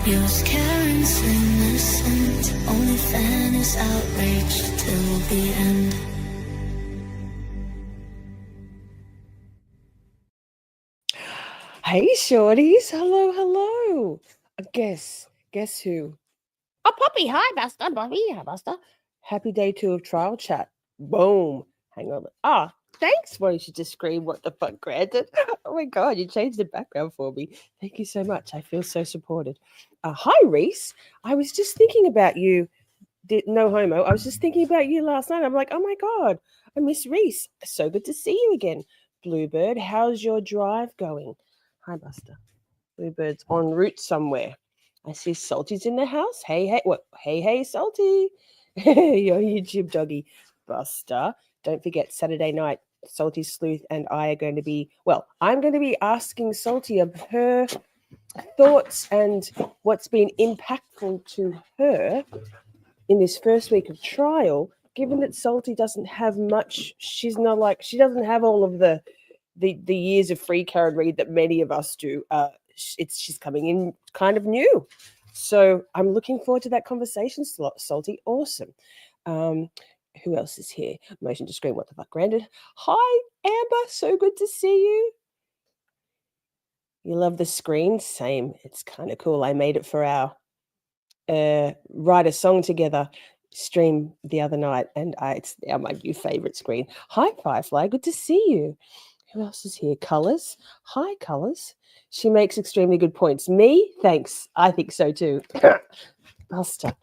Yours Karen's innocent, only fan is outraged till the end. Hey, Shorties. Hello, hello. Guess who? Oh, Poppy. Hi, Buster. Poppy. Hi, Buster. Happy day 2 of trial chat. Boom. Hang on. Ah, thanks. Why don't you just scream what the fuck, granted? Oh my God, you changed the background for me. Thank you so much. I feel so supported. Hi, Reese. I was just thinking about you. No homo. I was just thinking about you last night. I'm like, oh my God, I miss Reese. So good to see you again. Bluebird, how's your drive going? Hi, Buster. Bluebird's en route somewhere. I see Salty's in the house. Hey, what? Hey, Salty. Your YouTube doggy. Buster, don't forget Saturday night, Salty Sleuth and I are going to be, I'm going to be asking Salty of her thoughts and what's been impactful to her in this first week of trial, given that Salty doesn't have much. She doesn't have all of the years of free Karen Reid that many of us do. She's coming in kind of new. So I'm looking forward to that conversation, Salty. Awesome. Who else is here? Motion to screen, what the fuck, granted. Hi, Amber. So good to see you. You love the screen? Same. It's kind of cool. I made it for our write a song together stream the other night, and it's now my new favorite screen. Hi, Firefly. Good to see you. Who else is here? Colors. Hi, Colors. She makes extremely good points. Me? Thanks. I think so too. Buster.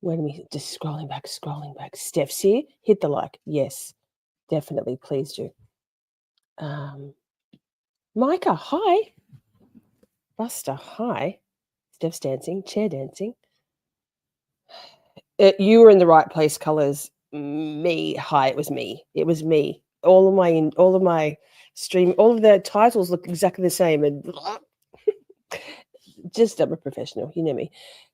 Wait a minute. Just scrolling back. Steph's here. Hit the like. Yes, definitely. Please do. Micah. Hi. Buster. Hi. Steph's dancing. Chair dancing. You were in the right place, Colors. Me. Hi. It was me. All of my stream, all of the titles look exactly the same, and just I'm a professional, you know me.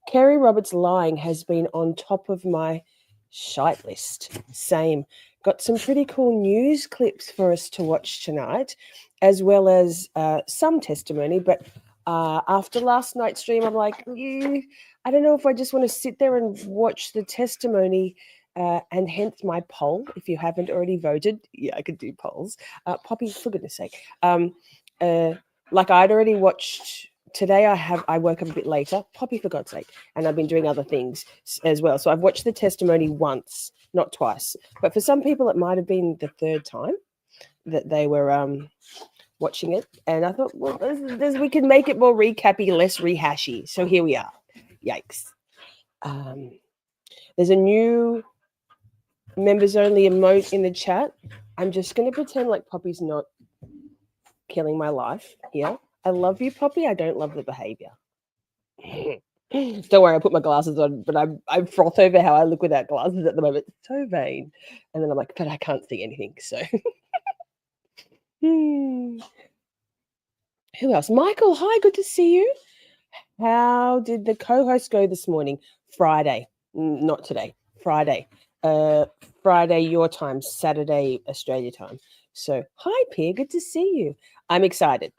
Kerry Roberts Lying has been on top of my shite list. Same. Got some pretty cool news clips for us to watch tonight, as well as some testimony. But after last night's stream, I'm like, I don't know if I just want to sit there and watch the testimony. And hence my poll. If you haven't already voted, I could do polls. Poppy, for goodness sake. Like I'd already watched today. I woke up a bit later. Poppy, for God's sake. And I've been doing other things as well. So I've watched the testimony once, not twice. But for some people, it might have been the third time that they were watching it. And I thought, well, we can make it more recappy, less rehashy. So here we are. Yikes. There's a new members only emote in the chat. I'm just going to pretend like Poppy's not killing my life here. I love you, Poppy. I don't love the behavior. Don't worry, I put my glasses on, but I froth over how I look without glasses at the moment. So vain. And then I'm like, but I can't see anything. So who else? Michael, hi, good to see you. How did the co-host go this morning? Friday. Not today. Friday. Friday your time, Saturday Australia time. So hi, Pierre, good to see you. I'm excited.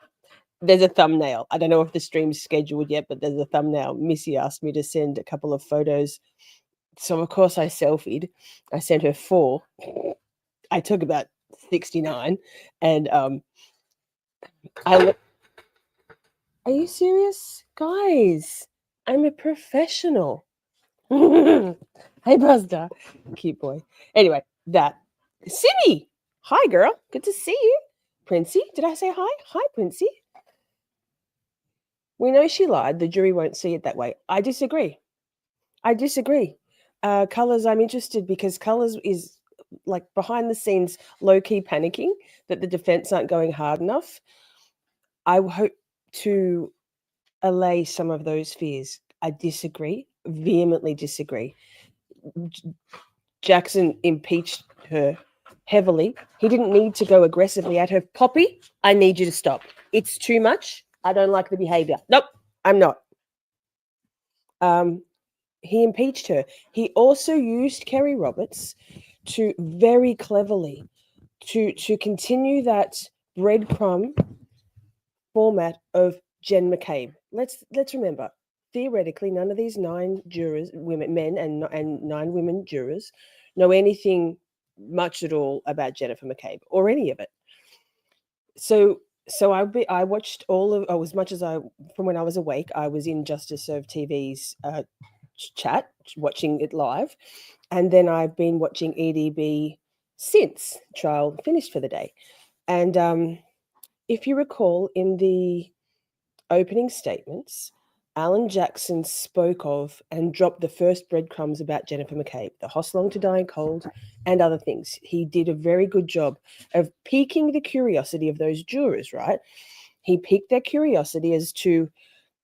There's a thumbnail. I don't know if the stream's scheduled yet, but there's a thumbnail. Missy asked me to send a couple of photos. So of course I selfied. I sent her 4. I took about 69. And are you serious? Guys, I'm a professional. Hey, Buster. Cute boy. Anyway, that. Simi! Hi, girl. Good to see you. Princey, did I say hi? Hi, Princey. We know she lied. The jury won't see it that way. I disagree. Colors, I'm interested because Colors is like behind the scenes low-key panicking that the defense aren't going hard enough. I hope to allay some of those fears. I disagree. Vehemently disagree. Jackson impeached her heavily. He didn't need to go aggressively at her. Poppy, I need you to stop. It's too much. I don't like the behavior. Nope, I'm not. He impeached her. He also used Kerry Roberts to very cleverly to continue that breadcrumb format of Jen McCabe. Let's remember, theoretically, none of these 9 jurors, men and 9 women jurors, know anything much at all about Jennifer McCabe or any of it. So I watched all of, as much as from when I was awake, I was in Justice Serve TV's chat, watching it live, and then I've been watching EDB since trial finished for the day. And if you recall, in the opening statements, Alan Jackson spoke of and dropped the first breadcrumbs about Jennifer McCabe, the hostlong to dying cold, and other things. He did a very good job of piquing the curiosity of those jurors, right? He piqued their curiosity as to,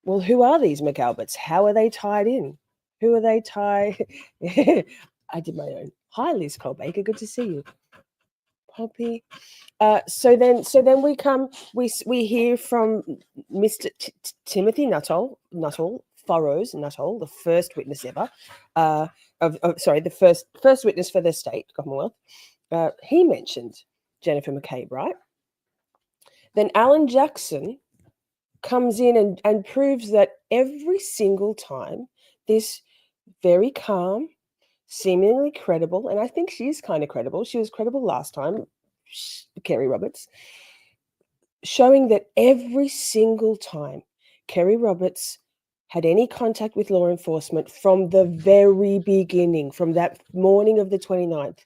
well, who are these McAlberts? How are they tied in? Who are they tied? I did my own. Hi, Liz Colbaker. Good to see you. Poppy. So then we hear from Mr. Timothy Nuttall, the first witness ever, the first witness for the state Commonwealth. He mentioned Jennifer McCabe, right? Then Alan Jackson comes in and proves that every single time this very calm, seemingly credible, and I think she's kind of credible. She was credible last time, Kerry Roberts, showing that every single time Kerry Roberts had any contact with law enforcement from the very beginning, from that morning of the 29th,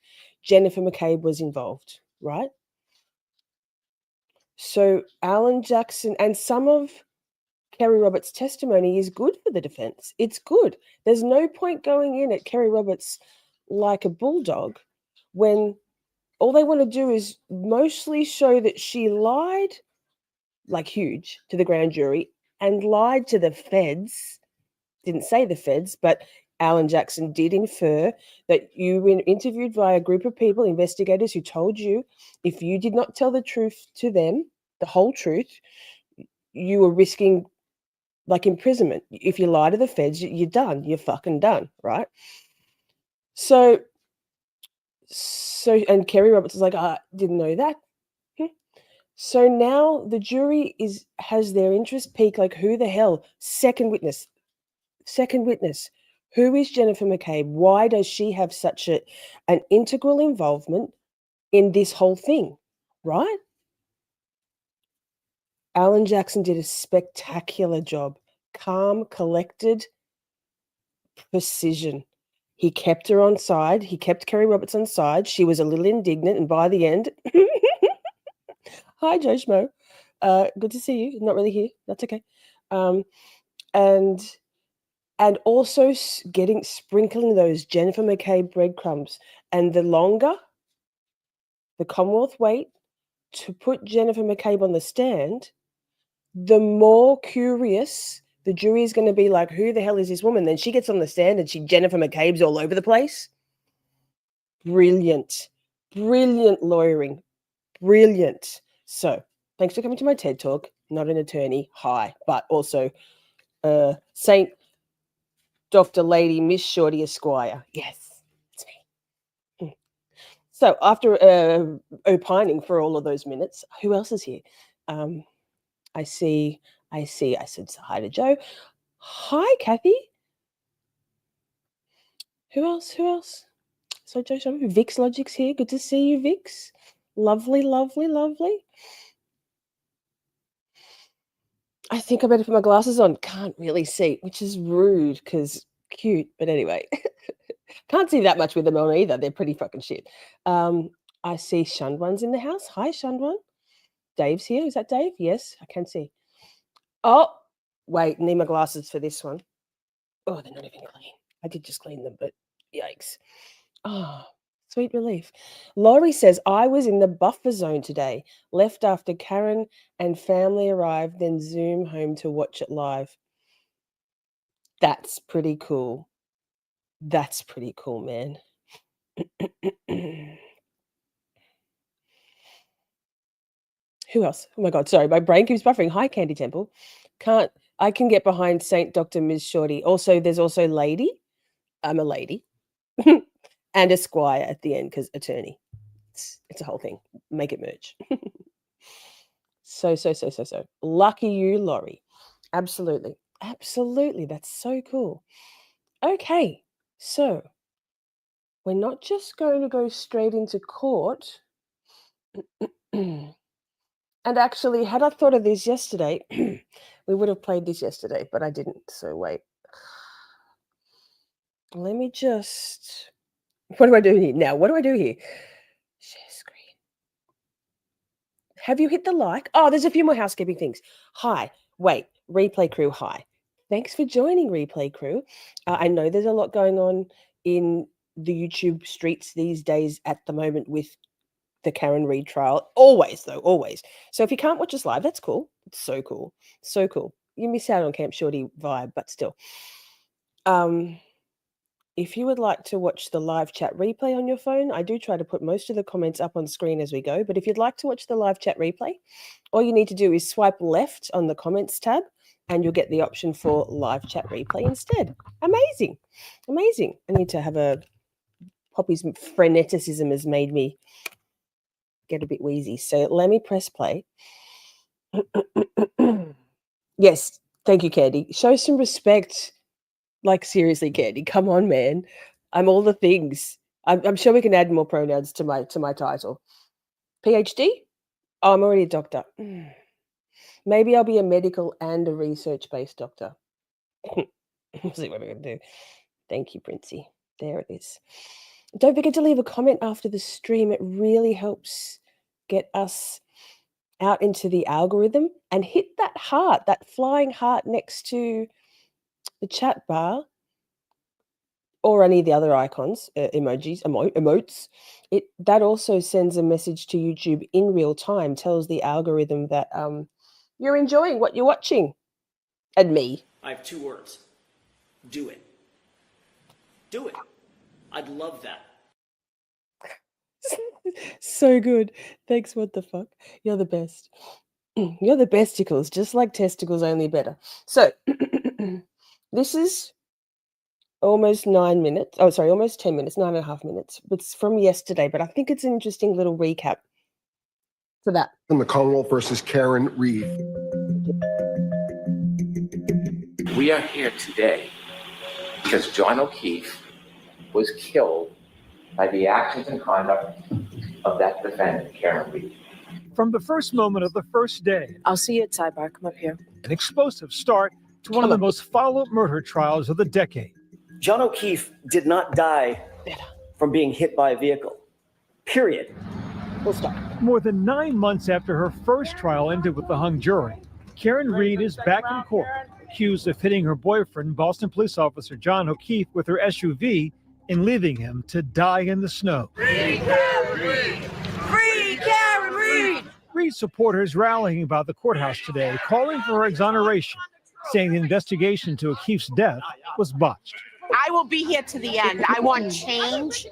Jennifer McCabe was involved, right? So Alan Jackson, and some of Kerry Roberts' testimony is good for the defense. It's good. There's no point going in at Kerry Roberts like a bulldog when all they want to do is mostly show that she lied, like huge, to the grand jury and lied to the feds. Didn't say the feds, but Alan Jackson did infer that you were interviewed by a group of people, investigators, who told you if you did not tell the truth to them, the whole truth, you were risking like imprisonment. If you lie to the feds, you're done. You're fucking done, right? So and Kerry Roberts is like, I didn't know that. So now the jury has their interest peaked, like, who the hell? Second witness. Who is Jennifer McCabe? Why does she have such an integral involvement in this whole thing, right? Alan Jackson did a spectacular job. Calm, collected, precision. He kept her on side. He kept Kerry Roberts on side. She was a little indignant, and by the end, hi, Joe Schmo. Good to see you. Not really here. That's okay. And also sprinkling those Jennifer McCabe breadcrumbs. And the longer the Commonwealth wait to put Jennifer McCabe on the stand, the more curious the jury is going to be, like, who the hell is this woman? Then she gets on the stand and Jennifer McCabe's all over the place. Brilliant lawyering. Brilliant. So thanks for coming to my TED Talk. Not an attorney. Hi. But also Saint Dr. Lady Miss Shorty Esquire. Yes, it's me. So after opining for all of those minutes, who else is here? I see. I said hi to Joe. Hi, Kathy. Who else? So Joe, Vix Logic's here. Good to see you, Vix. Lovely. I think I better put my glasses on. Can't really see, which is rude because cute. But anyway, can't see that much with them on either. They're pretty fucking shit. I see Shundwan's in the house. Hi, Shundwan. Dave's here. Is that Dave? Yes, I can see. Oh, wait. Need my glasses for this one. Oh, they're not even clean. I did just clean them, but yikes. Oh, sweet relief. Laurie says, I was in the buffer zone today, left after Karen and family arrived, then Zoom home to watch it live. That's pretty cool. That's pretty cool, man. Who else? Oh my God, sorry, my brain keeps buffering. Hi, Candy Temple. I can get behind Saint Dr. Ms. Shorty. Also, there's also Lady. I'm a lady. And Esquire at the end, because attorney. It's a whole thing. Make it merge. So. Lucky you, Laurie. Absolutely. That's so cool. Okay, so we're not just going to go straight into court. And actually, had I thought of this yesterday, we would have played this yesterday, but I didn't. So wait. Let me just. What do I do here now? What do I do here? Share screen. Have you hit the like? Oh, there's a few more housekeeping things. Hi. Wait. Replay crew. Hi. Thanks for joining, Replay crew. I know there's a lot going on in the YouTube streets these days at the moment with the Karen Reid trial. Always, though, always. So if you can't watch us live, that's cool. It's so cool. So cool. You miss out on Camp Shorty vibe, but still. If you would like to watch the live chat replay on your phone, I do try to put most of the comments up on screen as we go. But if you'd like to watch the live chat replay, all you need to do is swipe left on the comments tab and you'll get the option for live chat replay instead. Amazing. Amazing. I need to have a... Poppy's freneticism has made me get a bit wheezy. So let me press play. Yes. Thank you, Candy. Show some respect. Like, seriously, Candy, come on, man. I'm all the things. I'm sure we can add more pronouns to my title. PhD? Oh, I'm already a doctor. Maybe I'll be a medical and a research-based doctor. We'll see what we're going to do. Thank you, Princey. There it is. Don't forget to leave a comment after the stream. It really helps get us out into the algorithm. And hit that heart, that flying heart next to the chat bar, or any of the other icons, emojis, emotes. That also sends a message to YouTube in real time, tells the algorithm that you're enjoying what you're watching. And me. I have 2 words. Do it. Do it. I'd love that. So good. Thanks, what the fuck. You're the best. You're the besticles, just like testicles, only better. So, this is almost 9 minutes. Oh, sorry, almost 10 minutes, 9.5 minutes. It's from yesterday, but I think it's an interesting little recap for that. In the Commonwealth versus Karen Reid. We are here today because John O'Keefe was killed by the actions and conduct of that defendant, Karen Reid. From the first moment of the first day, I'll see you at Sidebar. Come up here. an explosive start to one of the most followed murder trials of the decade. John O'Keefe did not die from being hit by a vehicle. Period. We'll stop. More than 9 months after her first trial ended with the hung jury, Karen Reid is back in court, accused of hitting her boyfriend, Boston police officer John O'Keefe, with her SUV and leaving him to die in the snow. Free Karen Reid! Free Karen Reid! Reid supporters rallying about the courthouse today, calling for her exoneration, saying the investigation to O'Keefe's death was botched. I will be here to the end. I want change.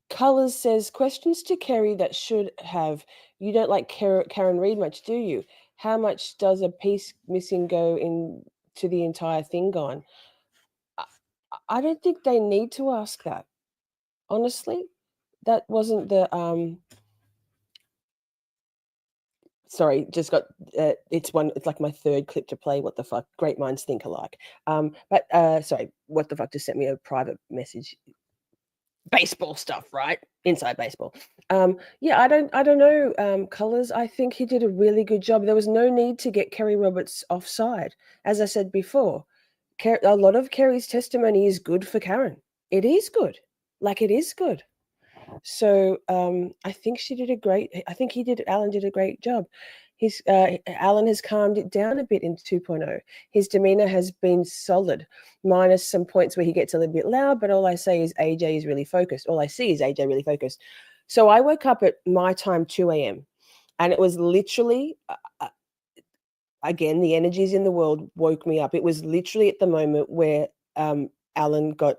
Colors says, questions to Kerry that should have. You don't like Karen Reid much, do you? How much does a piece missing go into the entire thing gone? I don't think they need to ask that. Honestly, that wasn't the sorry, just got it's like my third clip to play. What the fuck? Great minds think alike. But sorry, what the fuck just sent me a private message. Baseball stuff, right? Inside baseball. Yeah, I don't know, Colors. I think he did a really good job. There was no need to get Kerry Roberts offside. As I said before, a lot of Kerry's testimony is good for Karen. It is good. Like, it is good. So I think Alan did a great job. Alan has calmed it down a bit in 2.0. His demeanor has been solid, minus some points where he gets a little bit loud, but all I say is AJ is really focused. All I see is AJ really focused. So I woke up at my time, 2 a.m., and it was literally, again, the energies in the world woke me up. It was literally at the moment where Alan got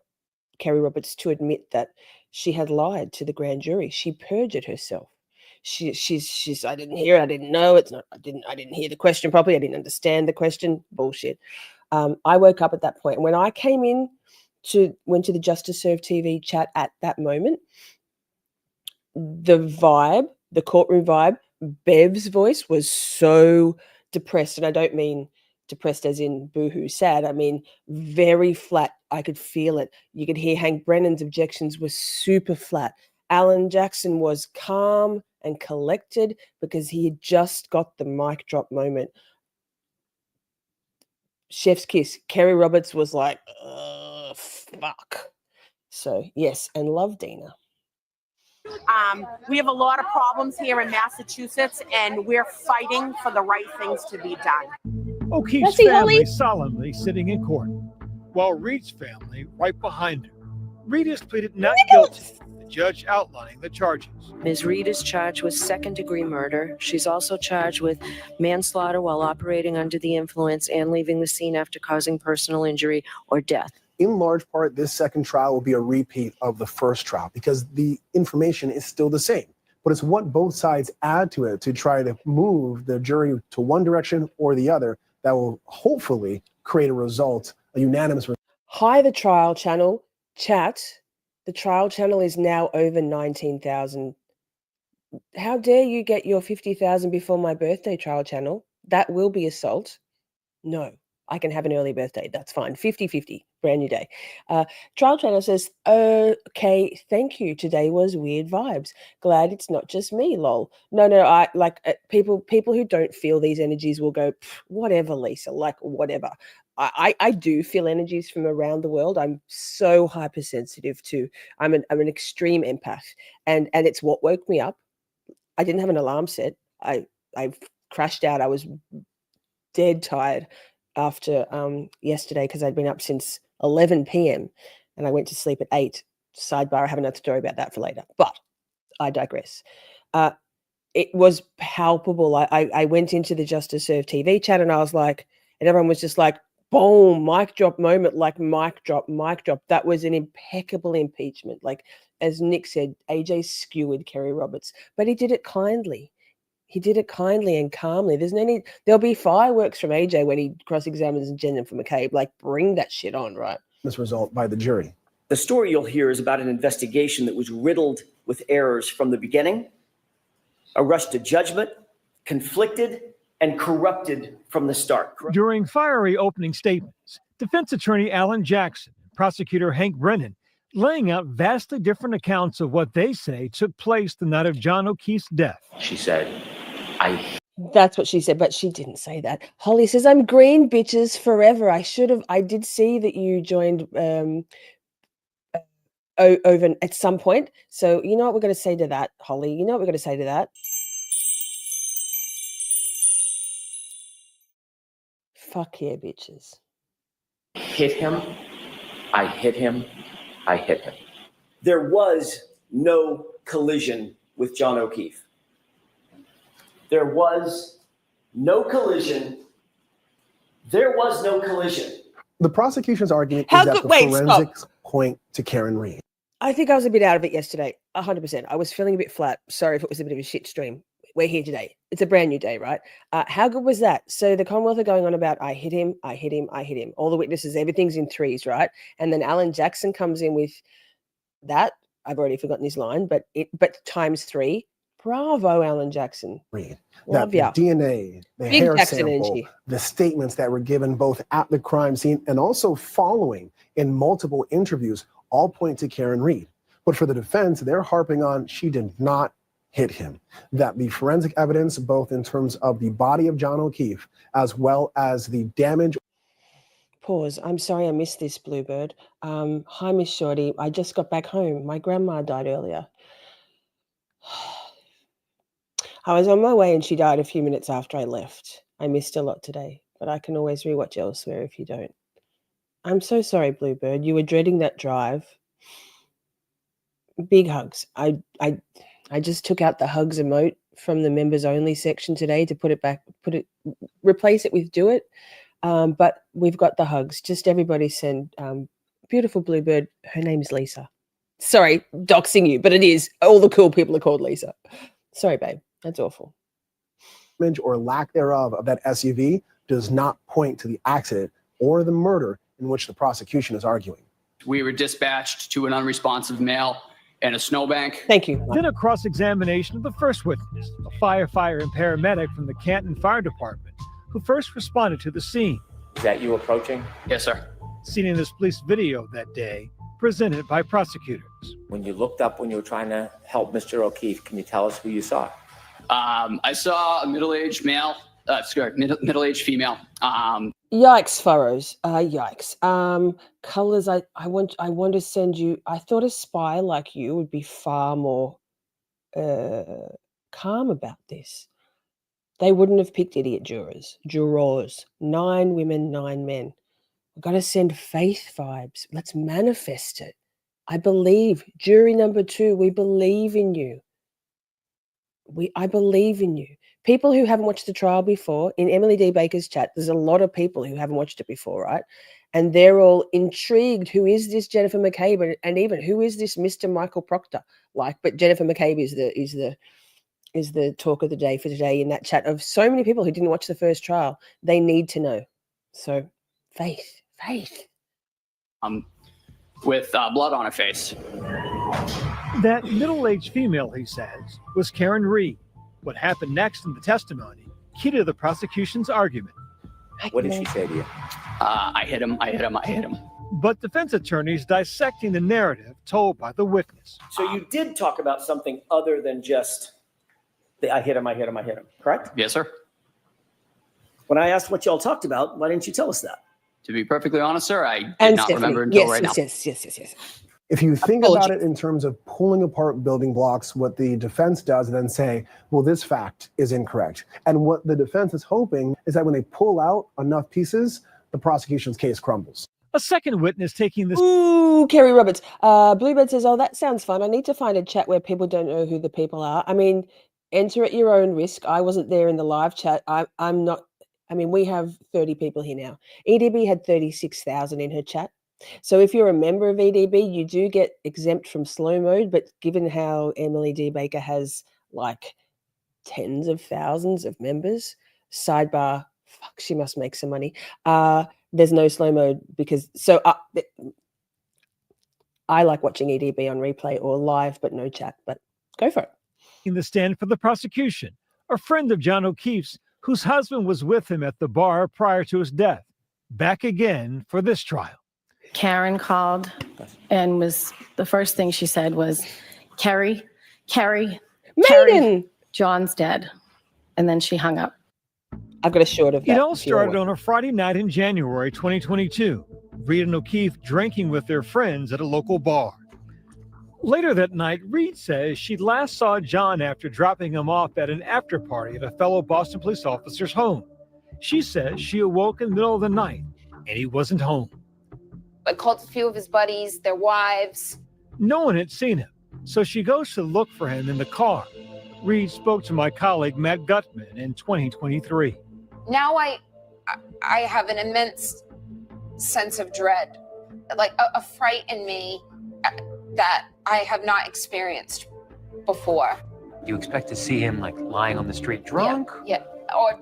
Kerry Roberts to admit that she had lied to the grand jury. She perjured herself. She's I didn't hear, I didn't know, I didn't hear the question properly, I didn't understand the question. Bullshit. I woke up at that point. And when I went to the Justice Serve TV chat at that moment, the courtroom vibe Bev's voice was so depressed, and I don't mean depressed as in boohoo sad. I mean very flat. I could feel it. You could hear Hank Brennan's objections were super flat. Alan Jackson was calm and collected because he had just got the mic drop moment. Chef's kiss. Kerry Roberts was like, fuck. So yes, and love Dina. We have a lot of problems here in Massachusetts, and we're fighting for the right things to be done. O'Keefe's family solemnly sitting in court, while Reed's family right behind her. Reed has pleaded not guilty, the judge outlining the charges. Ms. Reed is charged with second-degree murder. She's also charged with manslaughter while operating under the influence and leaving the scene after causing personal injury or death. In large part, this second trial will be a repeat of the first trial because the information is still the same. But it's what both sides add to it to try to move the jury to one direction or the other that will hopefully create a result, a unanimous result. Hi, the trial channel. Chat. The trial channel is now over 19,000. How dare you get your 50,000 before my birthday, trial channel? That will be assault. No. I can have an early birthday. That's fine. 50-50, brand new day. Trial channel says, okay, thank you. Today was weird vibes. Glad it's not just me, lol. No, I like people who don't feel these energies will go, whatever, Lisa, like whatever. I do feel energies from around the world. I'm so hypersensitive to, I'm an extreme empath, and it's what woke me up. I didn't have an alarm set. I crashed out. I was dead tired after yesterday because I'd been up since 11 p.m. and I went to sleep at 8. Sidebar, I have another story about that for later, but I digress. It was palpable. I went into the Justice Serve TV chat and I was like, and everyone was just like, boom, mic drop moment, like mic drop. That was an impeccable impeachment. Like, as Nick said, AJ skewered Kerry Roberts, but he did it kindly. He did it kindly and calmly. There'll be fireworks from AJ when he cross-examines Jennifer McCabe. Like, bring that shit on, right? This result by the jury. The story you'll hear is about an investigation that was riddled with errors from the beginning, a rush to judgment, conflicted, and corrupted from the start. During fiery opening statements, defense attorney Alan Jackson, prosecutor Hank Brennan, laying out vastly different accounts of what they say took place the night of John O'Keefe's death. She said, That's what she said, but she didn't say that. Holly says, I'm green, bitches, forever. I did see that you joined over at some point. So you know what we're going to say to that, Holly? You know what we're going to say to that? Fuck yeah, bitches. hit him. I hit him. I hit him. There was no collision with John O'Keefe. There was no collision. There was no collision. The prosecution's argument is that the forensics point to Karen Reed. I think I was a bit out of it yesterday. 100%. I was feeling a bit flat. Sorry if it was a bit of a shit stream. We're here today. It's a brand new day, right? How good was that? So the Commonwealth are going on about, I hit him, I hit him, I hit him. All the witnesses, everything's in threes, right? And then Alan Jackson comes in with that. I've already forgotten his line, but times three. Bravo, Alan Jackson. Reed. Love that ya. the DNA, the Big hair Jackson sample, energy. the statements that were given both at the crime scene and also following in multiple interviews all point to Karen Reed. But for the defense, they're harping on she did not hit him. That the forensic evidence, both in terms of the body of John O'Keefe, as well as the damage. Pause. I'm sorry I missed this, Bluebird. Hi, Miss Shorty. I just got back home. My grandma died earlier. I was on my way and she died a few minutes after I left. I missed a lot today, but I can always rewatch elsewhere if you don't. I'm so sorry, Bluebird. You were dreading that drive. Big hugs. I just took out the hugs emote from the members only section today to replace it with do it. But we've got the hugs. Just everybody send beautiful Bluebird. Her name's Lisa. Sorry, doxing you, but it is. All the cool people are called Lisa. Sorry, babe. That's awful. Or lack thereof of that SUV does not point to the accident or the murder in which the prosecution is arguing. We were dispatched to an unresponsive male in a snowbank. Thank you. Then a cross-examination of the first witness, a firefighter and paramedic from the Canton Fire Department, who first responded to the scene. Is that you approaching? Yes, sir. Seen in this police video that day, presented by prosecutors. When you looked up when you were trying to help Mr. O'Keefe, can you tell us who you saw? I saw a middle-aged male, middle-aged female. Yikes, furrows. Yikes. Colors. I want to send you. I thought a spy like you would be far more calm about this. They wouldn't have picked idiot jurors. 9 women, 9 men. We've got to send faith vibes. Let's manifest it. I believe. Jury number 2, we believe in you. I believe in you. People who haven't watched the trial before, in Emily D. Baker's chat, there's a lot of people who haven't watched it before, right? And they're all intrigued. Who is this Jennifer McCabe? And even who is this Mr. Michael Proctor? But Jennifer McCabe is the talk of the day for today in that chat of so many people who didn't watch the first trial. They need to know. So faith. With blood on her face. That middle-aged female, he says, was Karen Reed. What happened next in the testimony, key to the prosecution's argument. What did she say to you? I hit him. But defense attorneys dissecting the narrative told by the witness. So you did talk about something other than just the I hit him, correct? Yes, sir. When I asked what y'all talked about, why didn't you tell us that? To be perfectly honest, sir, I did not remember until right now. Yes. If you think about it in terms of pulling apart building blocks, what the defense does, and then say, well, this fact is incorrect. And what the defense is hoping is that when they pull out enough pieces, the prosecution's case crumbles. A second witness taking this. Ooh, Kerry Roberts. Bluebird says, oh, that sounds fun. I need to find a chat where people don't know who the people are. I mean, enter at your own risk. I wasn't there in the live chat. I'm not. I mean, we have 30 people here now. EDB had 36,000 in her chat. So if you're a member of EDB, you do get exempt from slow mode. But given how Emily D. Baker has like tens of thousands of members, Sidebar, fuck, she must make some money. There's no slow mode because I like watching EDB on replay or live, but no chat. But go for it. In the stand for the prosecution, a friend of John O'Keefe's, whose husband was with him at the bar prior to his death, back again for this trial. Karen called and the first thing she said was, Kerry, John's dead. And then she hung up. I've got a short of that. It all started on a Friday night in January 2022. Reed and O'Keefe drinking with their friends at a local bar. Later that night, Reed says she last saw John after dropping him off at an after party at a fellow Boston police officer's home. She says she awoke in the middle of the night and he wasn't home. I called a few of his buddies, their wives. No one had seen him, so she goes to look for him in the car. Reed spoke to my colleague Matt Gutman in 2023. Now I have an immense sense of dread, like a fright in me that I have not experienced before. You expect to see him like lying on the street drunk? Yeah.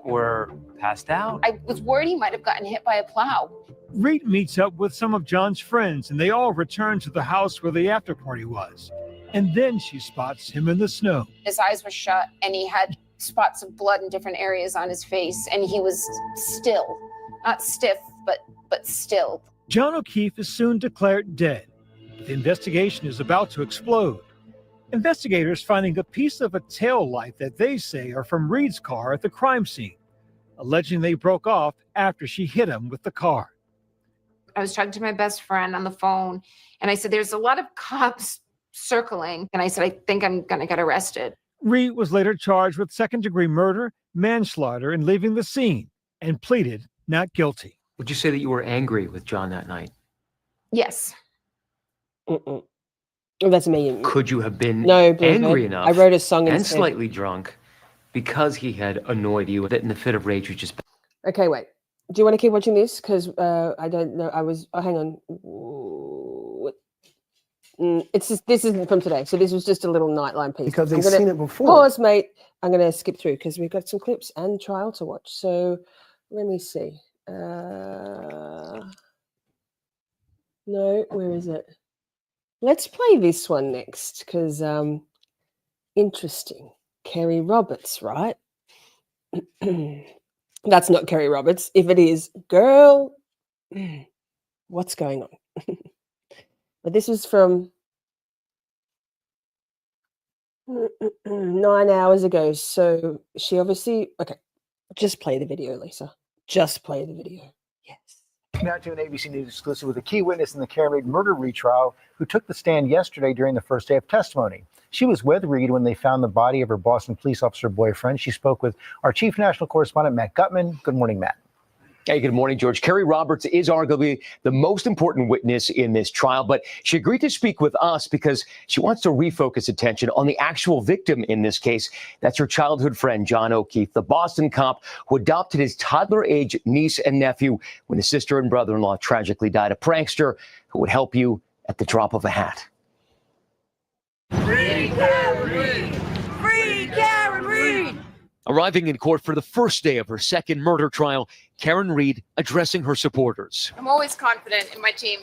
Or passed out? I was worried he might have gotten hit by a plow. Reed meets up with some of John's friends and they all return to the house where the after party was. And then she spots him in the snow. His eyes were shut and he had spots of blood in different areas on his face and he was still, not stiff, but still. John O'Keefe is soon declared dead. The investigation is about to explode. Investigators finding a piece of a tail light that they say are from Reed's car at the crime scene, alleging they broke off after she hit him with the car. I was talking to my best friend on the phone and I said, there's a lot of cops circling. And I said, I think I'm going to get arrested. Reed was later charged with second-degree murder, manslaughter, and leaving the scene, and pleaded not guilty. Would you say that you were angry with John that night? Yes. Oh, that's me. Could you have been angry enough? I wrote a song and instead. Slightly drunk because he had annoyed you that in the fit of rage you just... Okay, wait. Do you want to keep watching this? Because I don't know. Hang on. It's just, this isn't from today. So this was just a little nightline piece. Because they've seen it before. Pause, mate. I'm going to skip through because we've got some clips and trial to watch. So let me see. No, where is it? Let's play this one next because interesting. Kerry Roberts, right? That's not Kerry Roberts. If it is, girl, what's going on? But this is from 9 hours ago. So she obviously, okay, just play the video, Lisa. Just play the video. Yes. Now to an ABC News exclusive with a key witness in the Kerry Reid murder retrial who took the stand yesterday during the first day of testimony. She was with Reid when they found the body of her Boston police officer boyfriend. She spoke with our chief national correspondent, Matt Gutman. Good morning, Matt. Hey, good morning, George. Kerry Roberts is arguably the most important witness in this trial, but she agreed to speak with us because she wants to refocus attention on the actual victim in this case. That's her childhood friend, John O'Keefe, the Boston cop who adopted his toddler-age niece and nephew when his sister and brother-in-law tragically died. A prankster who would help you at the drop of a hat. Free Karen Reid! Free Karen Reid! Arriving in court for the first day of her second murder trial, Karen Reid addressing her supporters. I'm always confident in my team.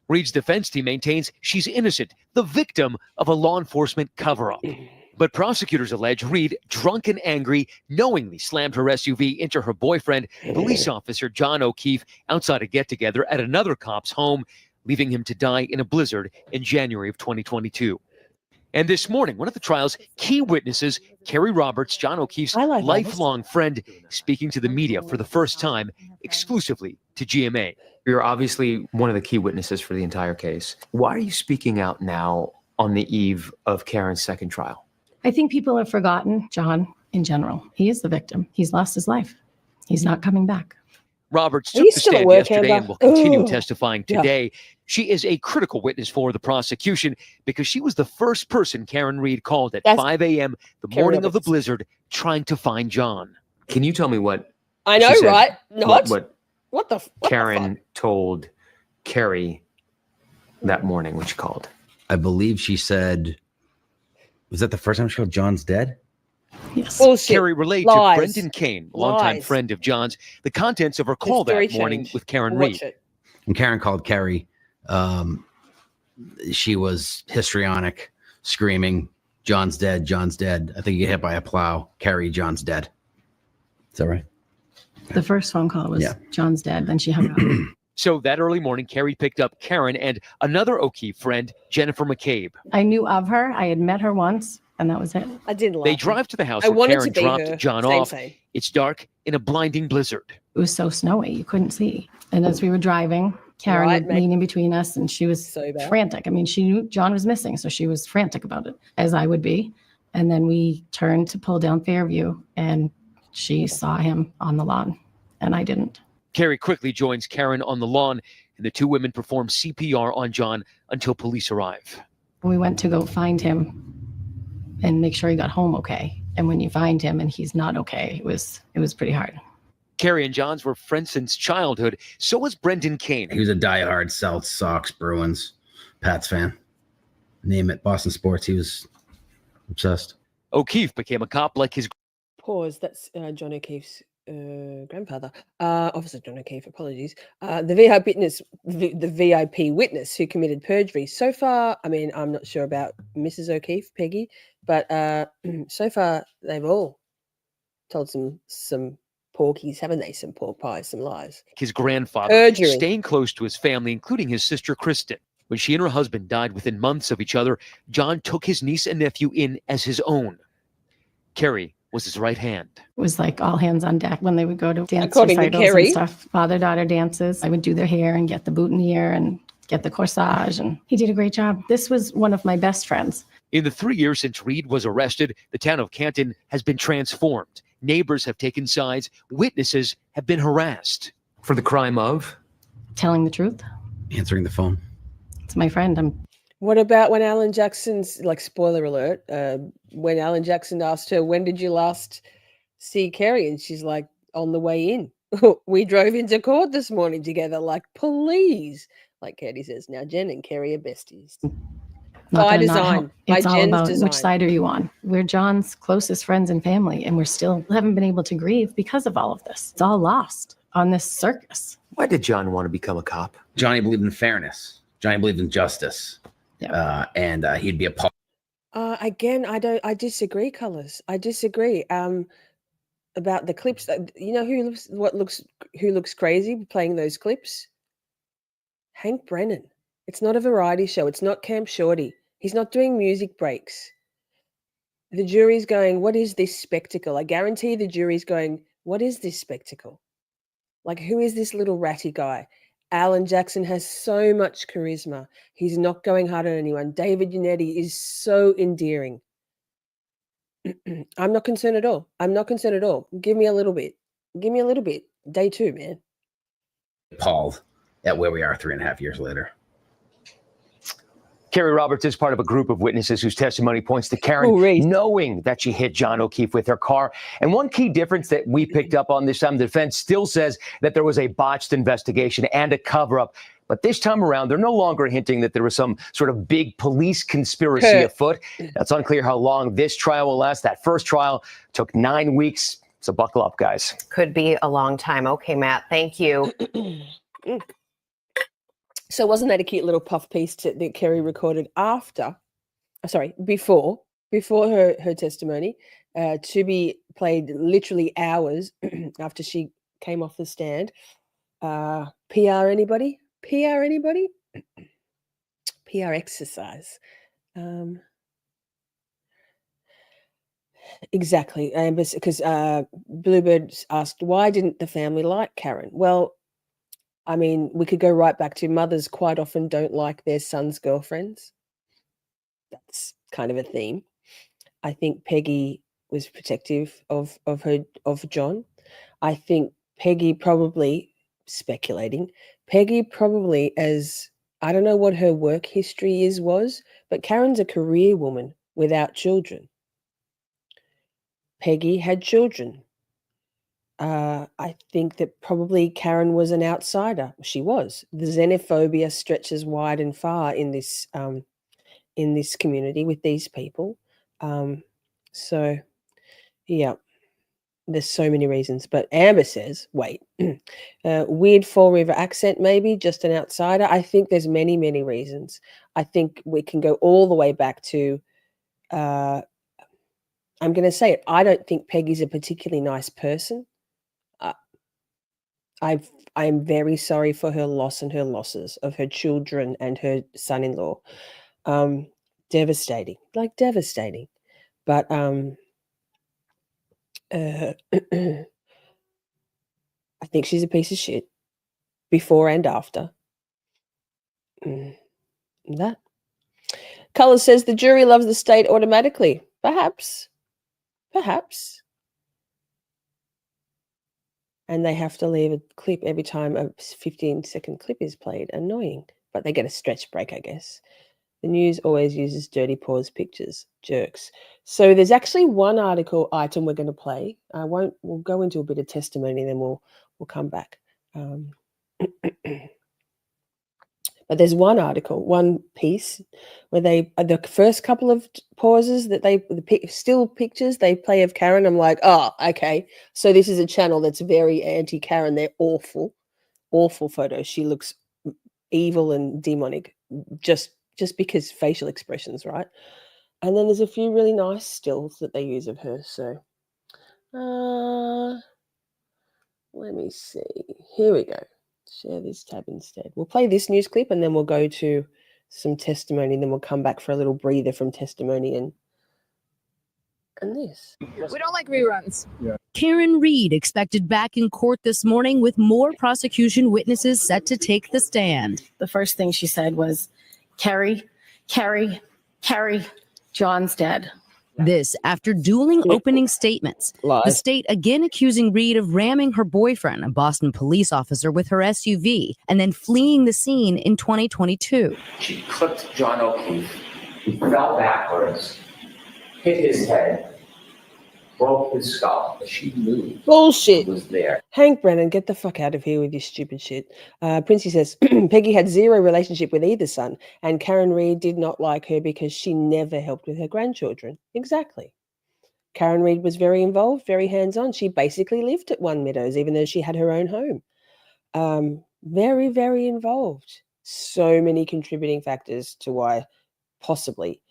Reid's defense team maintains she's innocent, the victim of a law enforcement cover-up. But prosecutors allege Reid, drunk and angry, knowingly slammed her SUV into her boyfriend, police officer John O'Keefe, outside a get-together at another cop's home, leaving him to die in a blizzard in January of 2022. And this morning, one of the trial's key witnesses, Kerry Roberts, John O'Keefe's lifelong friend, speaking to the media for the first time, exclusively to GMA. You're obviously one of the key witnesses for the entire case. Why are you speaking out now on the eve of Karen's second trial? I think people have forgotten John in general. He is the victim. He's lost his life. He's not coming back. Roberts took the stand yesterday and will continue testifying today. She is a critical witness for the prosecution because she was the first person Karen Reid called at 5 a.m. the morning of the blizzard trying to find John. Can you tell me what I know, she said? right? Not What the Karen told Kerry that morning when she called? I believe she said, was that the first time she called John's dead? Yes. Bullshit. Kerry relayed to Brendan Kane, a longtime friend of John's, the contents of her call that morning with Karen Reid. When Karen called Kerry, she was histrionic, screaming, John's dead, John's dead. I think you get hit by a plow. Kerry, John's dead. Is that right? The first phone call was John's dead. Then she hung up. So that early morning, Kerry picked up Karen and another O'Keefe friend, Jennifer McCabe. I knew of her. I had met her once, and that was it. I didn't like They drive to the house where Karen dropped John off. Same. It's dark in a blinding blizzard. It was so snowy, you couldn't see. And as we were driving, Karen would lean in between us, and she was frantic. I mean, she knew John was missing, so she was frantic about it, as I would be. And then we turned to pull down Fairview, and she saw him on the lawn, and I didn't. Kerry quickly joins Karen on the lawn, and the two women perform CPR on John until police arrive. We went to go find him and make sure he got home okay. And when you find him and he's not okay, it was pretty hard. Kerry and John's were friends since childhood. So was Brendan Kane. He was a diehard South Sox, Bruins, Pats fan. Name it, Boston sports. He was obsessed. O'Keefe became a cop like his... Pause. That's John O'Keefe's grandfather. Officer John O'Keefe, apologies. The VIP witness, the VIP witness who committed perjury. So far, I mean, I'm not sure about Mrs. O'Keefe, Peggy, but so far they've all told some porkies, haven't they? Some pork pies, some lies. His grandfather, Perjury. staying close to his family, including his sister Kristen. When she and her husband died within months of each other, John took his niece and nephew in as his own. Kerry was his right hand. It was like all hands on deck when they would go to dance According to recitals Kerry. and stuff. Father-daughter dances. I would do their hair and get the boutonniere and get the corsage, and he did a great job. This was one of my best friends. In the 3 years since Reid was arrested, the town of Canton has been transformed. Neighbors have taken sides. Witnesses have been harassed. For the crime of? Telling the truth. Answering the phone. It's my friend. What about when Alan Jackson's, like, spoiler alert, when Alan Jackson asked her, when did you last see Kerry? And she's like, on the way in. We drove into court this morning together. Like, please. Like Katie says, now Jen and Kerry are besties. By design. By It's all Jen's about design. which side are you on. We're John's closest friends and family, and we're still haven't been able to grieve because of all of this. It's all lost on this circus. Why did John want to become a cop? Johnny believed in fairness. Johnny believed in justice. and he'd be appalled. Again, I disagree, Colors. I disagree. About the clips. You know who looks crazy playing those clips? Hank Brennan. It's not a variety show. It's not Camp Shorty. He's not doing music breaks. The jury's going, what is this spectacle? I guarantee the jury's going, what is this spectacle? Like, who is this little ratty guy? Alan Jackson has so much charisma. He's not going hard on anyone. David Yannetti is so endearing. I'm not concerned at all. I'm not concerned at all. Give me a little bit. Give me a little bit. Day 2, man. Appalled at where we are 3.5 years later. Kerry Roberts is part of a group of witnesses whose testimony points to Karen knowing that she hit John O'Keefe with her car. And one key difference that we picked up on this time, the defense still says that there was a botched investigation and a cover-up. But this time around, they're no longer hinting that there was some sort of big police conspiracy afoot. It's unclear how long this trial will last. That first trial took 9 weeks. So buckle up, guys. Could be a long time. Okay, Matt, thank you. So wasn't that a cute little puff piece that Kerry recorded before her testimony, to be played literally hours after she came off the stand? PR anybody? PR anybody? PR exercise. Exactly. Because Bluebird asked, why didn't the family like Karen? Well, I mean, we could go right back to mothers quite often don't like their sons' girlfriends. That's kind of a theme. I think Peggy was protective of John. I think Peggy probably, speculating, as I don't know what her work history was, but Karen's a career woman without children. Peggy had children. I think that probably Karen was an outsider. She was. The xenophobia stretches wide and far in this community with these people. So, yeah, there's so many reasons. But Amber says, wait, weird Fall River accent, maybe just an outsider. I think there's many, many reasons. I think we can go all the way back to. I'm going to say it. I don't think Peggy's a particularly nice person. I'm very sorry for her loss and her losses of her children and her son-in-law. Devastating. But I think she's a piece of shit before and after. That. Color says the jury loves the state automatically. Perhaps. And they have to leave a clip every time a 15-second clip is played. Annoying. But they get a stretch break, I guess. The news always uses dirty paws pictures. Jerks. So there's actually one article item we're going to play. We'll go into a bit of testimony, then we'll come back. But there's one article, one piece, where the first couple of pauses that still pictures they play of Karen, I'm like, oh, okay. So this is a channel that's very anti-Karen. They're awful photos. She looks evil and demonic just because facial expressions, right? And then there's a few really nice stills that they use of her. So let me see. Here we go. Share this tab instead. We'll play this news clip and then we'll go to some testimony, and then we'll come back for a little breather from testimony and this. We don't like reruns. Yeah. Karen Reed expected back in court this morning with more prosecution witnesses set to take the stand. The first thing she said was, Kerry, John's dead. This after dueling opening statements. The state again accusing Reed of ramming her boyfriend, a Boston police officer, with her SUV and then fleeing the scene in 2022. She clipped John O'Keefe, fell backwards, hit his head, broke his skull. She knew bullshit was there. Hank Brennan, get the fuck out of here with your stupid shit. Princey says Peggy had zero relationship with either son, and Karen Reed did not like her because she never helped with her grandchildren. Exactly. Karen Reed was very involved, very hands-on. She basically lived at One Meadows, even though she had her own home. Very, very involved. So many contributing factors to why possibly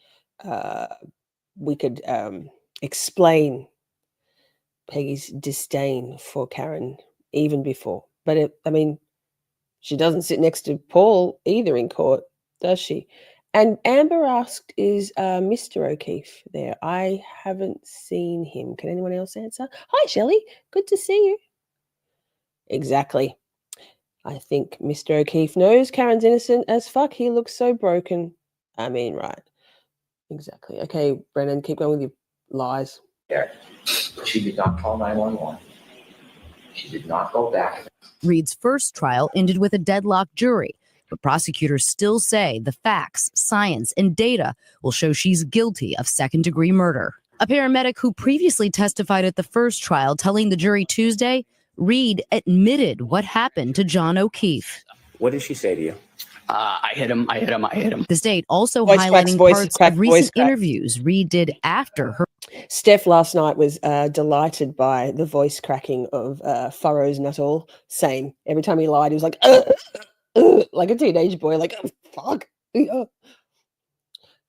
we could explain Peggy's disdain for Karen even before. But I mean, she doesn't sit next to Paul either in court, does she? And Amber asked, is Mr. O'Keefe there? I haven't seen him. Can anyone else answer? Hi, Shelley. Good to see you. Exactly. I think Mr. O'Keefe knows Karen's innocent as fuck. He looks so broken. I mean, right. Exactly. Okay, Brennan, keep going with your lies. There. She did not call 911. She did not go back. Reed's first trial ended with a deadlocked jury, but prosecutors still say the facts, science, and data will show she's guilty of second-degree murder. A paramedic who previously testified at the first trial telling the jury Tuesday, Reed admitted what happened to John O'Keefe. What did she say to you? I hit him. The state also Voice highlighting cracks, parts voice of recent crack. interviews Reed did after her. Steph last night was delighted by the voice cracking of Furrows Nuttall. Same. Every time he lied, he was like, like a teenage boy, like, oh, fuck.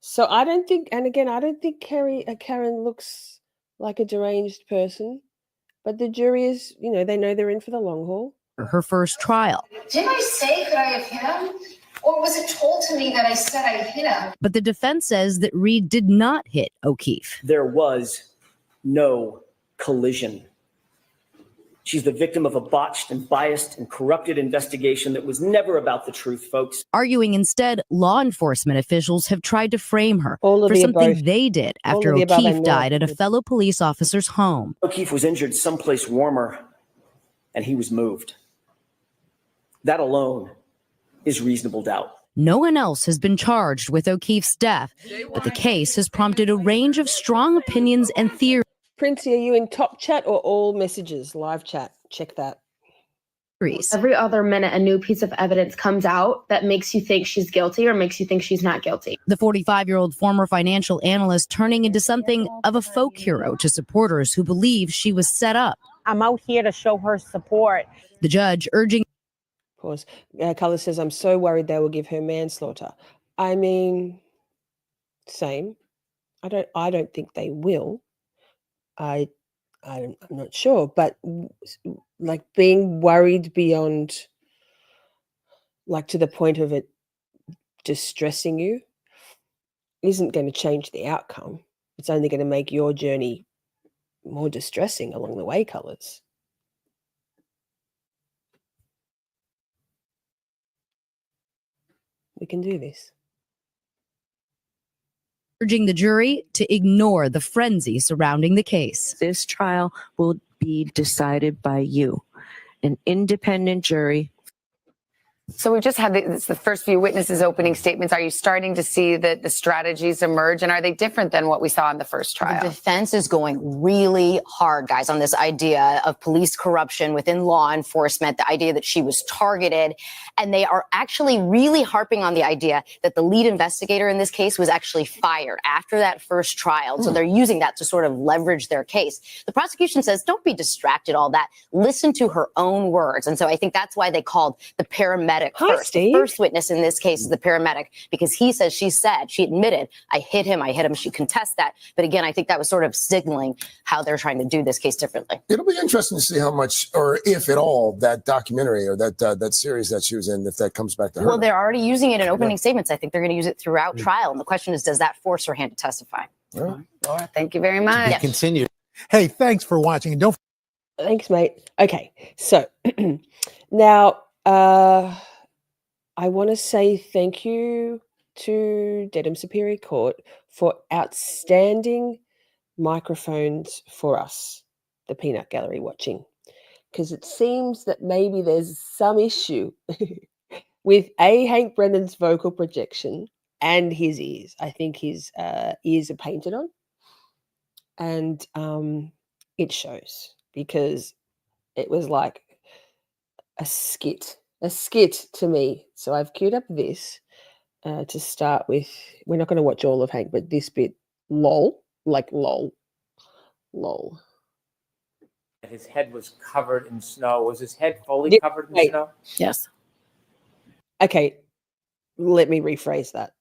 So I don't think, and again, I don't think Karen looks like a deranged person, but the jury is, you know, they know they're in for the long haul. Her first trial. Didn't I say could I have hit him? Or was it told to me that I said I hit him? But the defense says that Reed did not hit O'Keefe. There was no collision. She's the victim of a botched and biased and corrupted investigation that was never about the truth, folks. Arguing instead, law enforcement officials have tried to frame her All of for the something above. they did All after of the above O'Keefe and died more. at a fellow police officer's home. O'Keefe was injured someplace warmer, and he was moved. That alone is reasonable doubt. No one else has been charged with O'Keefe's death, but the case has prompted a range of strong opinions and theories. Princey, are you in top chat or all messages? Live chat. Check that. Every other minute, a new piece of evidence comes out that makes you think she's guilty or makes you think she's not guilty. The 45-year-old former financial analyst turning into something of a folk hero to supporters who believe she was set up. I'm out here to show her support. The judge urging. Pause. Color says, I'm so worried they will give her manslaughter. I mean, same. I don't think they will. I'm not sure, but like being worried beyond, like to the point of it distressing you, isn't going to change the outcome. It's only going to make your journey more distressing along the way, Colors. We can do this. Urging the jury to ignore the frenzy surrounding the case. This trial will be decided by you, an independent jury. So we've just had the first few witnesses' opening statements. Are you starting to see the strategies emerge, and are they different than what we saw in the first trial? The defense is going really hard, guys, on this idea of police corruption within law enforcement, the idea that she was targeted, and they are actually really harping on the idea that the lead investigator in this case was actually fired after that first trial. So they're using that to sort of leverage their case. The prosecution says, don't be distracted, all that. Listen to her own words. And so I think that's why they called the paramedic first. The first witness in this case is the paramedic, because he says she admitted, I hit him. She contests that. But again, I think that was sort of signaling how they're trying to do this case differently. It'll be interesting to see how much, or if at all, that documentary or that series that she was in, if that comes back to her. Well, they're already using it in opening statements. I think they're going to use it throughout trial. And the question is, does that force her hand to testify? Laura, thank you very much. Yes. Continue. Hey, thanks for watching. And don't. Thanks, mate. Okay, so now I want to say thank you to Dedham Superior Court for outstanding microphones for us, the Peanut Gallery watching, because it seems that maybe there's some issue with Hank Brennan's vocal projection and his ears. I think his ears are painted on, and it shows, because it was like a skit to me. So I've queued up this to start with. We're not going to watch all of Hank, but this bit, lol, like lol. His head was covered in snow. Was his head fully covered in snow? Yes. Okay, let me rephrase that,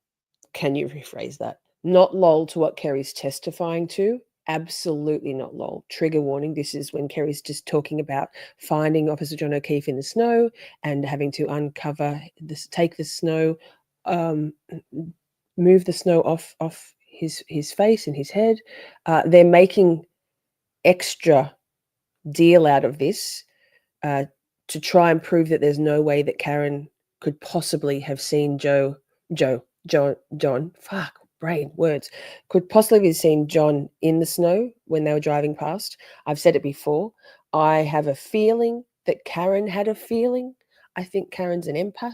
can you rephrase that? Not lol to what Kerry's testifying to. Absolutely not lol. Trigger warning. This is when Kerry's just talking about finding Officer John O'Keefe in the snow and having to uncover this, take the snow, move the snow off his face and his head. They're making extra deal out of this to try and prove that there's no way that Karen could possibly have seen John, fuck, brain, words, could possibly have seen John in the snow when they were driving past. I've said it before. I have a feeling that Karen had a feeling. I think Karen's an empath,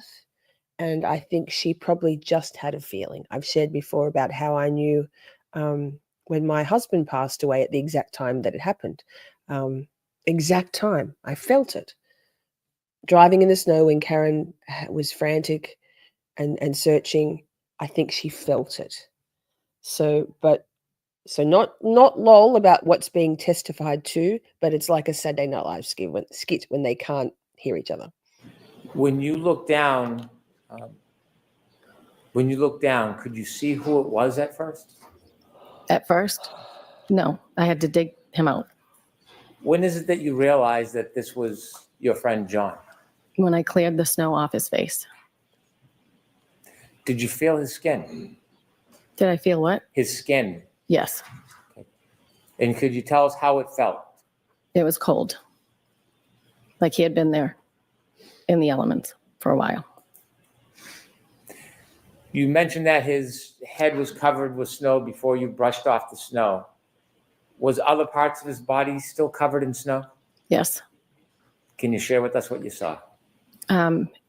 and I think she probably just had a feeling. I've shared before about how I knew when my husband passed away at the exact time that it happened. Exact time. I felt it. Driving in the snow when Karen was frantic and searching, I think she felt it. So not lol about what's being testified to, but it's like a Saturday Night Live skit when they can't hear each other. When you look down, could you see who it was at first? At first, no, I had to dig him out. When is it that you realized that this was your friend John? When I cleared the snow off his face. Did you feel his skin? Did I feel what? His skin. Yes. Okay. And could you tell us how it felt? It was cold. Like he had been there in the elements for a while. You mentioned that his head was covered with snow before you brushed off the snow. Was other parts of his body still covered in snow? Yes. Can you share with us what you saw?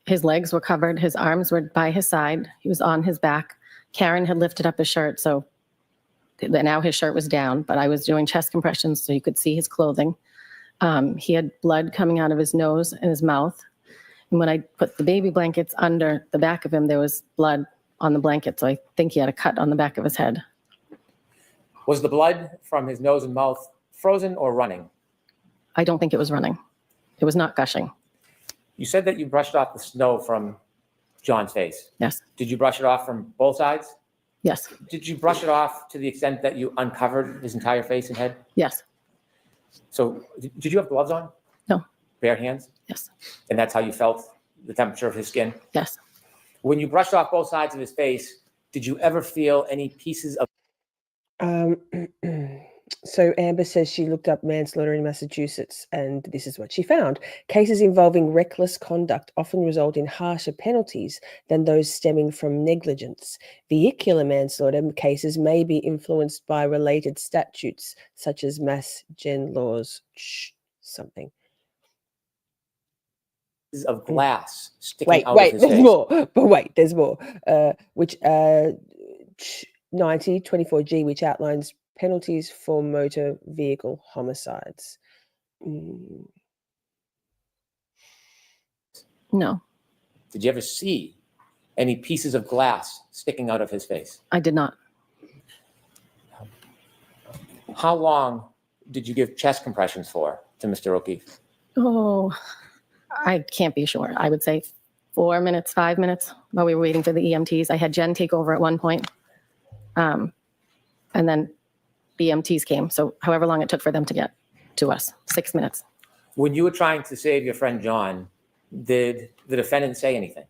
His legs were covered. His arms were by his side. He was on his back. Karen had lifted up his shirt, so now his shirt was down, but I was doing chest compressions so you could see his clothing. He had blood coming out of his nose and his mouth. And when I put the baby blankets under the back of him, there was blood on the blanket, so I think he had a cut on the back of his head. Was the blood from his nose and mouth frozen or running? I don't think it was running. It was not gushing. You said that you brushed off the snow from John's face. Yes. Did you brush it off from both sides? Yes. Did you brush it off to the extent that you uncovered his entire face and head? Yes. So did you have gloves on? No. Bare hands? Yes. And that's how you felt the temperature of his skin? Yes. When you brushed off both sides of his face, did you ever feel any pieces of... So Amber says she looked up manslaughter in Massachusetts, and this is what she found. Cases involving reckless conduct often result in harsher penalties than those stemming from negligence. Vehicular manslaughter cases may be influenced by related statutes, such as mass gen laws, something. Of glass sticking out of his face. There's more. But wait, there's more. Which 9024G, which outlines penalties for motor vehicle homicides. No. Did you ever see any pieces of glass sticking out of his face? I did not. How long did you give chest compressions for to Mr. O'Keefe? Oh, I can't be sure. I would say 4 minutes, 5 minutes while we were waiting for the EMTs. I had Jen take over at one point. And then the EMTs came. So however long it took for them to get to us, 6 minutes. When you were trying to save your friend John, did the defendant say anything?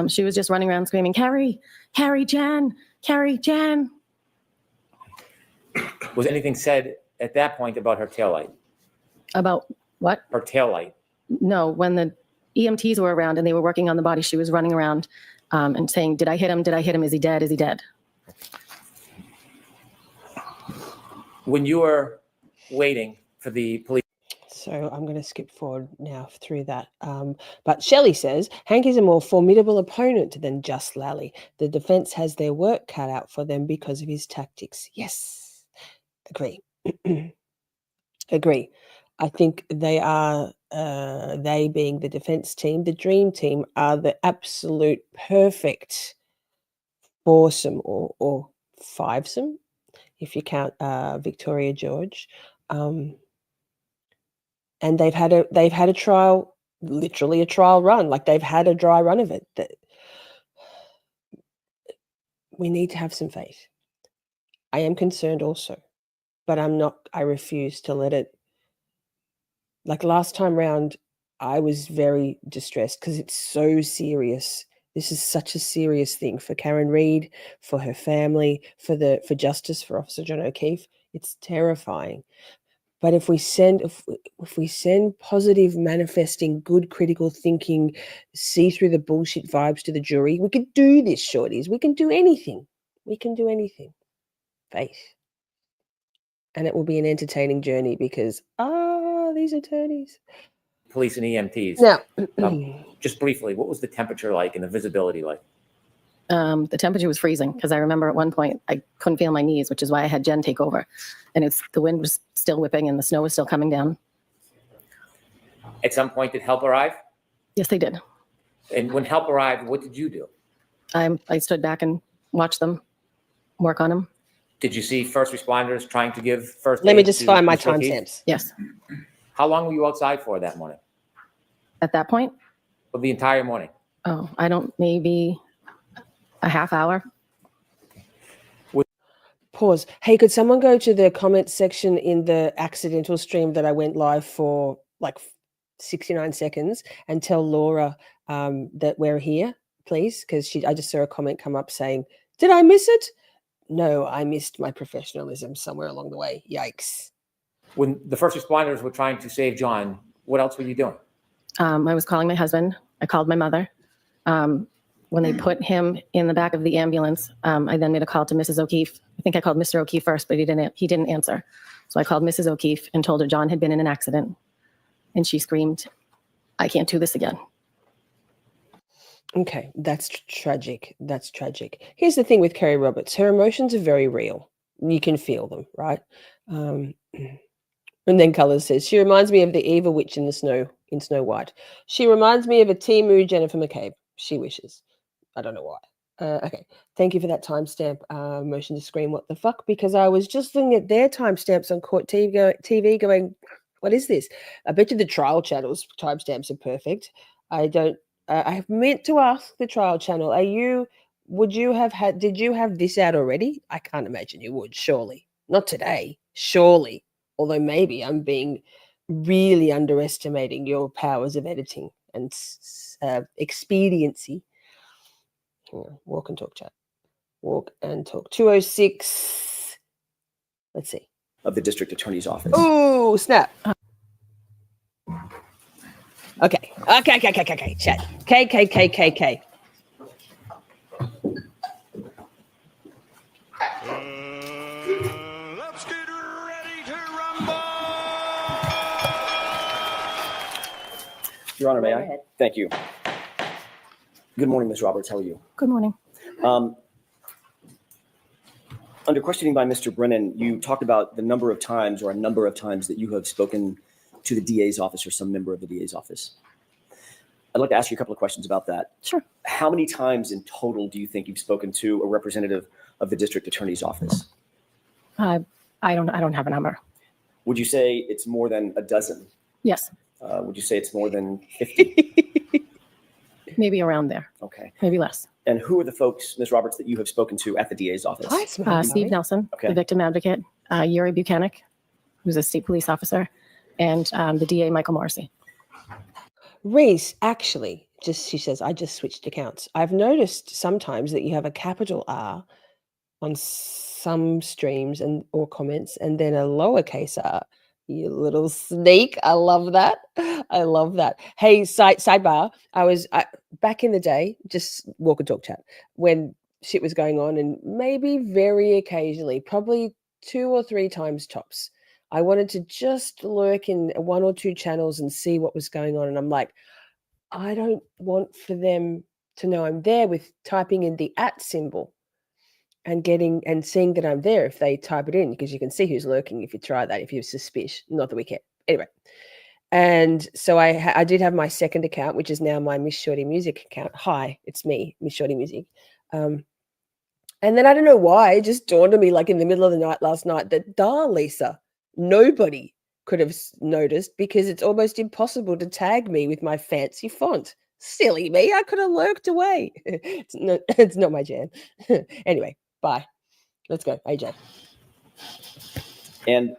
She was just running around screaming, Kerry, Kerry, Jen, Kerry, Jen. Was anything said at that point about her taillight? About what? Her taillight. No, when the EMTs were around and they were working on the body, she was running around and saying, did I hit him? Did I hit him? Is he dead? Is he dead? When you were waiting for the police. So I'm going to skip forward now through that. But Shelley says, Hank is a more formidable opponent than just Lally. The defense has their work cut out for them because of his tactics. Yes, agree. Agree. I think they are, they being the defense team, the dream team, are the absolute perfect foursome or fivesome, if you count Victoria George. And they've had a trial, literally a trial run. Like they've had a dry run of it. we need to have some faith. I am concerned also, but I refuse to let it, like last time round, I was very distressed because it's so serious. This is such a serious thing for Karen Reid, for her family, for justice for Officer John O'Keefe. It's terrifying. But if we send positive, manifesting, good, critical thinking, see through the bullshit vibes to the jury, we can do this, shorties. We can do anything. We can do anything. Faith. And it will be an entertaining journey because, these attorneys. Police and EMTs. Now, just briefly, what was the temperature like and the visibility like? The temperature was freezing because I remember at one point I couldn't feel my knees, which is why I had Jen take over. And the wind was still whipping and the snow was still coming down. At some point, did help arrive? Yes, they did. And when help arrived, what did you do? I stood back and watched them work on him. Did you see first responders trying to give first aid? Let me just to find my Ms. O'Keefe? timestamps. Yes. How long were you outside for that morning? At that point? For the entire morning? Oh, maybe a half hour. Pause. Hey, could someone go to the comments section in the accidental stream that I went live for like 69 seconds and tell Laura that we're here, please? Because I just saw a comment come up saying, did I miss it? No, I missed my professionalism somewhere along the way. Yikes. When the first responders were trying to save John, what else were you doing? I was calling my husband. I called my mother. When they put him in the back of the ambulance, I then made a call to Mrs. O'Keefe. I think I called Mr. O'Keefe first, but he didn't answer. So I called Mrs. O'Keefe and told her John had been in an accident. And she screamed, I can't do this again. Okay, that's tragic. That's tragic. Here's the thing with Kerry Roberts. Her emotions are very real. You can feel them, right? And then Colors says, she reminds me of the evil witch in Snow White. She reminds me of a Timu Jennifer McCabe. She wishes. I don't know why. Okay, thank you for that timestamp. Motion to scream, what the fuck? Because I was just looking at their timestamps on Court TV going, what is this? I bet you the trial channel's timestamps are perfect. I have meant to ask the trial channel, did you have this out already? I can't imagine you would, surely. Not today, surely. Although maybe I'm being really underestimating your powers of editing and expediency. Walk and talk, chat. Walk and talk. 206. Let's see. Of the district attorney's office. Oh, snap. Okay. Chat. KKKKK. Let's get ready to rumble. Your Honor, may I? Thank you. Good morning, Ms. Roberts. How are you? Good morning. Under questioning by Mr. Brennan, you talked about a number of times that you have spoken to the DA's office or some member of the DA's office. I'd like to ask you a couple of questions about that. Sure. How many times in total do you think you've spoken to a representative of the district attorney's office? I don't have a number. Would you say it's more than a dozen? Yes. Would you say it's more than 50? Maybe around there. Okay. Maybe less. And who are the folks, Ms. Roberts, that you have spoken to at the DA's office? Steve Nelson, Okay. the victim advocate, Yuri Buchanan, who's a state police officer, and the DA, Michael Morrissey. Reese, actually, she says, I just switched accounts. I've noticed sometimes that you have a capital R on some streams or comments and then a lowercase r. You little sneak. I love that. I love that. Hey, sidebar. I was back in the day, just walk and talk chat, when shit was going on, and maybe very occasionally, probably 2 or 3 times tops, I wanted to just lurk in 1 or 2 channels and see what was going on. And I'm like, I don't want for them to know I'm there with typing in the @ symbol and seeing that I'm there if they type it in, because you can see who's lurking if you try that, if you're suspicious. Not that we care. Anyway. And so I did have my second account, which is now my Miss Shorty Music account. Hi, it's me, Miss Shorty Music. And then I don't know why, it just dawned on me like in the middle of the night last night that, Lisa, nobody could have noticed because it's almost impossible to tag me with my fancy font. Silly me. I could have lurked away. It's not my jam. Anyway, bye. Let's go, AJ. And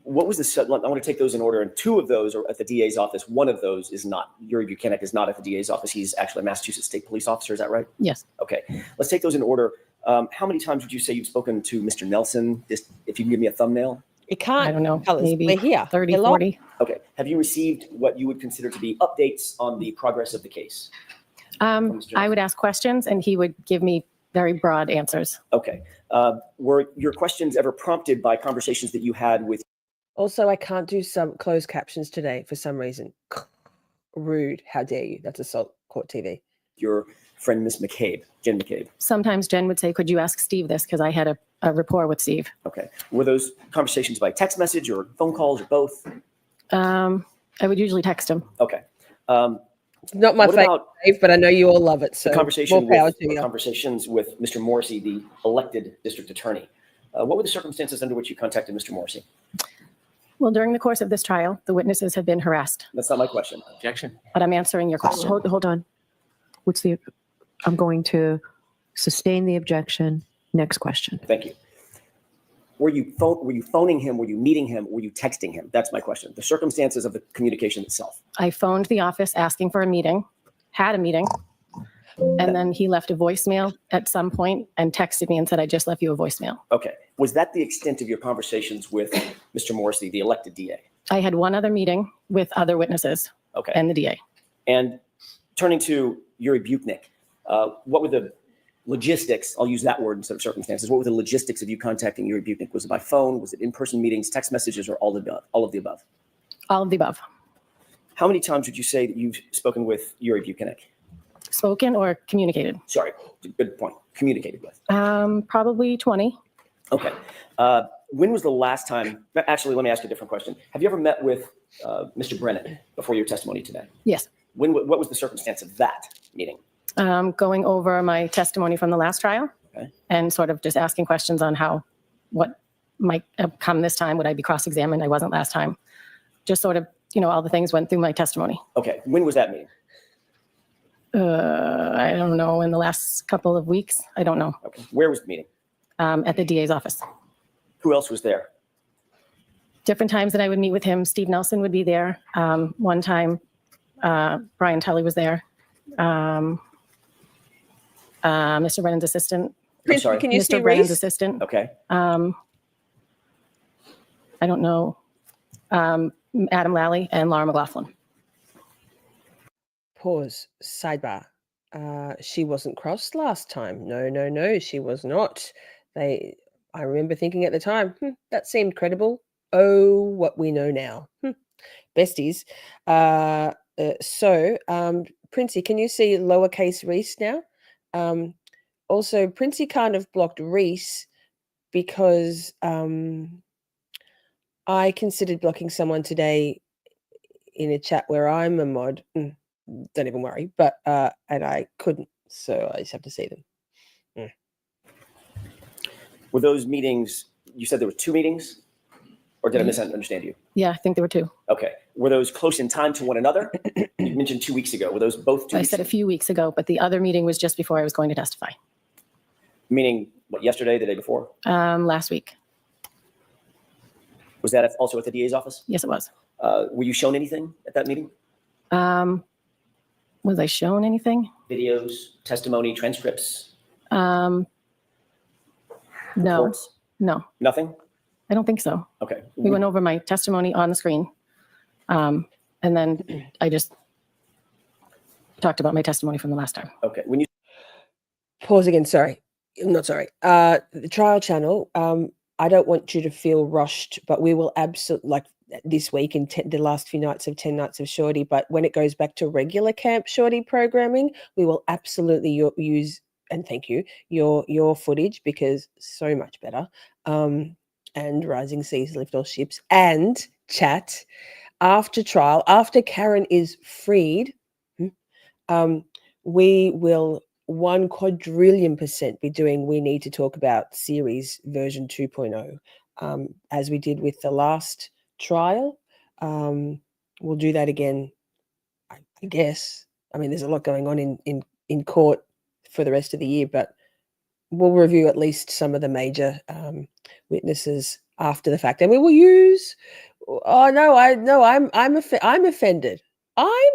what was the, I want to take those in order. And two of those are at the DA's office. One of those is not, Yuri Buchanan is not at the DA's office. He's actually a Massachusetts State Police officer. Is that right? Yes. Okay. Let's take those in order. How many times would you say you've spoken to Mr. Nelson? Just if you can give me a thumbnail. It can't. I don't know. Colors. Maybe We're here. 30, Hello? 40. Okay. Have you received what you would consider to be updates on the progress of the case? I would ask questions and he would give me very broad answers. Okay. Were your questions ever prompted by conversations that you had with? Also, I can't do some closed captions today for some reason. Rude. How dare you? That's assault court TV. Your friend, Miss McCabe, Jen McCabe. Sometimes Jen would say, could you ask Steve this? Because I had a rapport with Steve. Okay. Were those conversations by text message or phone calls or both? I would usually text him. Okay. It's not my favorite, Dave, but I know you all love it. So conversations more with Mr. Morrissey, the elected district attorney. What were the circumstances under which you contacted Mr. Morrissey? Well, during the course of this trial, the witnesses have been harassed. That's not my question. Objection. But I'm answering your question. Hold on. I'm going to sustain the objection. Next question. Thank you. Were you phoning him? Were you meeting him? Were you texting him? That's my question. The circumstances of the communication itself. I phoned the office asking for a meeting, had a meeting, and then he left a voicemail at some point and texted me and said, I just left you a voicemail. Okay. Was that the extent of your conversations with Mr. Morrissey, the elected DA? I had one other meeting with other witnesses and the DA. And turning to Yuri Buchanan, what were the logistics? I'll use that word instead of circumstances. What were the logistics of you contacting Yuri Buchanan? Was it by phone? Was it in-person meetings, text messages, or all of the above? All of the above. How many times would you say that you've spoken with Yuri Buchanan? Spoken or communicated? Sorry, good point. Communicated with. Probably 20. Okay. When was the last time? Actually, let me ask you a different question. Have you ever met with Mr. Brennan before your testimony today? Yes. What was the circumstance of that meeting? Going over my testimony from the last trial and sort of just asking questions on what might have come this time. Would I be cross-examined? I wasn't last time. Just sort of, all the things went through my testimony. Okay. When was that meeting? I don't know. In the last couple of weeks. I don't know. Okay. Where was the meeting? At the DA's office. Who else was there? Different times that I would meet with him. Steve Nelson would be there. One time, Brian Tully was there. Mr. Brennan's assistant. I'm sorry. Can you Mr. Brennan's assistant. Okay. I don't know. Adam Lally and Laura McLaughlin. Pause. Sidebar. She wasn't crossed last time. No, she was not. I remember thinking at the time, that seemed credible. Oh, what we know now. Besties. Princey, can you see lowercase Reese now? Also, Princey kind of blocked Reese because I considered blocking someone today in a chat where I'm a mod. Don't even worry, but and I couldn't, so I just have to see them. Were those meetings? You said there were 2 meetings, or did I misunderstand you? Yeah, I think there were 2. Okay. Were those close in time to one another? You mentioned 2 weeks ago. Were those both 2 I weeks said a ago? few weeks ago, but the other meeting was just before I was going to testify. Meaning, what, yesterday, the day before? Last week. Was that also at the DA's office? Yes, it was. Were you shown anything at that meeting? Was I shown anything? Videos, testimony, transcripts? No. Reports? No. Nothing? I don't think so. Okay. We went over my testimony on the screen. And then I just talked about my testimony from the last time. Okay. When you Pause again. Sorry. Not sorry. The trial channel. I don't want you to feel rushed, but we will absolutely, like this week and the last few nights of 10 Nights of Shorty. But when it goes back to regular Camp Shorty programming, we will absolutely use, and thank you, your footage, because so much better. And Rising Seas Lift All Ships and chat after trial, after Karen is freed, we will 1,000,000,000% be doing We Need to Talk About series version 2.0, as we did with the last trial. We'll do that again, I guess, I mean, there's a lot going on in court for the rest of the year, but we'll review at least some of the major witnesses after the fact, and we will use. Oh no, I'm offended. I'm offended. I'm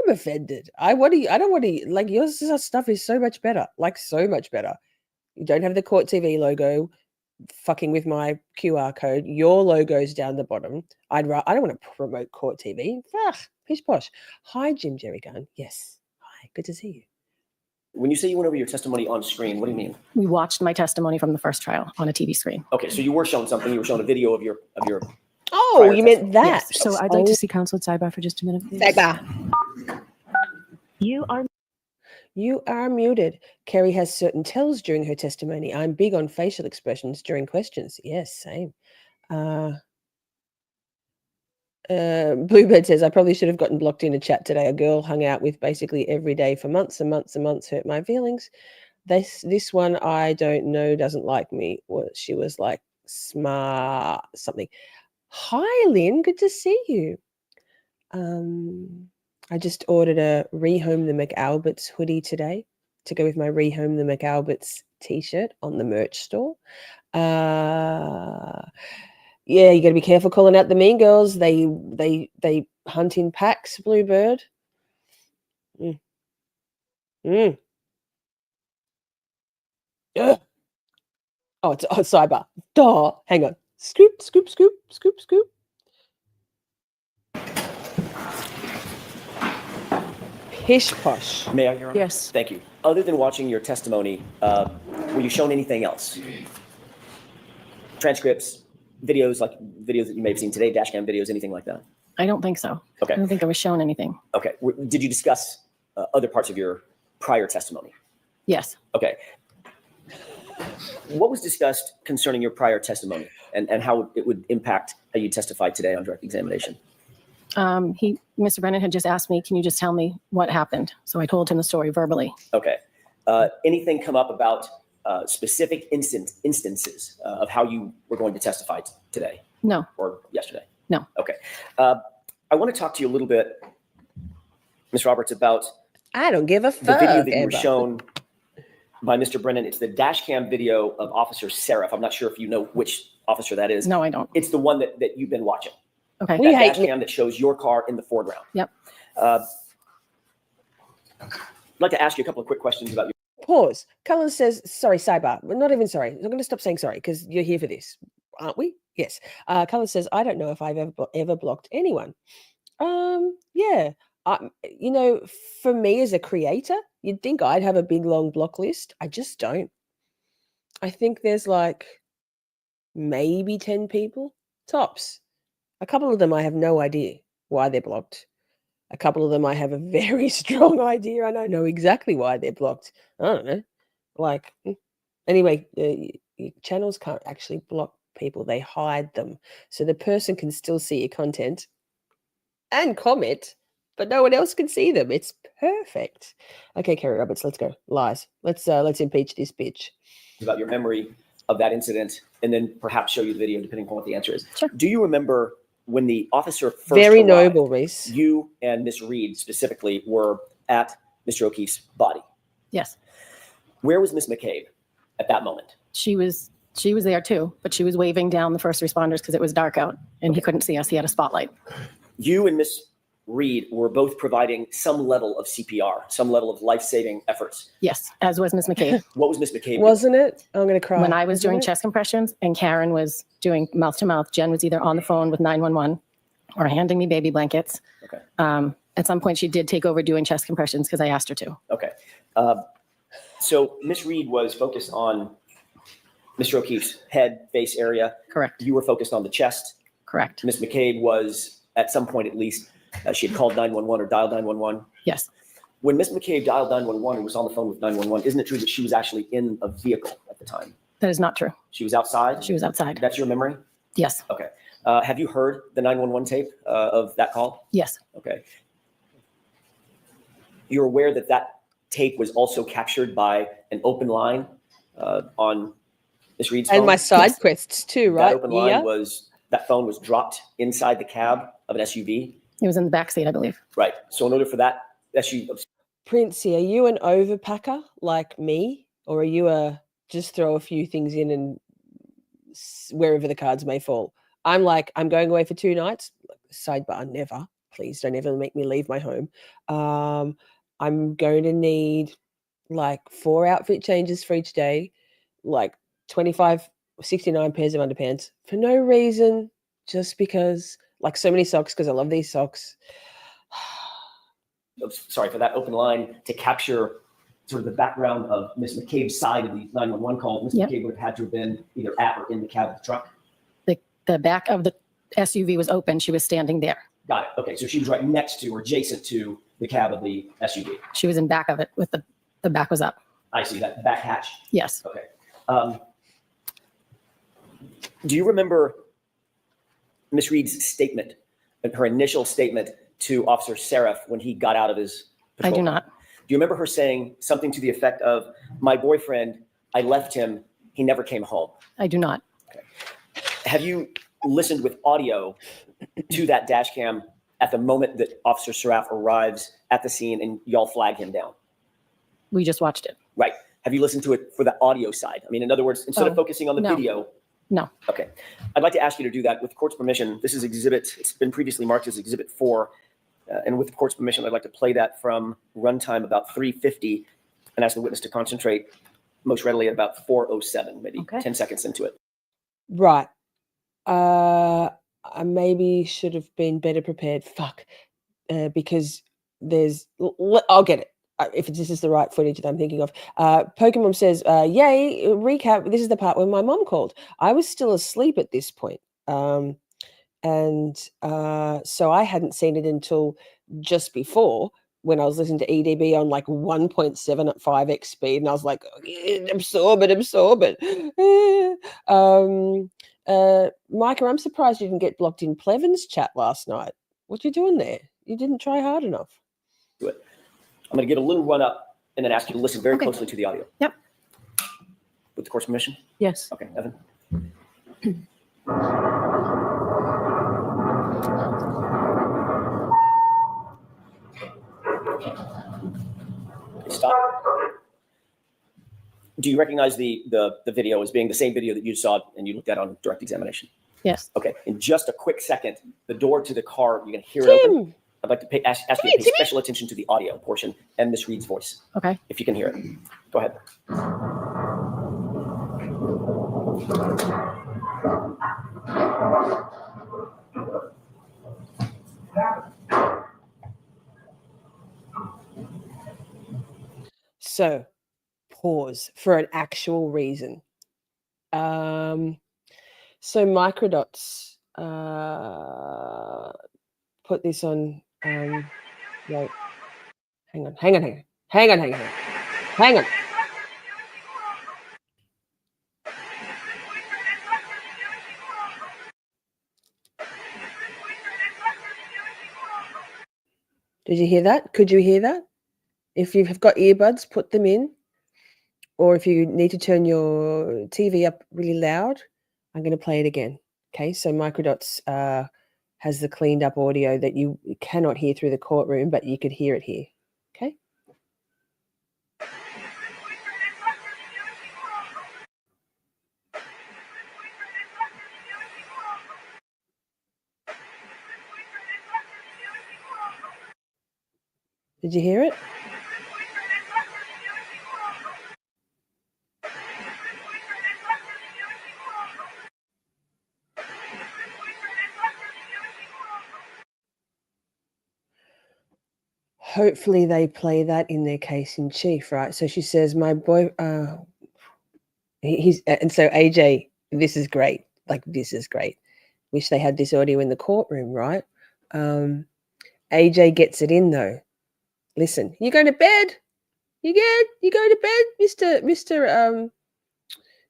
offended. I don't want to like your stuff is so much better, like so much better. You don't have the Court TV logo fucking with my QR code. Your logo's down the bottom. I don't want to promote Court TV. Ugh, pish posh. Hi, Jim Jerry Gunn. Yes. Hi, good to see you. When you say you went over your testimony on screen, what do you mean? We watched my testimony from the first trial on a TV screen. Okay, so you were shown something. You were shown a video of your. Oh, prior you meant that. Yes. So I'd like to see counsel at sidebar for just a minute, please. Sidebar. You are muted. Kerry has certain tells during her testimony. I'm big on facial expressions during questions. Yes, same. Bluebird says, I probably should have gotten blocked in a chat today. A girl hung out with basically every day for months and months and months, hurt my feelings. This one I don't know doesn't like me. She was like smart something. Hi, Lynn. Good to see you. I just ordered a Rehome The McAlberts hoodie today to go with my Rehome The McAlberts t-shirt on the merch store. Yeah, you got to be careful calling out the mean girls. They hunt in packs, Bluebird. Ugh. Oh, it's sidebar. Duh. Hang on. Scoop, scoop, scoop, scoop, scoop. Pish posh. May I, Your Honor? Yes. Thank you. Other than watching your testimony, were you shown anything else? Transcripts, videos that you may have seen today, dashcam videos, anything like that? I don't think so. Okay. I don't think I was shown anything. Okay. Did you discuss other parts of your prior testimony? Yes. Okay. What was discussed concerning your prior testimony and how it would impact how you testified today on direct examination? Mr. Brennan had just asked me, can you just tell me what happened? So I told him the story verbally. Okay. Anything come up about specific instances of how you were going to testify today? No. Or yesterday? No. Okay. I want to talk to you a little bit, Ms. Roberts, about I don't give a fuck. the video that you were shown by Mr. Brennan. It's the dash cam video of Officer Seraph. I'm not sure if you know which officer that is. No, I don't. It's the one that you've been watching. Okay. That dash cam that shows your car in the foreground. Yep. I'd like to ask you a couple of quick questions about your. Pause. Cullen says, sorry, sidebar. We're not even sorry. I'm going to stop saying sorry because you're here for this, aren't we? Yes. Cullen says, I don't know if I've ever blocked anyone. Yeah. For me as a creator, you'd think I'd have a big, long block list. I just don't. I think there's like maybe 10 people, tops. A couple of them I have no idea why they're blocked. A couple of them I have a very strong idea and I know exactly why they're blocked. I don't know. Like, anyway, channels can't actually block people. They hide them. So the person can still see your content and comment, but no one else can see them. It's perfect. Okay, Kerry Roberts, let's go. Lies. Let's impeach this bitch. About your memory of that incident and then perhaps show you the video depending on what the answer is. Sure. Do you remember when the officer first Very arrived, noble, Reese. You and Miss Reed specifically were at Mr. O'Keefe's body? Yes. Where was Miss McCabe at that moment? She was there too, but she was waving down the first responders because it was dark out and he couldn't see us. He had a spotlight. You and Miss Reed were both providing some level of CPR, some level of life-saving efforts. Yes, as was Miss McCabe. What was Miss McCabe? Wasn't it? I'm going to cry. When I was doing chest compressions and Karen was doing mouth-to-mouth, Jen was either on the phone with 911 or handing me baby blankets. Okay. At some point, she did take over doing chest compressions because I asked her to. Okay. So Miss Reed was focused on Mr. O'Keefe's head, face area. Correct. You were focused on the chest. Correct. Miss McCabe was, at some point at least, she had called 911 or dialed 911. Yes. When Miss McCabe dialed 911 and was on the phone with 911, isn't it true that she was actually in a vehicle at the time? That is not true. She was outside? She was outside. That's your memory? Yes. Okay. Have you heard the 911 tape of that call? Yes. Okay. You're aware that that tape was also captured by an open line on Miss Reed's phone? And my side quests too, right? That open line was, that phone was dropped inside the cab of an SUV? He was in the back seat, I believe. Right. So in order for that SUV, Princey, are you an overpacker like me, or are you a just throw a few things in and wherever the cards may fall? I'm like, I'm going away for 2 nights. Sidebar, never. Please don't ever make me leave my home. I'm going to need like 4 outfit changes for each day, like 25, 69 pairs of underpants for no reason, just because, like so many socks, because I love these socks. sorry for that open line to capture sort of the background of Miss McCabe's side of the 911 call. Miss Yep. McCabe would have had to have been either at or in the cab of the truck. The back of the SUV was open. She was standing there. Got it. Okay, so she was right next to or adjacent to the cab of the SUV. She was in back of it with the back was up. I see that back hatch. Yes. Okay. Do you remember Miss Reed's statement, her initial statement to Officer Seraph when he got out of his patrol? I do not. Do you remember her saying something to the effect of, "My boyfriend, I left him, he never came home"? I do not. Have you listened with audio to that dash cam at the moment that Officer Seraph arrives at the scene and y'all flag him down? We just watched it. Right. Have you listened to it for the audio side? I mean, in other words, instead of focusing on the no. video. No. Okay. I'd like to ask you to do that with the court's permission. This is it's been previously marked as Exhibit 4. And with the court's permission, I'd like to play that from runtime about 3:50 and ask the witness to concentrate most readily at about 4:07, maybe 10 seconds into it. Right. I maybe should have been better prepared. Because there's. I'll get it. If this is the right footage that I'm thinking of. Pokemon says, yay, recap. This is the part when my mom called. I was still asleep at this point. So I hadn't seen it until just before when I was listening to EDB on like 1.7 at 5x speed. And I was like, absorb it. Micah, I'm surprised you didn't get blocked in Plevin's chat last night. What you doing there? You didn't try hard enough. Do it. I'm going to give a little run up and then ask you to listen very closely to the audio. Yep. With the court's permission? Yes. Okay, Evan. Stop. Do you recognize the video as being the same video that you saw and you looked at on direct examination? Yes. Okay. In just a quick second, the door to the car, you're going to hear it open. I'd like to ask you to pay special attention to the audio portion and Miss Reed's voice. Okay. If you can hear it. Go ahead. So, pause for an actual reason. So MicroDots put this on. Wait, hang on. Did you hear that? Could you hear that? If you've got earbuds, put them in. Or if you need to turn your TV up really loud, I'm going to play it again. Okay, so MicroDots has the cleaned up audio that you cannot hear through the courtroom, but you could hear it here. Okay. Did you hear it? Hopefully they play that in their case in chief, right? So she says, my boy, and so AJ, this is great. Like, this is great. Wish they had this audio in the courtroom, right? AJ gets it in though. Listen, you going to bed? You go to bed, Mr.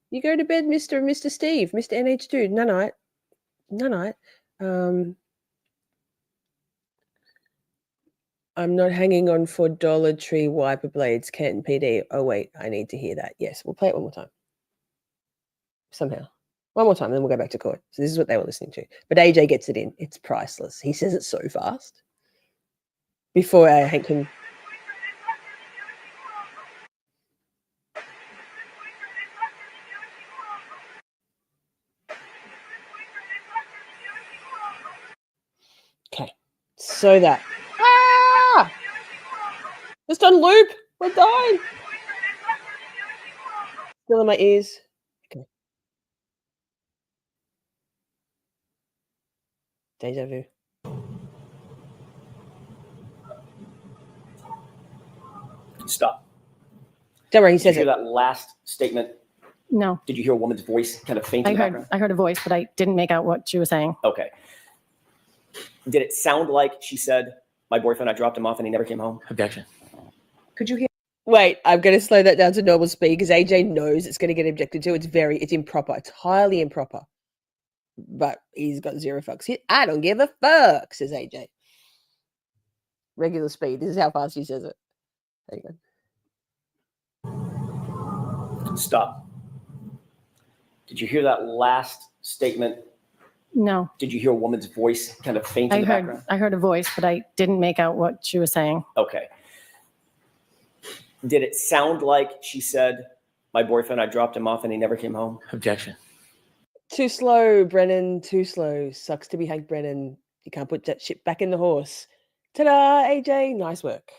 You go to bed, Mr. Steve, Mr. NH2. No night. I'm not hanging on for Dollar Tree wiper blades, Canton PD. Oh, wait, I need to hear that. Yes, we'll play it one more time. Somehow. One more time, then we'll go back to court. So this is what they were listening to. But AJ gets it in. It's priceless. He says it so fast. before Hank can. Okay, so that. Ah! Just on loop. We're dying. Still in my ears. Okay. Deja vu. Stop. Don't worry, he Did you says hear it. that last statement? No. Did you hear a woman's voice kind of faint in the background? I heard a voice, but I didn't make out what she was saying. Okay. Did it sound like she said, my boyfriend, I dropped him off and he never came home? Objection. Could you hear? Wait, I'm going to slow that down to normal speed because AJ knows it's going to get objected to. It's improper. It's highly improper. But he's got zero fucks. I don't give a fuck, says AJ. Regular speed. This is how fast he says it. There you go. Stop. Did you hear that last statement? No. Did you hear a woman's voice kind of faint in the background? I heard a voice, but I didn't make out what she was saying. Okay. Did it sound like she said, my boyfriend, I dropped him off and he never came home? Objection. Too slow, Brennan. Too slow. Sucks to be Hank Brennan. You can't put that shit back in the horse. Ta-da, AJ. Nice work.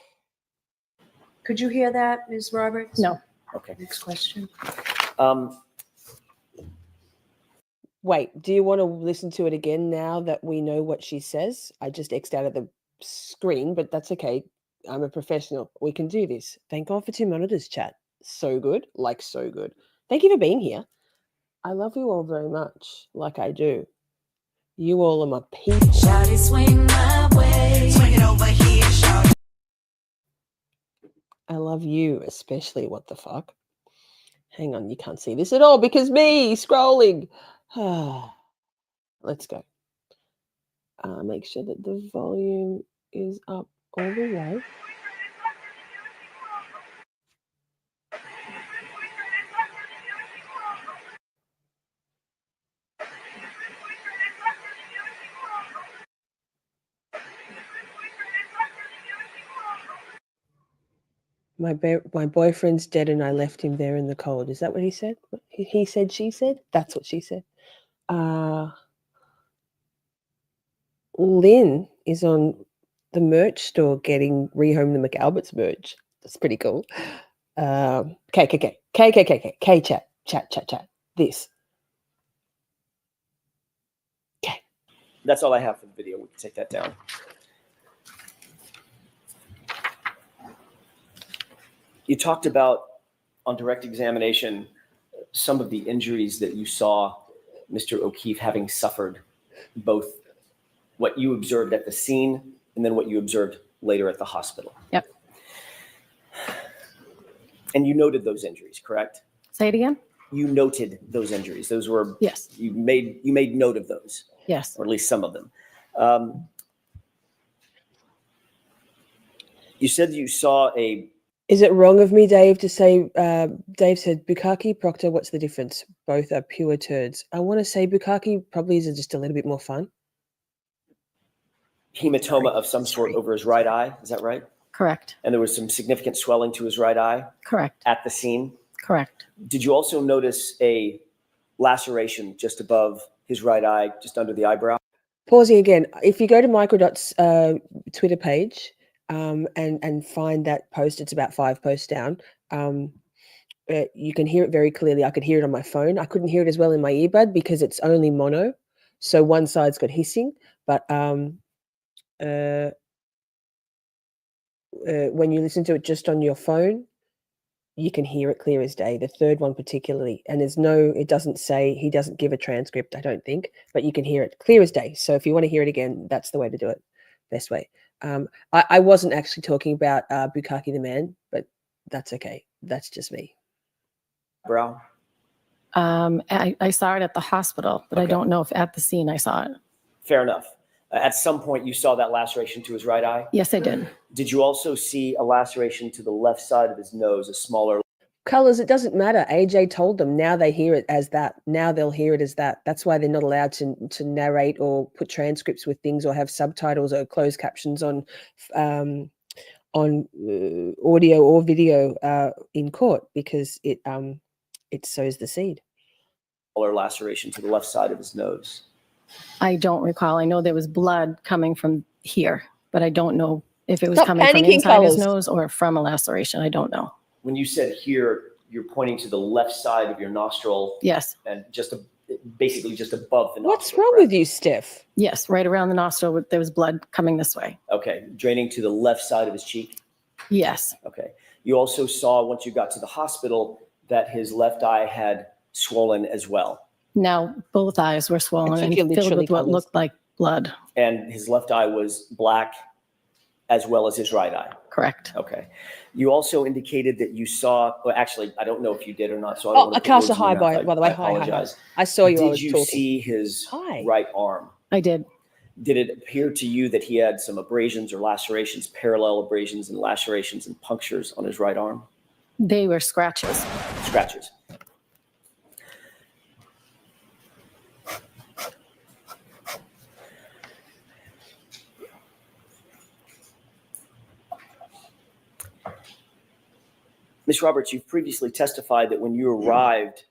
Could you hear that, Ms. Roberts? No. Okay. Next question. Wait, do you want to listen to it again now that we know what she says? I just X'd out of the screen, but that's okay. I'm a professional. We can do this. Thank God for 2 monitors, chat. So good. Like, so good. Thank you for being here. I love you all very much, like I do. You all are my people. Shorty, swing my way. Swing it over here, shorty. I love you especially. What the fuck? Hang on, you can't see this at all because me scrolling. Let's go. Make sure that the volume is up all the way. My boyfriend's dead and I left him there in the cold. Is that what he said? He said, she said? That's what she said. Lynn is on the merch store getting Rehome The McAlberts merch. That's pretty cool. K, chat. This. Okay. That's all I have for the video. We can take that down. You talked about, on direct examination, some of the injuries that you saw Mr. O'Keefe having suffered, both what you observed at the scene and then what you observed later at the hospital. Yep. And you noted those injuries, correct? Say it again? You noted those injuries. Those were, yes. You made note of those. Yes. Or at least some of them. You said you saw a... Is it wrong of me, Dave, to say, Dave said, Bukkake, Proctor, what's the difference? Both are pure turds. I want to say Bukkake probably is just a little bit more fun. Hematoma of some sort over his right eye, is that right? Correct. And there was some significant swelling to his right eye? Correct. At the scene? Correct. Did you also notice a laceration just above his right eye, just under the eyebrow? Pausing again. If you go to MicroDots Twitter page, and find that post, it's about 5 posts down. You can hear it very clearly. I could hear it on my phone. I couldn't hear it as well in my earbud because it's only mono. So one side's got hissing, but when you listen to it just on your phone, you can hear it clear as day. The third one particularly, and it doesn't say, he doesn't give a transcript, I don't think, but you can hear it clear as day. So if you want to hear it again, that's the way to do it. Best way. I wasn't actually talking about Bukkake the man, but that's okay. That's just me. Brow? I saw it at the hospital, but I don't know if at the scene I saw it. Fair enough. At some point, you saw that laceration to his right eye? Yes, I did. Did you also see a laceration to the left side of his nose, a smaller? Colors, it doesn't matter. AJ told them. Now they hear it as that. Now they'll hear it as that. That's why they're not allowed to narrate or put transcripts with things or have subtitles or closed captions on audio or video in court, because it sows the seed. Or laceration to the left side of his nose. I don't recall. I know there was blood coming from here, but I don't know if it was Stop coming from panicking, inside his Colors. nose or from a laceration. I don't know. When you said here, you're pointing to the left side of your nostril. Yes. And basically just above the nostril. What's wrong with you, Steph? Yes, right around the nostril. There was blood coming this way. Okay, draining to the left side of his cheek. Yes. Okay. You also saw, once you got to the hospital, that his left eye had swollen as well. Now both eyes were swollen and you're filled literally with what colors. looked like blood. And his left eye was black as well as his right eye. Correct. Okay. You also indicated that you saw, well, actually, I don't know if you did or not, so I don't want to put words Akasha, in your hi, mouth. by the way. I Hi, hi, hi. apologize. I saw you. I Did was you talking. see his Hi. right arm? I did. Did it appear to you that he had some abrasions or lacerations, parallel abrasions and lacerations and punctures on his right arm? They were scratches. Scratches. Ms. Roberts, you've previously testified that when you arrived,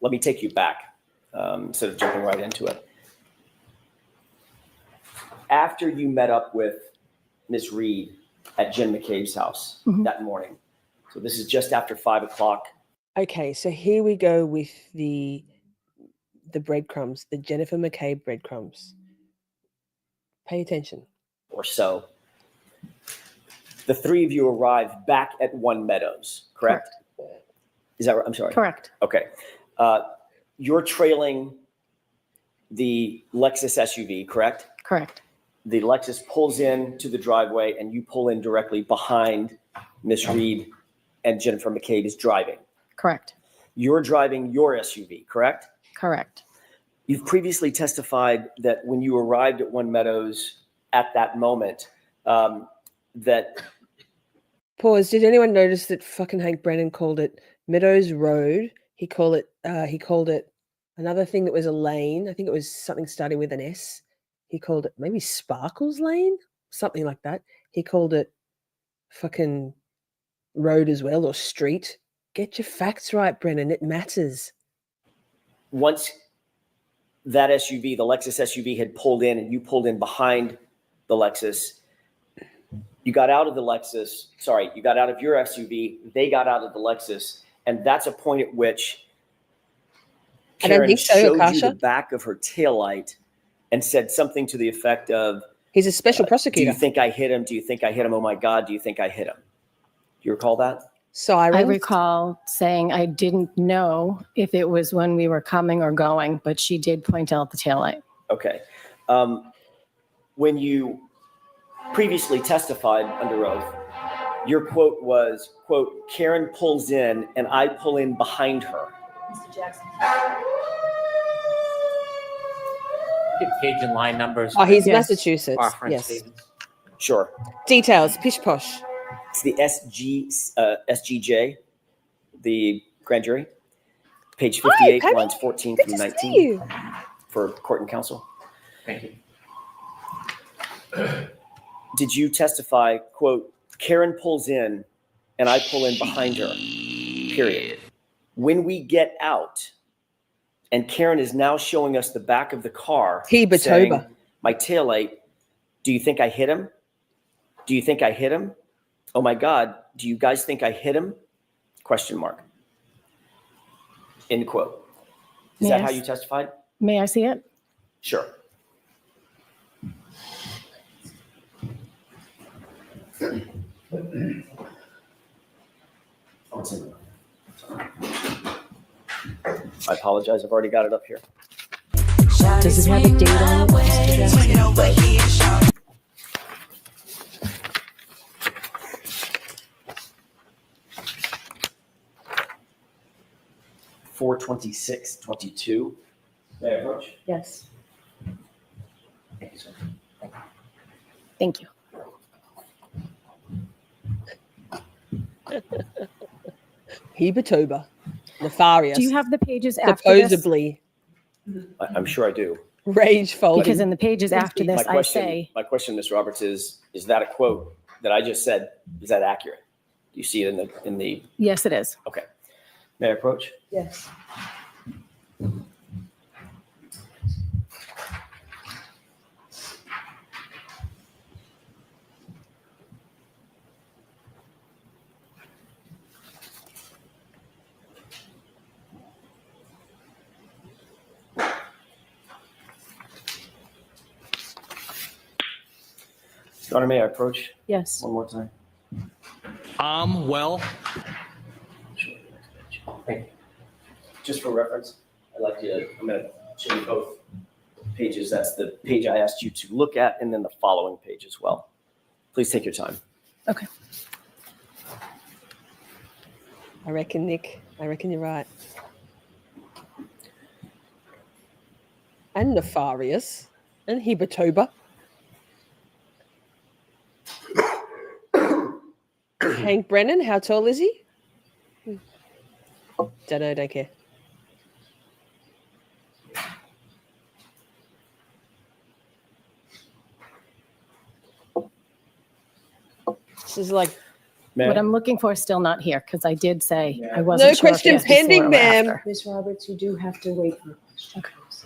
let me take you back instead of jumping right into it. After you met up with Ms. Reed at Jen McCabe's house that morning, so this is just after 5 o'clock. Okay, so here we go with the breadcrumbs, the Jennifer McCabe breadcrumbs. Pay attention. Or so. The three of you arrived back at One Meadows, correct? Is that right? I'm sorry. Correct. Okay. You're trailing the Lexus SUV, correct? Correct. The Lexus pulls in to the driveway and you pull in directly behind Miss Reed and Jennifer McCabe is driving. Correct. You're driving your SUV, correct? Correct. You've previously testified that when you arrived at One Meadows at that moment, that... Pause. Did anyone notice that fucking Hank Brennan called it Meadows Road? He called it another thing that was a lane. I think it was something starting with an S. He called it maybe Sparkles Lane, something like that. He called it fucking road as well, or street. Get your facts right, Brennan. It matters. Once that SUV, the Lexus SUV, had pulled in and you pulled in behind the Lexus, you got out of the Lexus. Sorry, you got out of your SUV. They got out of the Lexus. And that's a point at which Karen showed you the back of her taillight and said something to the effect of, he's a special prosecutor. Do you think I hit him? Do you think I hit him? Oh my God, do you think I hit him? Do you recall that? Sirens? I recall saying I didn't know if it was when we were coming or going, but she did point out the taillight. Okay. When you previously testified under oath, your quote was, quote, Karen pulls in and I pull in behind her. Mr. Jackson. Page and line numbers. Oh, he's Massachusetts. Yes. Sure. Details. Pish posh. It's the SGJ, the grand jury. Page 58, Hi, lines 14 Good through to 19 see you. for court and counsel. Thank you. Did you testify, quote, Karen pulls in and I pull in behind her, period. When we get out, and Karen is now showing us the back of the car, saying, my taillight, do you think I hit him? Do you think I hit him? Oh my God, do you guys think I hit him? Question mark. End quote. Is that how you testified? May I see it? Sure. I apologize. I've already got it up here. Does it have a date on it, Mr. Jackson? 4/26/22. May I approach? Yes. Thank you, sir. Thank you. Hebatoba. Nefarious. Do you have the pages after this? Supposedly. I'm sure I do. Rage folding. Because in the pages after this, My question, Ms. Roberts, is that a quote that I just said? Is that accurate? Do you see it in the? Yes, it is. Okay. May I approach? Yes. Your Honor, may I approach? Yes. One more time. Well. Thank you. Just for reference, I'm going to show you both pages. That's the page I asked you to look at, and then the following page as well. Please take your time. Okay. I reckon, Nick. I reckon you're right. And nefarious. And Hebatoba. Hank Brennan, how tall is he? Don't know, don't care. This is like what I'm looking for is still not here because I did say I wasn't no sure if question it was before pending, or ma'am. after. Ms. Roberts, you do have to wait for questions.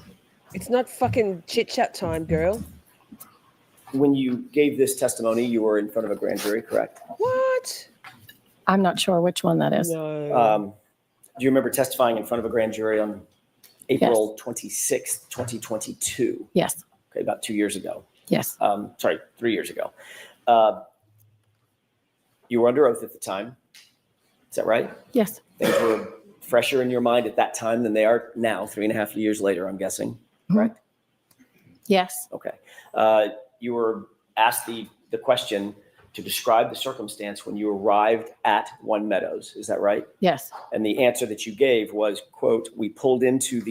It's not fucking chit chat time, girl. When you gave this testimony, you were in front of a grand jury, correct? What? I'm not sure which one that is. No. Do you remember testifying in front of a grand jury on April 26th, 2022? Yes. Okay, about 2 years ago. Yes. Sorry, 3 years ago. You were under oath at the time. Is that right? Yes. Things were fresher in your mind at that time than they are now, 3.5 years later, I'm guessing. Correct? Yes. Okay. You were asked the question to describe the circumstance when you arrived at One Meadows. Is that right? Yes. And the answer that you gave was, quote, we pulled into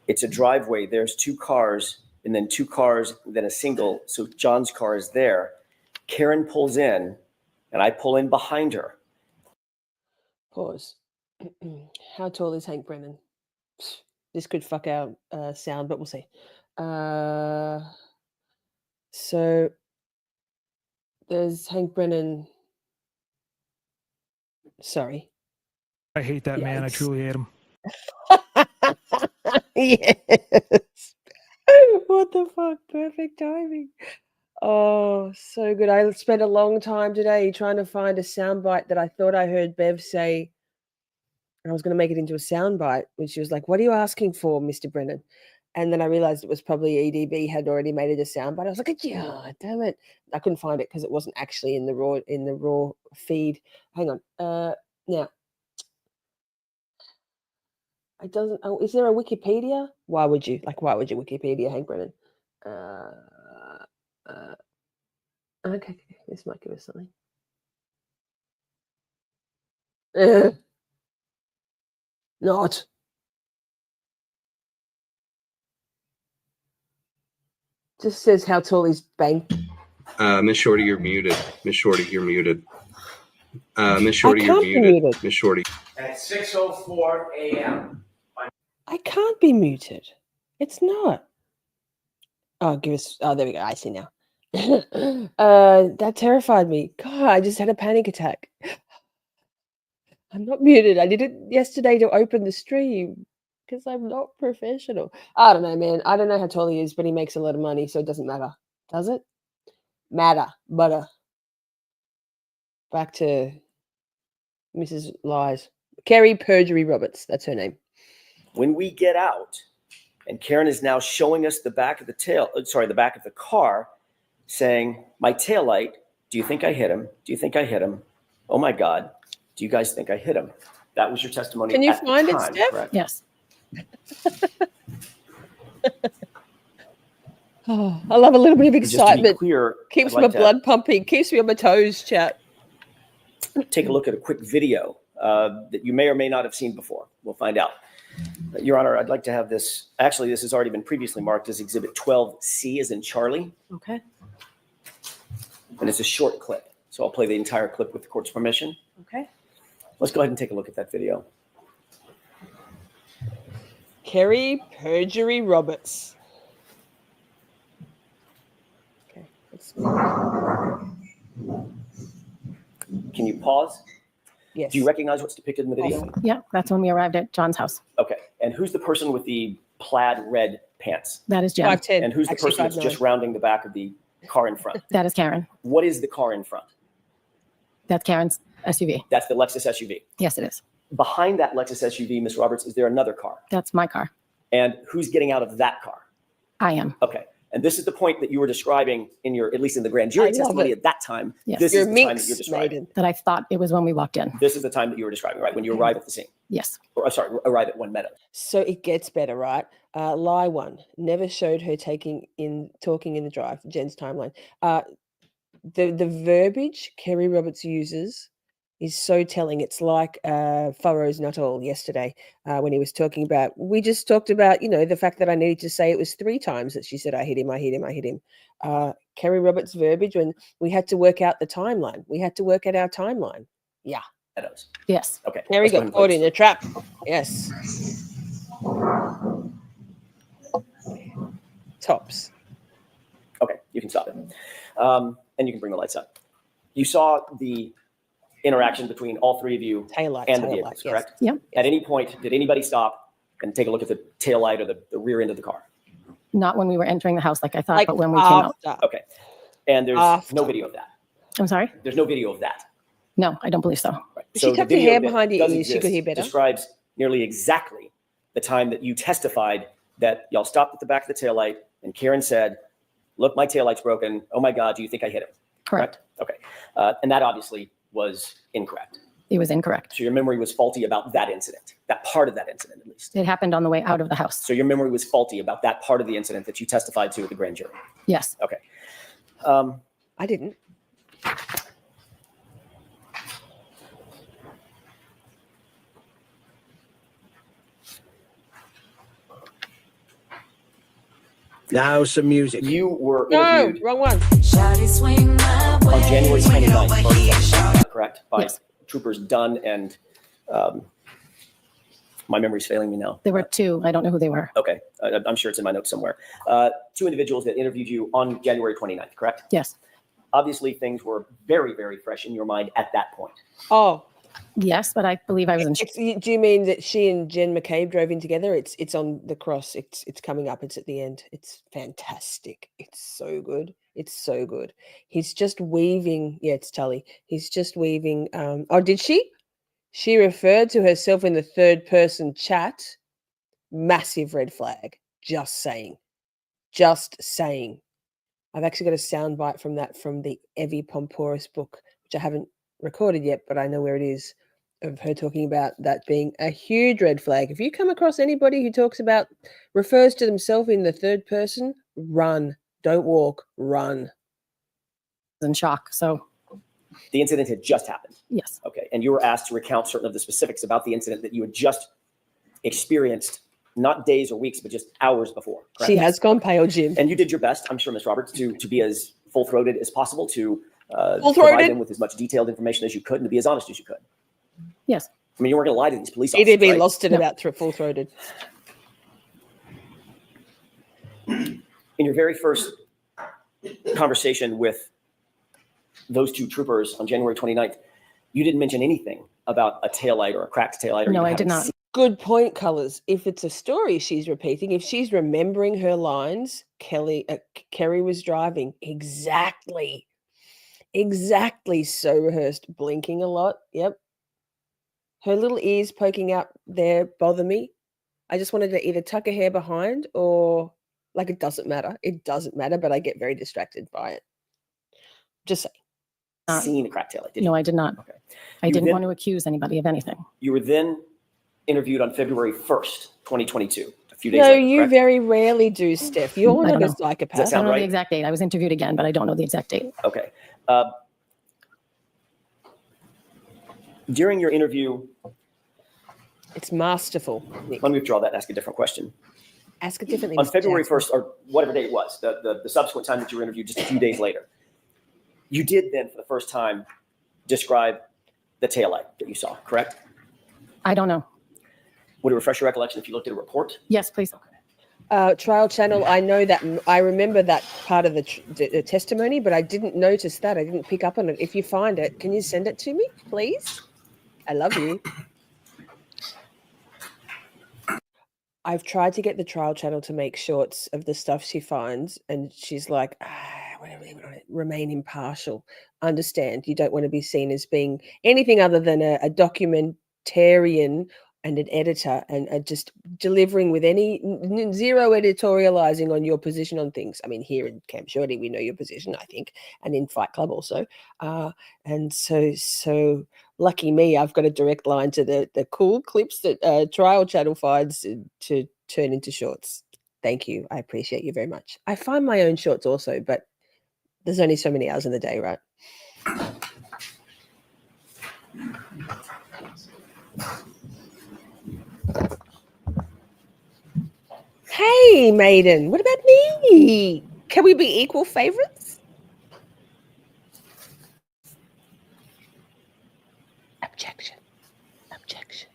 it's a driveway. There's 2 cars and then 2 cars, then a single. So John's car is there. Karen pulls in and I pull in behind her. Pause. How tall is Hank Brennan? This could fuck our sound, but we'll see. So there's Hank Brennan. Sorry. I hate that man. I truly hate him. Yes. What the fuck? Perfect timing. Oh, so good. I spent a long time today trying to find a soundbite that I thought I heard Bev say. And I was going to make it into a soundbite when she was like, "What are you asking for, Mr. Brennan?" And then I realized it was probably EDB had already made it a soundbite. I was like, "Yeah, damn it!" I couldn't find it because it wasn't actually in the raw feed. Hang on. Now, it doesn't. Oh, is there a Wikipedia? Why would you Wikipedia Hank Brennan? Okay, this might give us something. Not. Just says how tall is bank. Miss Shorty, you're muted. Miss Shorty, you're muted. Miss Shorty, you're can't be muted. muted. Miss Shorty. At 6:04 a.m. I can't be muted. It's not. Oh, give us. Oh, there we go. I see now. That terrified me. God, I just had a panic attack. I'm not muted. I did it yesterday to open the stream because I'm not professional. I don't know, man. I don't know how tall he is, but he makes a lot of money, so it doesn't matter. Does it? Matter. Butter. Back to Mrs. Lies. Kerry Perjury Roberts. That's her name. When we get out, and Karen is now showing us the back of the back of the car, saying, my taillight, do you think I hit him? Do you think I hit him? Oh my God. Do you guys think I hit him? That was your testimony. Can you at find the it, time, Steph? correct? Yes. Oh, I love a little bit of Just to be excitement. clear, Keeps I'd my like to blood pumping. Keeps me on my toes, chat. take a look at a quick video that you may or may not have seen before. We'll find out. Your Honor, I'd like to have this. Actually, this has already been previously marked as Exhibit 12C as in Charlie. Okay. And it's a short clip. So I'll play the entire clip with the court's permission. Okay. Let's go ahead and take a look at that video. Kerry Perjury Roberts. Okay, let's. Can you pause? Yes. Do you recognize what's depicted in the video? Yeah, that's when we arrived at John's house. Okay. And who's the person with the plaid red pants? That is Jen. 5'10". And who's the Actually, person that's 5'9". just rounding the back of the car in front? That is Karen. What is the car in front? That's Karen's SUV. That's the Lexus SUV. Yes, it is. Behind that Lexus SUV, Ms. Roberts, is there another car? That's my car. And who's getting out of that car? I am. Okay. And this is the point that you were describing in your, at least in the grand jury testimony at that time. Yes. This Your is the time that minx you're describing. That I thought it was when we walked in. This is the time that you were describing, right? When you arrive at the scene. Yes. Or, sorry, arrive at One Meadows. So it gets better, right? Lie one never showed her talking in the drive. Jen's timeline. The verbiage Kerry Roberts uses is so telling. It's like Furrows Not All yesterday when he was talking about. We just talked about the fact that I needed to say it was 3 times that she said I hit him, I hit him, I hit him. Kerry Roberts' verbiage when we had to work out the timeline. We had to work out our timeline. Yeah. Meadows. Yes. Okay. Kerry got caught in a trap. Yes. Tops. Okay, you can stop it. And you can bring the lights up. You saw the interaction between all 3 of you and the vehicles, correct? Yep. At any point, did anybody stop and take a look at the taillight or the rear end of the car? Not when we were entering the house like I thought, but when we came out. Okay. And there's no video of that. I'm sorry? There's no video of that. No, I don't believe so. Right. She the tucked her video hair that behind your does ears. She could exist hear better. Describes nearly exactly the time that you testified that y'all stopped at the back of the taillight and Karen said, look, my taillight's broken. Oh my God, do you think I hit him? Correct. Okay. And that obviously was incorrect. It was incorrect. So your memory was faulty about that incident, that part of that incident at least. It happened on the way out of the house. So your memory was faulty about that part of the incident that you testified to at the grand jury. Yes. Okay. I didn't. Now some music. You were No, interviewed wrong one. on January 29th, correct? By Yes. Troopers Dunn and my memory's failing me now. There were 2. I don't know who they were. Okay. I'm sure it's in my notes somewhere. 2 individuals that interviewed you on January 29th, correct? Yes. Obviously, things were very, very fresh in your mind at that point. Oh, Yes, but I believe I was in. do you mean that she and Jen McCabe drove in together? It's on the cross. It's coming up. It's at the end. It's fantastic. It's so good. It's so good. He's just weaving. Yeah, it's Tully. He's just weaving. Oh, did she? She referred to herself in the 3rd person chat. Massive red flag. Just saying. Just saying. I've actually got a soundbite from that from the Evie Pomporis book, which I haven't recorded yet, but I know where it is, of her talking about that being a huge red flag. If you come across anybody who refers to themselves in the 3rd person, run. Don't walk, run. In shock. So The incident had just happened. yes. Okay. And you were asked to recount certain of the specifics about the incident that you had just experienced, not days or weeks, but just hours before. Correct? She has gone pale, Jim. And you did your best, I'm sure, Ms. Roberts, to be as full-throated as possible, to Full-throated? provide them with as much detailed information as you could and to be as honest as you could. Yes. I mean, you weren't going to lie to these police He officers, did be right? lost it about full-throated. In your very first conversation with those 2 troopers on January 29th, you didn't mention anything about a taillight or a cracked taillight. Or No, you I did having not. seen- Good point, Colours. If it's a story she's repeating, if she's remembering her lines, Kerry was driving exactly so rehearsed, blinking a lot. Yep. Her little ears poking out there bother me. I just wanted to either tuck her hair behind or it doesn't matter. It doesn't matter, but I get very distracted by it. Just saying. Seen a cracked taillight, did you? No, I did not. Okay. I You didn't then- want to accuse anybody of anything. You were then interviewed on February 1st, 2022, a few days No, later, you correct? very rarely do, Steph. You're I not don't a know. psychopath. Does that I sound don't know the right? exact date. I was interviewed again, but I don't know the exact date. Okay. During your interview, It's masterful. Nick. let me withdraw that and ask a different question. Ask it differently. On Mr. February Jackson. 1st, or whatever day it was, the subsequent time that you were interviewed just a few days later, you did then, for the first time, describe the taillight that you saw, correct? I don't know. Would it refresh your recollection if you looked at a report? Yes, please. Trial channel, I know that, I remember that part of the testimony, but I didn't notice that. I didn't pick up on it. If you find it, can you send it to me, please? I love you. I've tried to get the trial channel to make shorts of the stuff she finds, and she's like, remain impartial. Understand, you don't want to be seen as being anything other than a documentarian and an editor, and just delivering with zero editorializing on your position on things. I mean, here in Camp Shorty, we know your position, I think, and in Fight Club also. And so lucky me, I've got a direct line to the cool clips that Trial Channel finds to turn into shorts. Thank you. I appreciate you very much. I find my own shorts also, but there's only so many hours in the day, right? Hey, Maiden, what about me? Can we be equal favorites? Objection. Objection.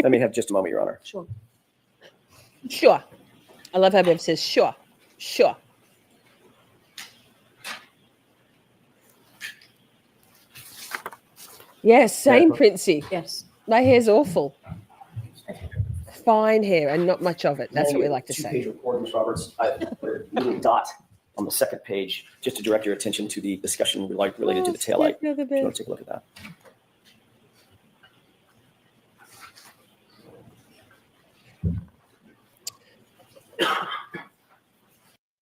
Let me have just a moment, Your Honor. Sure. Sure. I love how Bev says, sure. Sure. Yes, same, Princey. Yes. My hair's awful. Fine hair and not much of it. That's what we like to say. Two-page report, Ms. Roberts. I put a little dot on the second page just to direct your attention to the discussion related to the taillight. You want to take a look at that?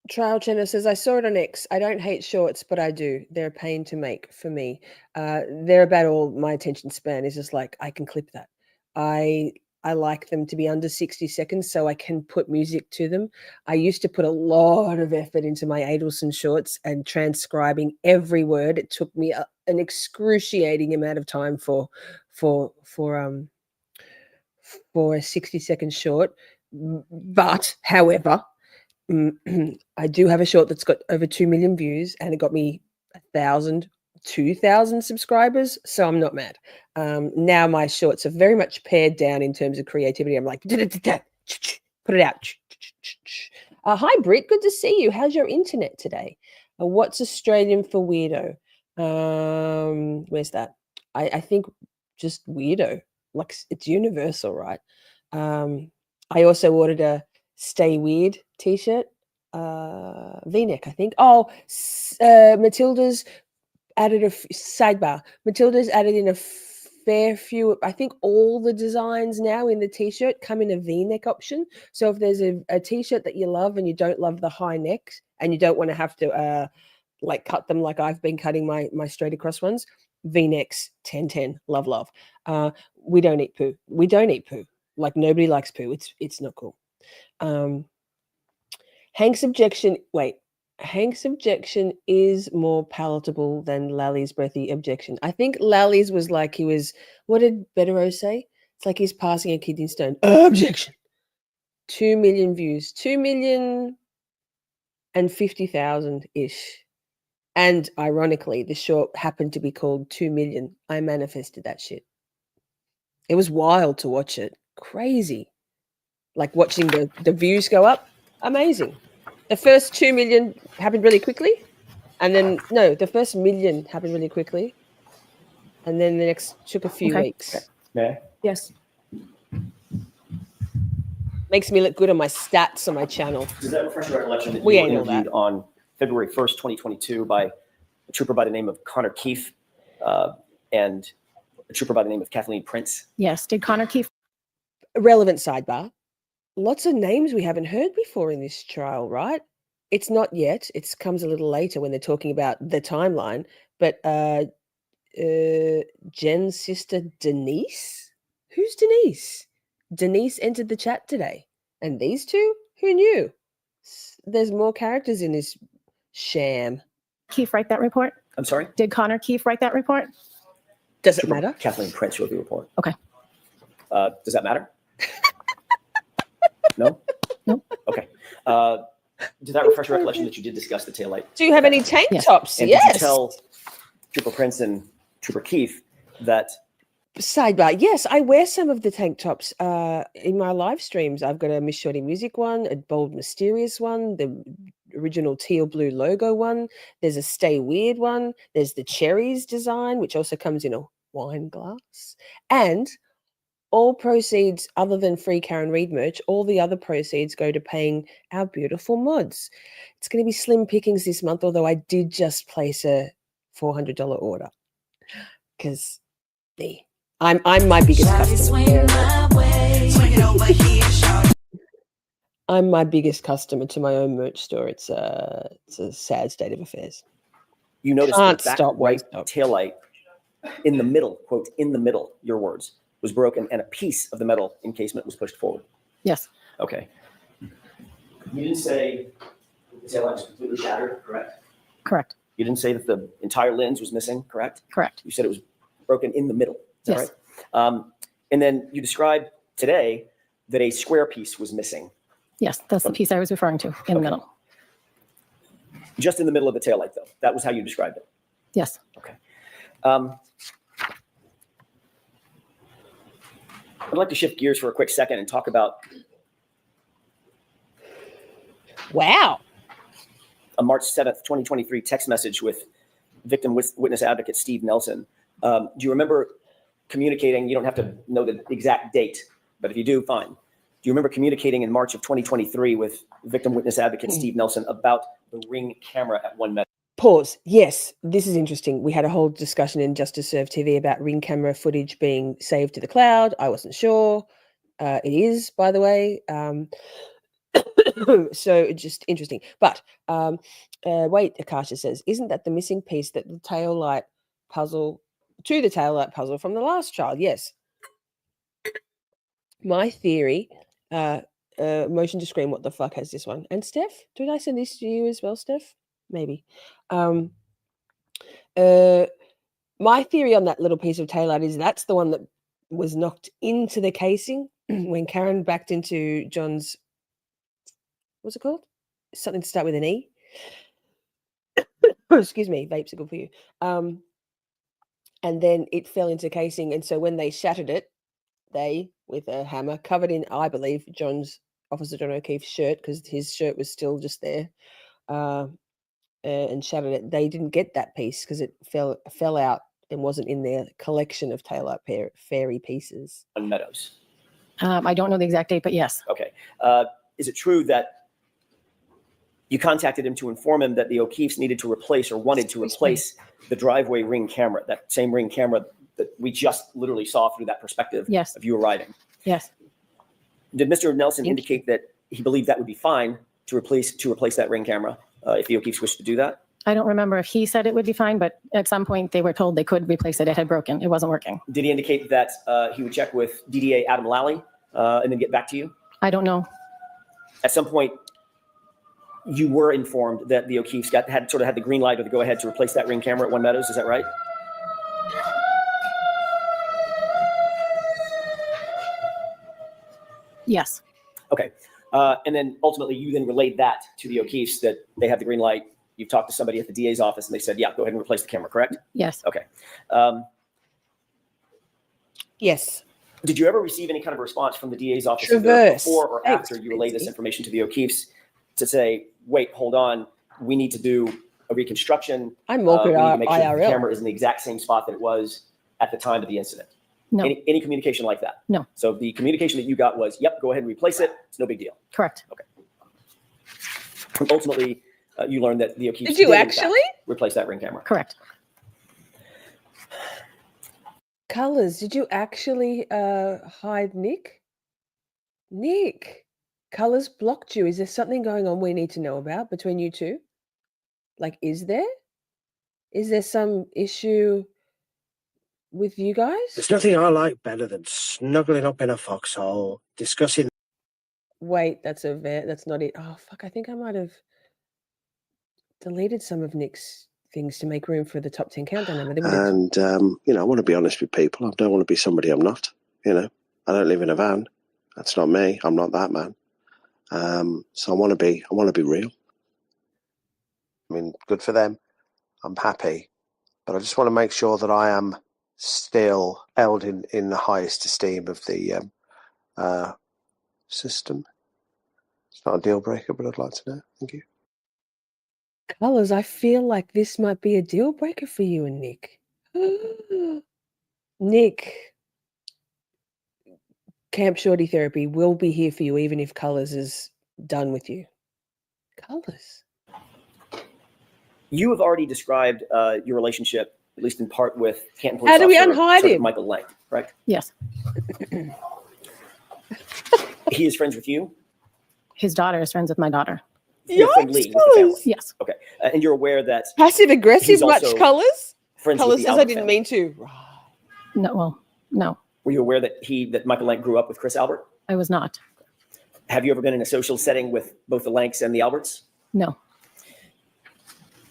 Trial Channel says, I saw it on X. I don't hate shorts, but I do. They're a pain to make for me. They're about all my attention span is just like, I can clip that. I like them to be under 60 seconds so I can put music to them. I used to put a lot of effort into my Adelson shorts and transcribing every word. It took me an excruciating amount of time for a 60-second short. But, however, I do have a short that's got over 2 million views and it got me 1,000, 2,000 subscribers. So I'm not mad. Now my shorts are very much pared down in terms of creativity. I'm like, put it out. Hi, Britt. Good to see you. How's your internet today? What's Australian for weirdo? Where's that? I think just weirdo. Like it's universal, right? I also ordered a Stay Weird t-shirt, V-neck, I think. Oh, Matilda's added a sidebar. Matilda's added in a fair few. I think all the designs now in the t-shirt come in a V-neck option. So if there's a t-shirt that you love and you don't love the high necks and you don't want to have to like cut them like I've been cutting my straight across ones, V-necks 10/10, love. We don't eat poo. We don't eat poo. Like nobody likes poo. It's not cool. Hank's objection is more palatable than Lally's breathy objection. I think Lally's was like he was, what did Betterow say? It's like he's passing a kidney stone. Objection. 2 million views. 2,050,000-ish. And ironically, the short happened to be called 2 million. I manifested that shit. It was wild to watch it. Crazy. Like watching the views go up. Amazing. The first 2 million happened really quickly. And then, no, the first million happened really quickly. And then the next took a few weeks. May I? Yes. Makes me look good on my stats on my channel. Does that refresh your recollection that We you were ain't all interviewed that. on February 1st, 2022 by a trooper by the name of Connor Keefe and a trooper by the name of Kathleen Prince? Yes. Did Connor Keefe? Relevant sidebar. Lots of names we haven't heard before in this trial, right? It's not yet. It comes a little later when they're talking about the timeline. But Jen's sister, Denise? Who's Denise? Denise entered the chat today. And these two? Who knew? There's more characters in this sham. Keefe write that report? I'm sorry? Did Connor Keefe write that report? Does it matter? Kathleen Prince wrote the report. Okay. Does that matter? No? No. Okay. Did that refresh your recollection that you did discuss the taillight? Do you have any tank tops? And Yes. did you tell Trooper Prince and Trooper Keith that? Sidebar. Yes, I wear some of the tank tops in my live streams. I've got a Miss Shorty music one, a bold mysterious one, the original teal blue logo one. There's a Stay Weird one. There's the cherries design, which also comes in a wine glass. And all proceeds, other than free Karen Reid merch, all the other proceeds go to paying our beautiful mods. It's going to be slim pickings this month, although I did just place a $400 order because I'm my biggest customer. I'm my biggest customer to my own merch store. It's a sad state of affairs. You noticed Can't the back stop, right taillight in the middle, quote, in the middle, your words, was broken and a piece of the metal encasement was pushed forward. Yes. Okay. You didn't say the taillight was completely shattered, correct? Correct. You didn't say that the entire lens was missing, correct? Correct. You said it was broken in the middle. Is that Yes. right? And then you described today that a square piece was missing. Yes, that's the piece I was referring to in the middle. Just in the middle of the taillight, though. That was how you described it. Yes. Okay. I'd like to shift gears for a quick second and talk about a March 7th, 2023 text message with victim witness advocate Steve Nelson. Do you remember communicating? You don't have to know the exact date, but if you do, fine. Do you remember communicating in March of 2023 with victim witness advocate Steve Nelson about the Ring camera at One Met? Pause. Yes, this is interesting. We had a whole discussion in Just to Serve TV about Ring camera footage being saved to the cloud. I wasn't sure. It is, by the way. So it's just interesting. But wait, Akasha says, isn't that the missing piece that the tail light puzzle from the last child? Yes. My theory, motion to scream, what the fuck has this one? And Steph, did I send this to you as well, Steph? Maybe. My theory on that little piece of taillight is that's the one that was knocked into the casing when Karen backed into John's, what's it called? Something to start with an E. Excuse me, vapes are good for you. And then it fell into casing. And so when they shattered it, they, with a hammer, covered in, I believe, Officer John O'Keefe's shirt, because his shirt was still just there, and shattered it. They didn't get that piece because it fell out and wasn't in their collection of taillight fairy pieces. On Meadows. I don't know the exact date, but yes. Okay. Is it true that you contacted him to inform him that the O'Keefes needed to replace or wanted to replace the driveway Ring camera, that same Ring camera that we just literally saw through that perspective of you arriving? Yes. Did Mr. Nelson indicate that he believed that would be fine to replace that Ring camera if the O'Keefes wished to do that? I don't remember if he said it would be fine, but at some point they were told they could replace it. It had broken. It wasn't working. Did he indicate that he would check with DDA Adam Lally and then get back to you? I don't know. At some point, you were informed that the O'Keefes had the green light or the go-ahead to replace that Ring camera at One Meadows. Is that right? Yes. Okay. And then ultimately, you then relayed that to the O'Keefes that they had the green light. You've talked to somebody at the DA's office, and they said, yeah, go ahead and replace the camera, correct? Yes. Okay. Yes. Did you ever receive any kind of response from the DA's office before or after you relayed this information to the O'Keefes to say, wait, hold on, we need to do a reconstruction. I'm more good we need to make sure IRL. the camera is in the exact same spot that it was at the time of the incident. No. Any communication like that? No. So the communication that you got was, yep, go ahead and replace it. It's no big deal. Correct. Okay. And ultimately, you learned that the O'Keefes Did you in fact, actually? replace that Ring camera. Correct. Colors, did you actually hide Nick? Nick, Colors blocked you. Is there something going on we need to know about between you two? Like, is there? Is there some issue with you guys? There's nothing I like better than snuggling up in a foxhole, discussing. Wait, that's not it. Oh, fuck, I think I might have deleted some of Nick's things to make room for the top 10 countdown. And, I want to be honest with people. I don't want to be somebody I'm not. I don't live in a van. That's not me. I'm not that man. So I want to be real. I mean, good for them. I'm happy, but I just want to make sure that I am still held in the highest esteem of the system. It's not a deal breaker, but I'd like to know. Thank you. Colors, I feel like this might be a deal breaker for you and Nick. Nick, Camp Shorty therapy will be here for you even if Colors is done with you. Colors. You have already described your relationship, at least in part, with Canton Police How do we Officer unhide Sergeant him? Michael Lang, correct? Yes. He is friends with you? His daughter is friends with my daughter. Your friend Lee with the family? Yes. Okay. And you're aware that Passive aggressive he's much, also Colors? friends Colors with the says I Albert didn't family. mean to. No, well, no, Were you aware that Michael Lang grew up with Chris Albert? I was not. Have you ever been in a social setting with both the Lanks and the Alberts? No.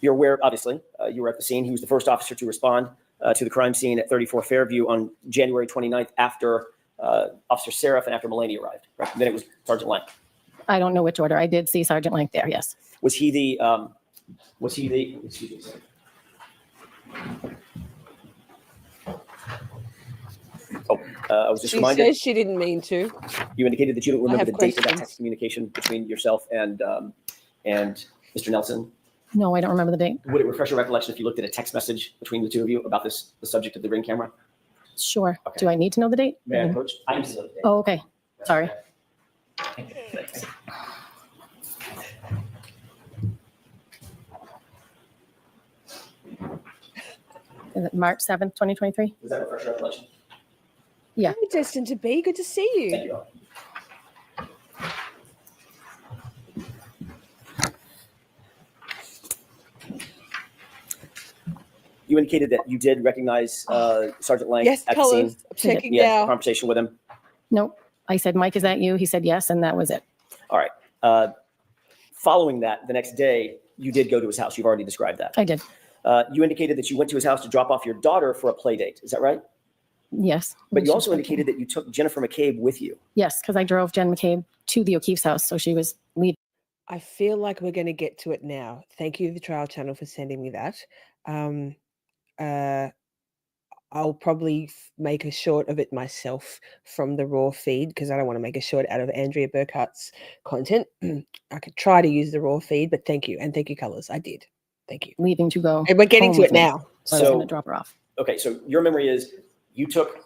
You're aware, obviously, you were at the scene. He was the first officer to respond to the crime scene at 34 Fairview on January 29th after Officer Seraph and after Mulaney arrived. Right? Then it was Sergeant Lang. I don't know which order. I did see Sergeant Lang there, yes. Was he the, excuse me, sorry. I was just She reminded. says she didn't mean to. You indicated that you don't remember have the date of that questions. text communication between yourself and Mr. Nelson. No, I don't remember the date. Would it refresh your recollection if you looked at a text message between the two of you about the subject of the Ring camera? Sure. Do I need to know the date? May I approach? I need to know the date. Oh, okay. Sorry. Is it March 7th, 2023? Does that refresh your recollection? Yeah. Hi, destined to be. Good to see you. Thank you. You indicated that you did recognize Sergeant Lang Yes, at the Colors. scene. I'm checking You had a now. conversation with him. Nope. I said, Mike, is that you? He said yes, and that was it. All right. Following that, the next day, you did go to his house. You've already described that. I did. You indicated that you went to his house to drop off your daughter for a play date. Is that right? Yes. But you also indicated that you took Jennifer McCabe with you. Yes, because I drove Jen McCabe to the O'Keefe's house, so she was leaving. I feel like we're going to get to it now. Thank you, the trial channel, for sending me that. I'll probably make a short of it myself from the raw feed because I don't want to make a short out of Andrea Burkhart's content. I could try to use the raw feed, but thank you. And thank you, Colors. I did. Thank you. Leaving to go. And we're getting home to with it me. now. So I was going to drop her off. Okay, so your memory is you took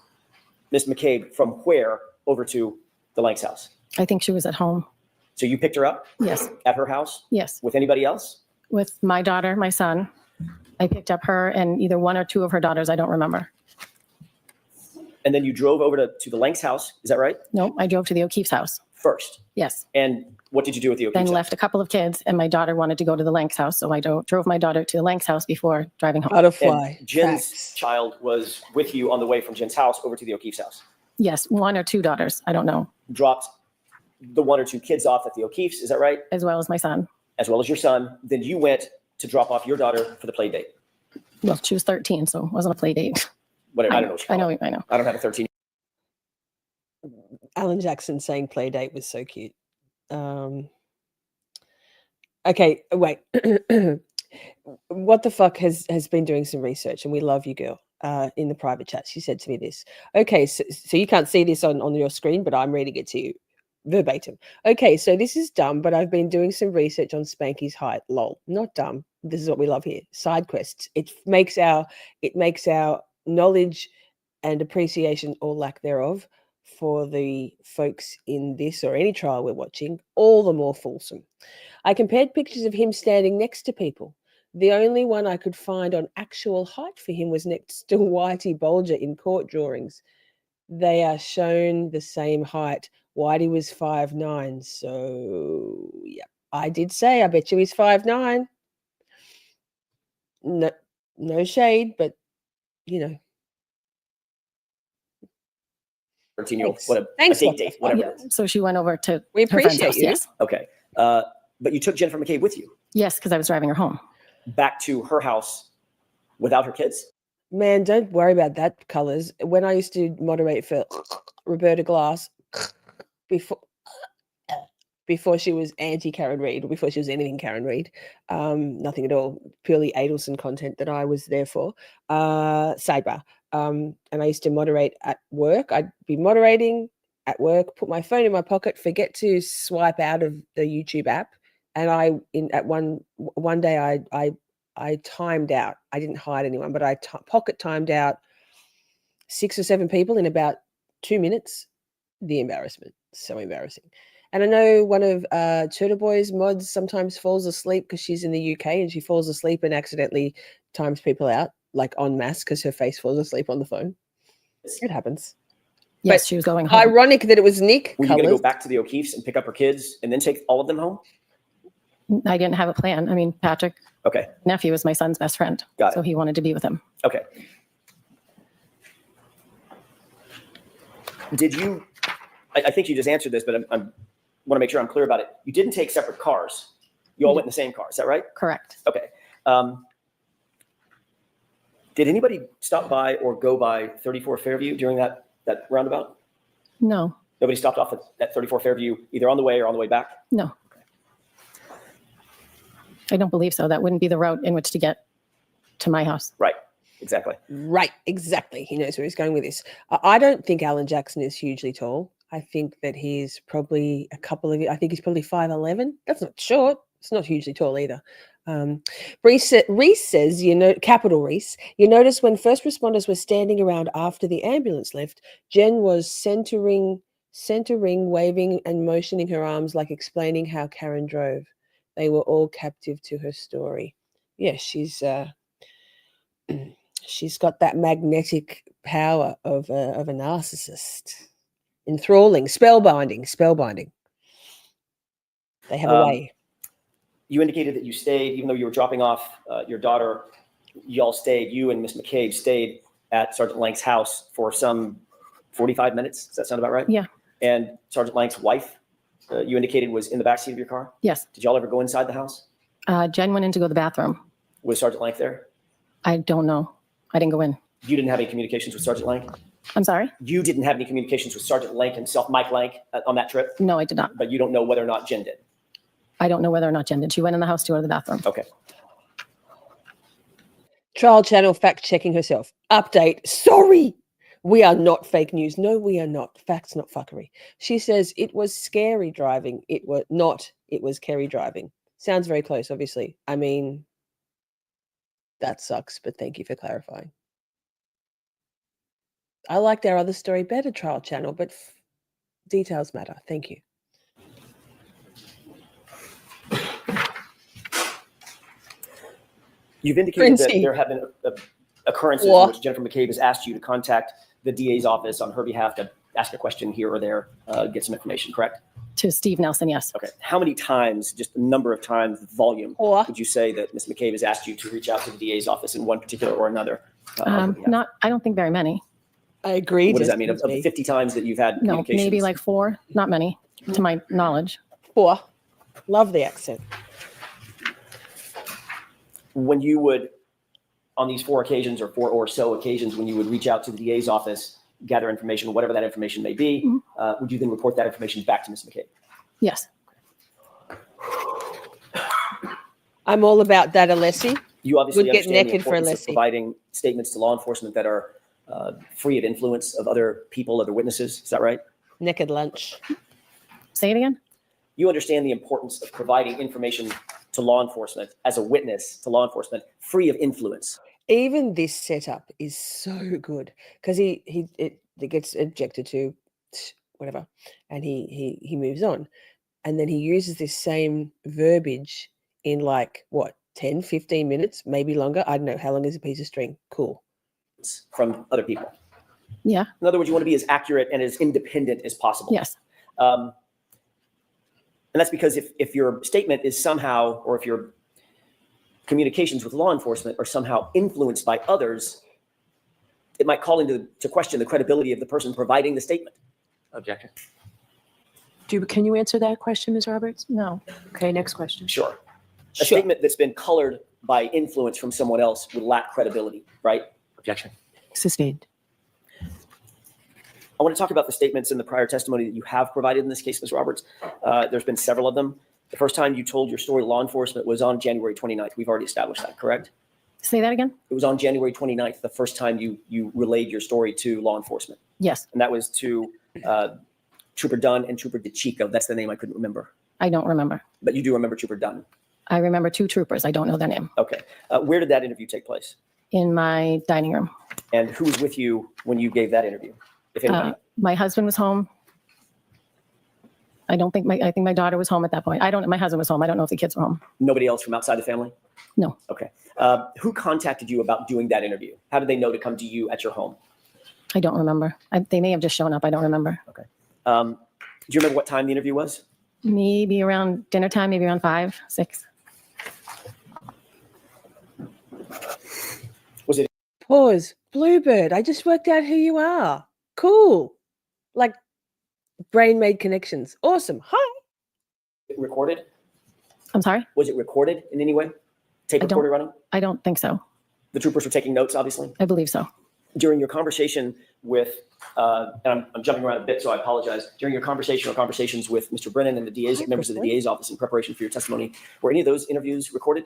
Miss McCabe from where over to the Lanks house? I think she was at home. So you picked her up? Yes. At her house? Yes. With anybody else? With my daughter, my son. I picked up her and either one or two of her daughters. I don't remember. And then you drove over to the Lanks house. Is that right? No, I drove to the O'Keefe's house. First. Yes. And what did you do with the O'Keefe's Then house? left a couple of kids, and my daughter wanted to go to the Lanks house, so I drove my daughter to the Lanks house before driving home. Butterfly. And Jen's child was with you on the way from Jen's house over to the O'Keefe's house. Yes, one or two daughters. I don't know. Dropped the one or two kids off at the O'Keefe's. Is that right? As well as my son. As well as your son. Then you went to drop off your daughter for the play date. Well, she was 13, so it wasn't a play date. Whatever. I don't know. What you I call know. it. I know. I don't have a 13. Alan Jackson saying play date was so cute. Okay, wait. What the fuck has been doing some research, and we love you, girl. In the private chat, she said to me this. Okay, so you can't see this on your screen, but I'm reading it to you verbatim. Okay, so this is dumb, but I've been doing some research on Spanky's height. Lol, not dumb. This is what we love here. Side quests. It makes our knowledge and appreciation, or lack thereof, for the folks in this or any trial we're watching, all the more fulsome. I compared pictures of him standing next to people. The only one I could find on actual height for him was next to Whitey Bulger in court drawings. They are shown the same height. Whitey was 5'9", so yeah, I did say I bet you he's 5'9". No shade, but you know. 13-year-old, Thanks. whatever. Thanks, a date, whatever. Yeah, so she went over to We her friend's appreciate house, you. Yes. Okay. But you took Jennifer McCabe with you Yes, because I was driving her home. back to her house without her kids? Man, don't worry about that, Colors. When I used to moderate for Roberta Glass before before she was anti-Karen Reid, or before she was anything Karen Reid. Nothing at all, purely Adelson content that I was there for. Sidebar. And I used to moderate at work. I'd be moderating at work, put my phone in my pocket, forget to swipe out of the YouTube app. And one day I timed out. I didn't hide anyone, but I pocket timed out 6 or 7 people in about 2 minutes. The embarrassment. So embarrassing. And I know one of Turtle Boy's mods sometimes falls asleep because she's in the UK, and she falls asleep and accidentally times people out, like en masse, because her face falls asleep on the phone. It happens. Yes, But she was going home. ironic that it was Nick. Were you going to go Colours. back to the O'Keefe's and pick up her kids and then take all of them home? I didn't have a plan. I mean, Patrick, Okay. nephew, was my son's best friend. Got it. So he wanted to be with him. Okay. Did you, I think you just answered this, but I want to make sure I'm clear about it. You didn't take separate cars. You all went in the same car. Is that right? Correct. Okay. Did anybody stop by or go by 34 Fairview during that roundabout? No, Nobody stopped off at 34 Fairview, either on the way or on the way back? no. I don't believe so. That wouldn't be the route in which to get to my house. Right. Exactly. Right, exactly. He knows where he's going with this. I don't think Alan Jackson is hugely tall. I think that he's probably I think he's probably 5'11". That's not short. It's not hugely tall either. Reese says, capital Reese, you notice when first responders were standing around after the ambulance left, Jen was centering, waving and motioning her arms like explaining how Karen drove. They were all captive to her story. Yeah, she's got that magnetic power of a narcissist. Enthralling, spellbinding. They have a way. You indicated that you stayed, even though you were dropping off your daughter, you and Miss McCabe stayed at Sergeant Lank's house for some 45 minutes. Does that sound about right? Yeah. And Sergeant Lank's wife, you indicated, was in the backseat of your car? Yes. Did y'all ever go inside the house? Jen went in to go to the bathroom. Was Sergeant Lank there? I don't know. I didn't go in. You didn't have any communications with Sergeant Lank? I'm sorry? You didn't have any communications with Sergeant Lank himself, Mike Lank, on that trip? No, I did not. But you don't know whether or not Jen did? I don't know whether or not Jen did. She went in the house to go to the bathroom. Okay. Trial channel fact checking herself. Update. Sorry. We are not fake news. No, we are not. Facts, not fuckery. She says it was scary driving. It was Kerry driving. Sounds very close, obviously. I mean, that sucks, but thank you for clarifying. I liked our other story better, trial channel, but details matter. Thank you. You've indicated that there have been occurrences in which Jennifer McCabe has asked you to contact the DA's office on her behalf to ask a question here or there, get some information, correct? To Steve Nelson, yes. Okay. How many times, just the number of times, volume, would you say that Ms. McCabe has asked you to reach out to the DA's office in one particular or another? I don't think very many. I agree. What does that mean? Of the 50 times that you've had No, communications? maybe like 4. Not many, to my knowledge. 4. Love the accent. When you would, on these 4 occasions or 4 or so occasions, when you would reach out to the DA's office, gather information, whatever that information may be, would you then report that information back to Ms. McCabe? Yes. I'm all about that, Alessi. You obviously would get understand the naked for importance of Alessi. providing statements to law enforcement that are free of influence of other people, other witnesses. Is that right? Naked lunch. Say it again? You understand the importance of providing information to law enforcement as a witness to law enforcement free of influence. Even this setup is so good because it gets objected to, whatever, and he moves on, and then he uses this same verbiage in like what 10, 15 minutes, maybe longer. I don't know how long is a piece of string. Cool. From other people. Yeah. In other words, you want to be as accurate and as independent as possible. Yes. And that's because if your statement is somehow, or if your communications with law enforcement are somehow influenced by others, it might call into question the credibility of the person providing the statement. Objection. Can you answer that question, Ms. Roberts? No. Okay, next question. Sure. A statement that's been colored by influence from someone else would lack credibility, right? Objection. Sustained. I want to talk about the statements in the prior testimony that you have provided in this case, Ms. Roberts. There's been several of them. The first time you told your story to law enforcement was on January 29th. We've already established that, correct? Say that again? It was on January 29th, the first time you relayed your story to law enforcement. Yes. And that was to Trooper Dunn and Trooper DeChico. That's the name I couldn't remember. I don't remember. But you do remember Trooper Dunn? I remember 2 troopers. I don't know their name. Okay. Where did that interview take place? In my dining room. And who was with you when you gave that interview, if anybody? My husband was home. I think my daughter was home at that point. My husband was home. I don't know if the kids were home. Nobody else from outside the family? No. Okay. Who contacted you about doing that interview? How did they know to come to you at your home? I don't remember. They may have just shown up. I don't remember. Okay. Do you remember what time the interview was? Maybe around dinner time, maybe around 5, 6. Was it? Pause. Bluebird, I just worked out who you are. Cool. Like brain made connections. Awesome. Hi. Recorded? I'm sorry? Was it recorded in any way? Tape recorder running? I don't think so. The troopers were taking notes, obviously? I believe so. During your conversation with, and I'm jumping around a bit, so I apologize. During your conversation or conversations with Mr. Brennan and the DA's, members of the DA's office in preparation for your testimony, were any of those interviews recorded?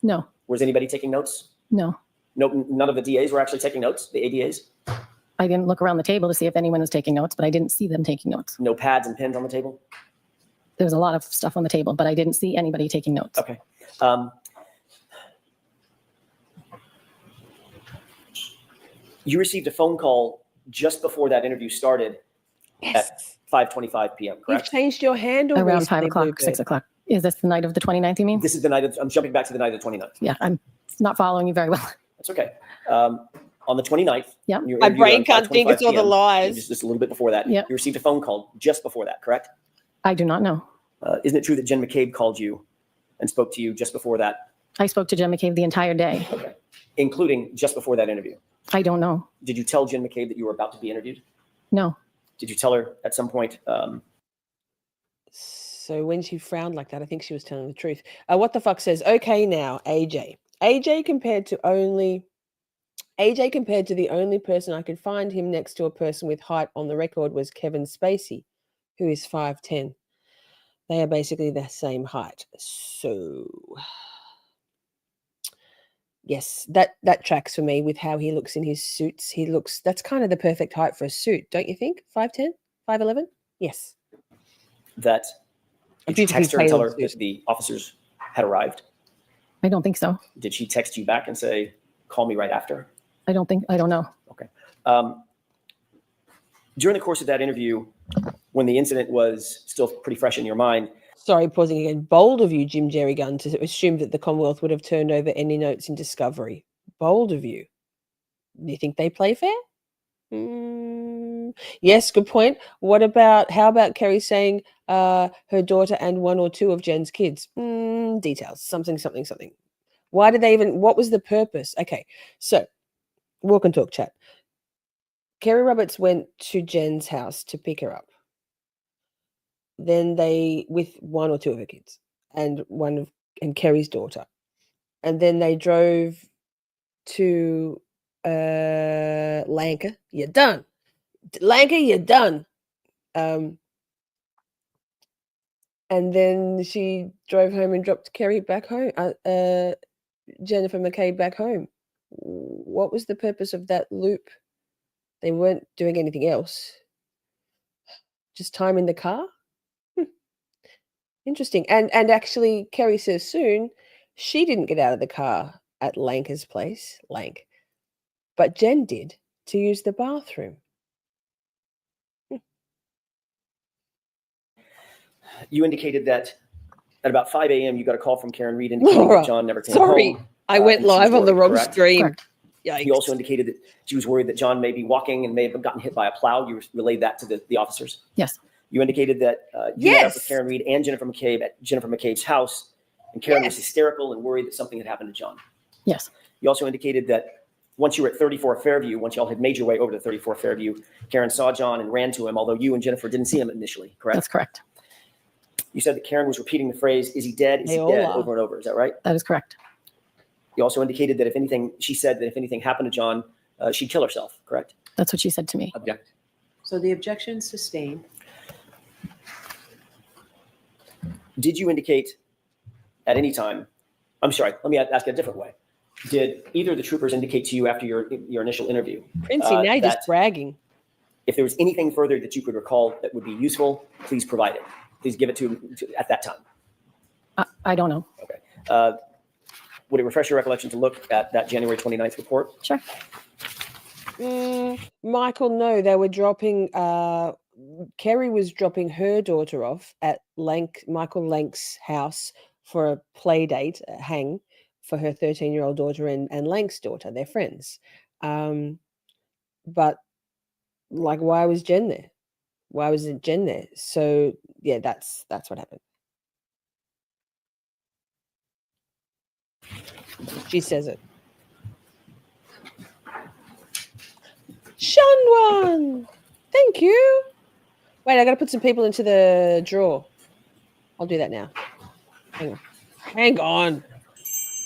No. Was anybody taking notes? No. No, none of the DAs were actually taking notes, the ADAs? I didn't look around the table to see if anyone was taking notes, but I didn't see them taking notes. No pads and pens on the table? There was a lot of stuff on the table, but I didn't see anybody taking notes. Okay. You received a phone call just before that interview started at 5:25 p.m., correct? You've changed your handle Around recently, 5 o'clock, Bluebird. 6 o'clock. Is this the night of the 29th, you mean? This is the night of, I'm jumping back to the night of the 29th. Yeah, I'm not following you very well. That's okay. On the 29th, yeah. My brain can't think, it's all the lies. Just a little bit before that. Yep. You received a phone call just before that, correct? I do not know. Isn't it true that Jen McCabe called you and spoke to you just before that? I spoke to Jen McCabe the entire day. Okay. Including just before that interview? I don't know. Did you tell Jen McCabe that you were about to be interviewed? No. Did you tell her at some point? So when she frowned like that, I think she was telling the truth. What the fuck says, okay now, AJ. AJ compared to the only person I could find him next to a person with height on the record was Kevin Spacey, who is 5'10". They are basically the same height. So yes, that tracks for me with how he looks in his suits. That's kind of the perfect height for a suit, don't you think? 5'10", 5'11"? Yes. Did you text her and tell her that the officers had arrived? I don't think so. Did she text you back and say, call me right after? I don't know. Okay. During the course of that interview, when the incident was still pretty fresh in your mind. Sorry, pausing again. Bold of you, Jim Jerry Gunn, to assume that the Commonwealth would have turned over any notes in discovery. Bold of you. Do you think they play fair? Yes, good point. How about Kerry saying her daughter and 1 or 2 of Jen's kids? Details. Something. Why did they even, what was the purpose? Okay, so walk and talk chat. Kerry Roberts went to Jen's house to pick her up. Then with 1 or 2 of her kids and Kerry's daughter. And then they drove to Lanka. You're done. Lanka, you're done. And then she drove home and dropped Kerry back home, Jennifer McCabe back home. What was the purpose of that loop? They weren't doing anything else. Just time in the car? Interesting. And actually, Kerry says soon, she didn't get out of the car at Lanka's place, but Jen did to use the bathroom. You indicated that at about 5 a.m. you got a call from Karen Reed indicating that John never came home. I went live on the wrong stream. Yikes. You also indicated that she was worried that John may be walking and may have gotten hit by a plow. You relayed that to the officers. Yes. You indicated that you met up with Karen Reed and Jennifer McCabe at Jennifer McCabe's house, and Karen was hysterical and worried that something had happened to John. Yes. You also indicated that once you were at 34 Fairview, once y'all had made your way over to 34 Fairview, Karen saw John and ran to him, although you and Jennifer didn't see him initially, correct? That's correct. You said that Karen was repeating the phrase, is he dead? Is he dead? Over and over. Is that right? That is correct. You also indicated that she said that if anything happened to John, she'd kill herself, correct? That's what she said to me. Object. So the objection is sustained. Did you indicate at any time, I'm sorry, let me ask it a different way. Did either of the troopers indicate to you after your initial interview Princey, now you're just that bragging. if there was anything further that you could recall that would be useful, please provide it. Please give it to at that time. I don't know. Okay. Would it refresh your recollection to look at that January 29th report? Sure. Michael, no, they were dropping, Kerry was dropping her daughter off at Michael Lank's house for a play date, a hang for her 13-year-old daughter and Lank's daughter. They're friends. But like, why was Jen there? Why was Jen there? So yeah, that's what happened. She says it. Shanwan, thank you. Wait, I got to put some people into the drawer. I'll do that now. Hang on. Hang on.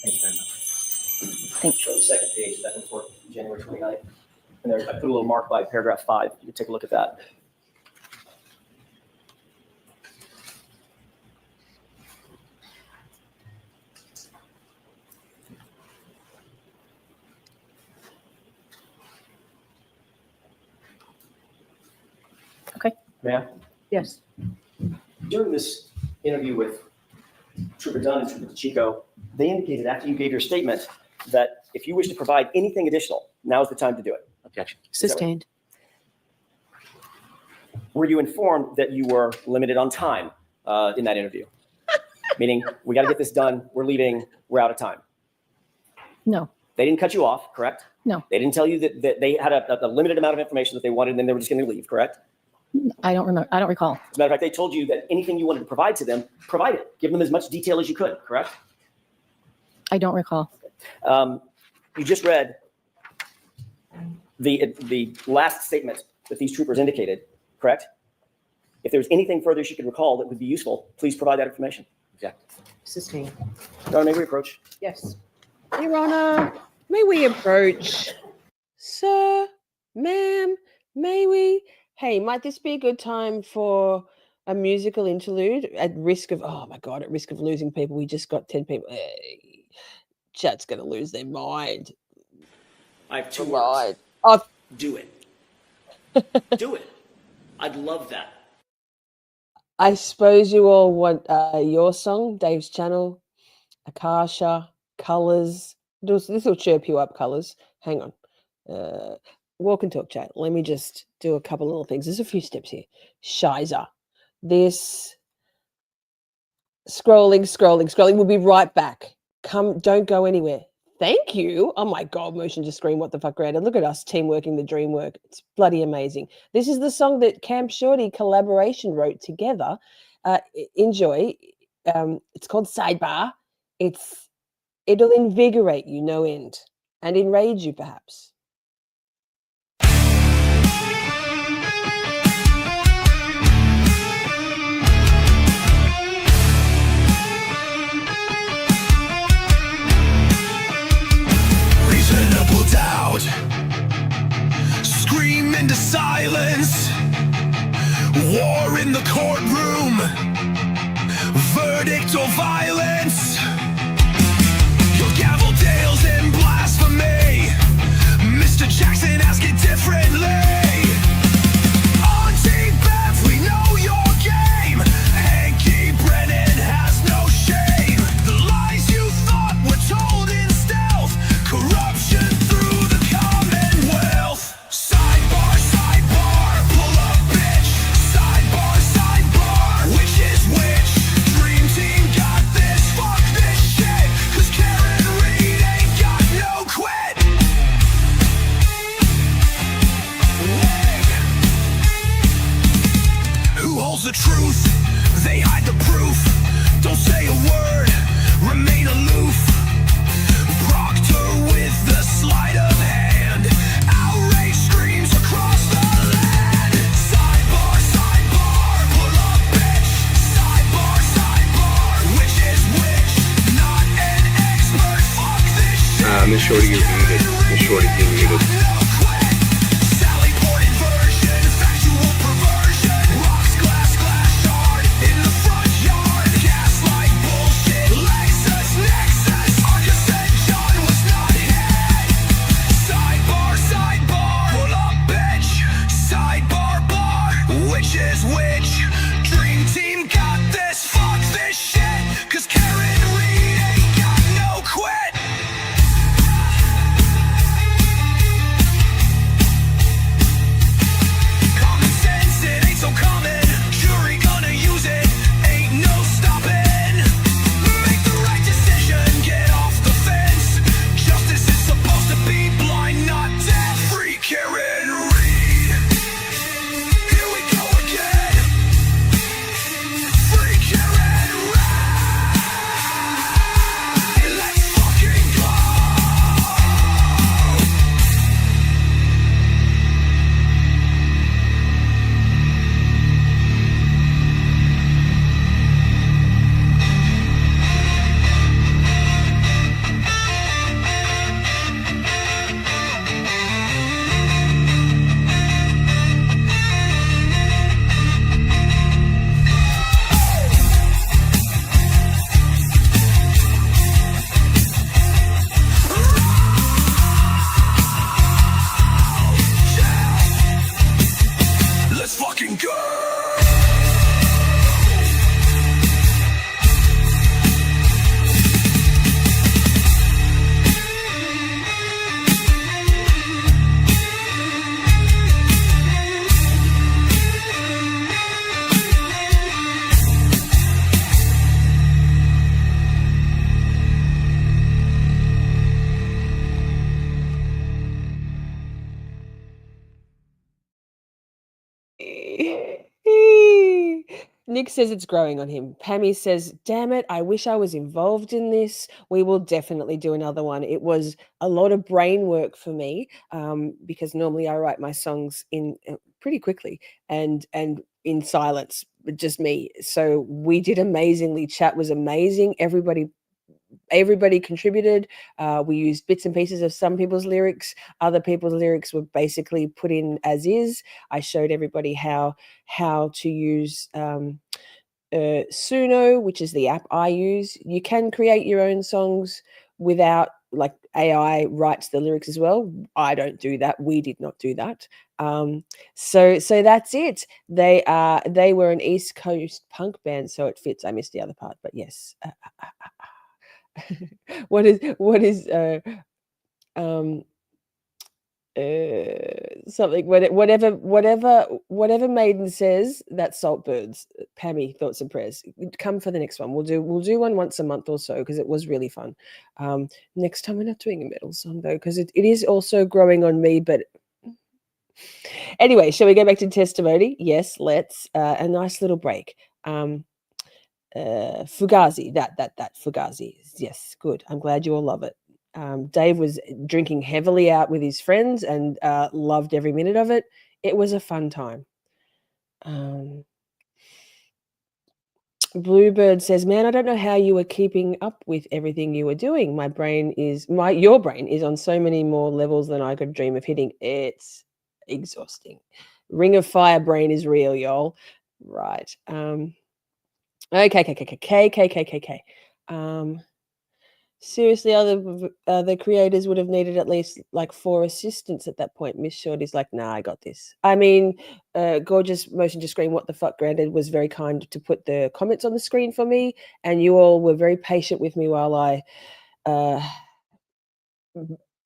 Thanks very much. Thanks. Show the second page of that report, January 29th. And there, I put a little mark by paragraph 5. You can take a look at that. Okay. Ma'am? Yes. During this interview with Trooper Dunn and Trooper DeChico, they indicated after you gave your statement that if you wish to provide anything additional, now is the time to do it. Objection. Sustained. Were you informed that you were limited on time in that interview? Meaning, we got to get this done. We're leaving. We're out of time. No. They didn't cut you off, correct? No. They didn't tell you that they had a limited amount of information that they wanted, and then they were just going to leave, correct? I don't remember. I don't recall. As a matter of fact, they told you that anything you wanted to provide to them, provide it. Give them as much detail as you could, correct? I don't recall. You just read the last statement that these troopers indicated, correct? If there's anything further she could recall that would be useful, please provide that information. Yeah. Sustained. Your Honor, may we approach? Yes. Your Honor, may we approach? Sir, ma'am, may we? Hey, might this be a good time for a musical interlude at risk of, oh my God, at risk of losing people? We just got 10 people. Hey, chat's going to lose their mind. I have 2 words. Oh. Do it. Do it. I'd love that. I suppose you all want your song, Dave's channel, Akasha, Colors. This will chirp you up, Colors. Hang on. Walk and talk chat. Let me just do a couple little things. There's a few steps here. Shiza. This scrolling. We'll be right back. Don't go anywhere. Thank you. Oh my God, motion to screen. What the fuck, created? Look at us, team working the dream work. It's bloody amazing. This is the song that Camp Shorty collaboration wrote together. Enjoy. It's called Sidebar. It'll invigorate you no end and enrage you perhaps. Reasonable doubt, scream into silence, war in the courtroom, verdict or violence, your gavel dales in blasphemy, Mr. Jackson ask it differently. Auntie Beth, we know your game, Hanky Brennan has no shame, the lies you thought were told in stealth, corruption through the Commonwealth. Sidebar, sidebar, pull up bitch. Sidebar, sidebar, which is which? Dream team got this, fuck this shit, cause Karen Reed ain't got no quit. Who holds the truth? They hide the proof. Don't say a word, remain aloof. Proctor with the sleight of hand. Outrage screams across the land. Sidebar, sidebar, pull up bitch. Sidebar, sidebar, which is which? Not an expert, fuck this shit. Miss Shorty, you're muted. Miss Shorty, you're muted. Sally Port inversion, factual Nick says it's growing on him. Pammy says, damn it, I wish I was involved in this. We will definitely do another one. It was a lot of brain work for me because normally I write my songs in pretty quickly and in silence, just me. So we did amazingly. Chat was amazing. Everybody contributed. We used bits and pieces of some people's lyrics. Other people's lyrics were basically put in as is. I showed everybody how to use Suno, which is the app I use. You can create your own songs without, like, AI writes the lyrics as well. I don't do that. We did not do that. So that's it. They were an East Coast punk band, so it fits. I missed the other part, but yes. What is something, whatever Maiden says, that's Saltbirds. Pammy, thoughts and prayers. Come for the next one. We'll do one once a month or so because it was really fun. Next time we're not doing a metal song though, because it is also growing on me. But anyway, shall we go back to testimony? Yes, let's. A nice little break. Fugazi, that Fugazi. Yes, good. I'm glad you all love it. Dave was drinking heavily out with his friends and loved every minute of it. It was a fun time. Bluebird says, man, I don't know how you were keeping up with everything you were doing. Your brain is on so many more levels than I could dream of hitting. It's exhausting. Ring of Fire brain is real, y'all. Right. Okay. Seriously, the creators would have needed at least like 4 assistants at that point. Miss Shorty's like, nah, I got this. I mean, gorgeous motion to screen. What the fuck, Granted was very kind to put the comments on the screen for me, and you all were very patient with me while I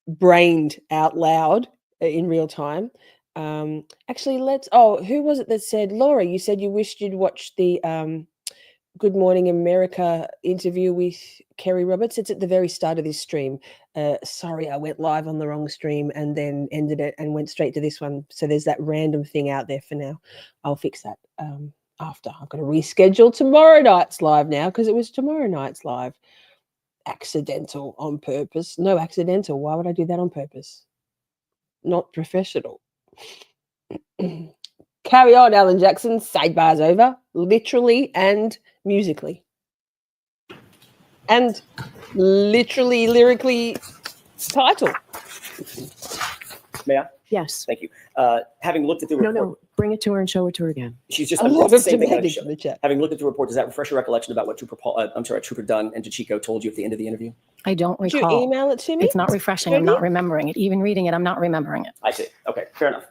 brained out loud in real time. Actually, who was it that said, Laura, you said you wished you'd watched the Good Morning America interview with Kerry Roberts. It's at the very start of this stream. Sorry, I went live on the wrong stream and then ended it and went straight to this one. So there's that random thing out there for now. I'll fix that after. I've got to reschedule tomorrow night's live now because it was tomorrow night's live. Accidental on purpose. No, accidental. Why would I do that on purpose? Not professional. Carry on, Alan Jackson. Sidebar's over. Literally and musically. And literally, lyrically, title. May I? Yes. Thank you. Having looked at the report. No, bring it to her and show it to her again. She's just I love the same thing. in the chat. Having looked at the report, does that refresh your recollection about what Trooper Dunn and Chico told you at the end of the interview? I don't Did recall. you email it to me? It's not refreshing. I'm not remembering it. Even reading it, I'm not remembering it. I see. Okay, fair enough.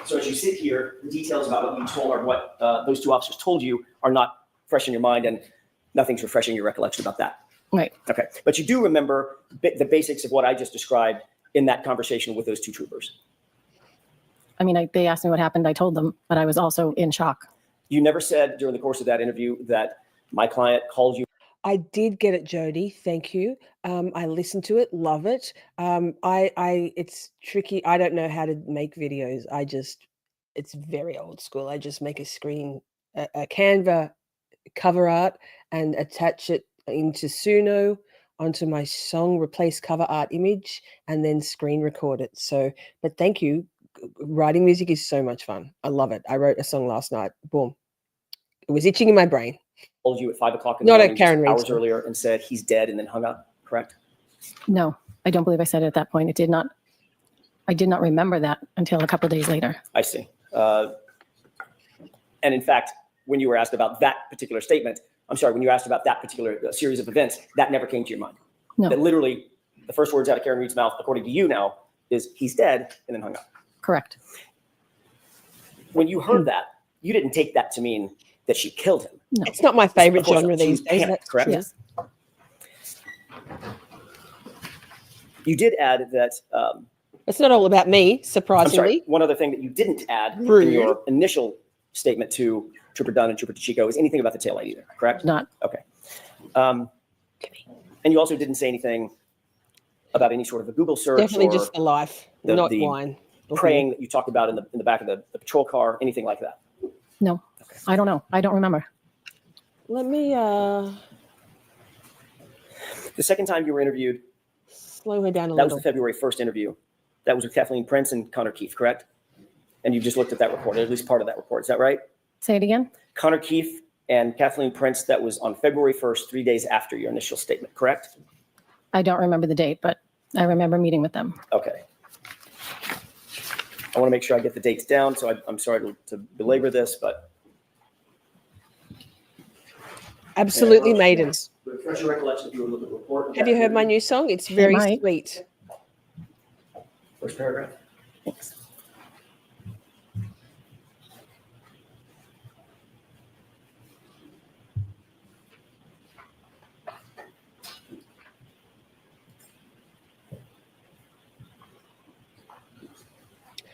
So as you sit here, the details about what you told or what those 2 officers told you are not fresh in your mind, and nothing's refreshing your recollection about that. Right. Okay, but you do remember the basics of what I just described in that conversation with those 2 troopers. I mean, they asked me what happened. I told them, but I was also in shock. You never said during the course of that interview that my client called you. I did get it, Jody. Thank you. I listened to it, love it. It's tricky. I don't know how to make videos. It's very old school. I just make a Canva cover art and attach it into Suno onto my song, replace cover art image, and then screen record it. So, but thank you. Writing music is so much fun. I love it. I wrote a song last night. Boom. It was itching in my brain. Told you at 5 o'clock in the morning, just hours earlier, and said he's dead, and then hung up. Correct? No, I don't believe I said it at that point. I did not remember that until a couple of days later. I see. And in fact, when you were asked about that particular statement, when you asked about that particular series of events, that never came to your mind. No. That literally the first words out of Karen Reed's mouth, according to you now, is he's dead, and then hung up. Correct. When you heard that, you didn't take that to mean that she killed him. No. It's not my favorite genre these days. That's correct. Yes. You did add that. It's not all about me, surprisingly. One other thing that you didn't add Rude. in your initial statement to Trooper Dunn and Trooper Chico is anything about the taillight either, correct? Not. Okay. And you also didn't say anything about any sort of a Google search. Definitely or just the life, not wine. Praying that you talked about in the back of the patrol car, anything like that. No, I don't know. I don't remember. Let me The second time you were interviewed, slow her down a that was little. the February 1st interview. That was with Kathleen Prince and Connor Keefe, correct? And you just looked at that report, at least part of that report. Is that right? Say it again. Connor Keefe and Kathleen Prince, that was on February 1st, 3 days after your initial statement, correct? I don't remember the date, but I remember meeting with them. Okay. I want to make sure I get the dates down, so I'm sorry to belabor this, but. Absolutely maidens. Refresh your recollection if you were looking at the report. Have you heard my new song? It's very might. sweet. First paragraph. Thanks.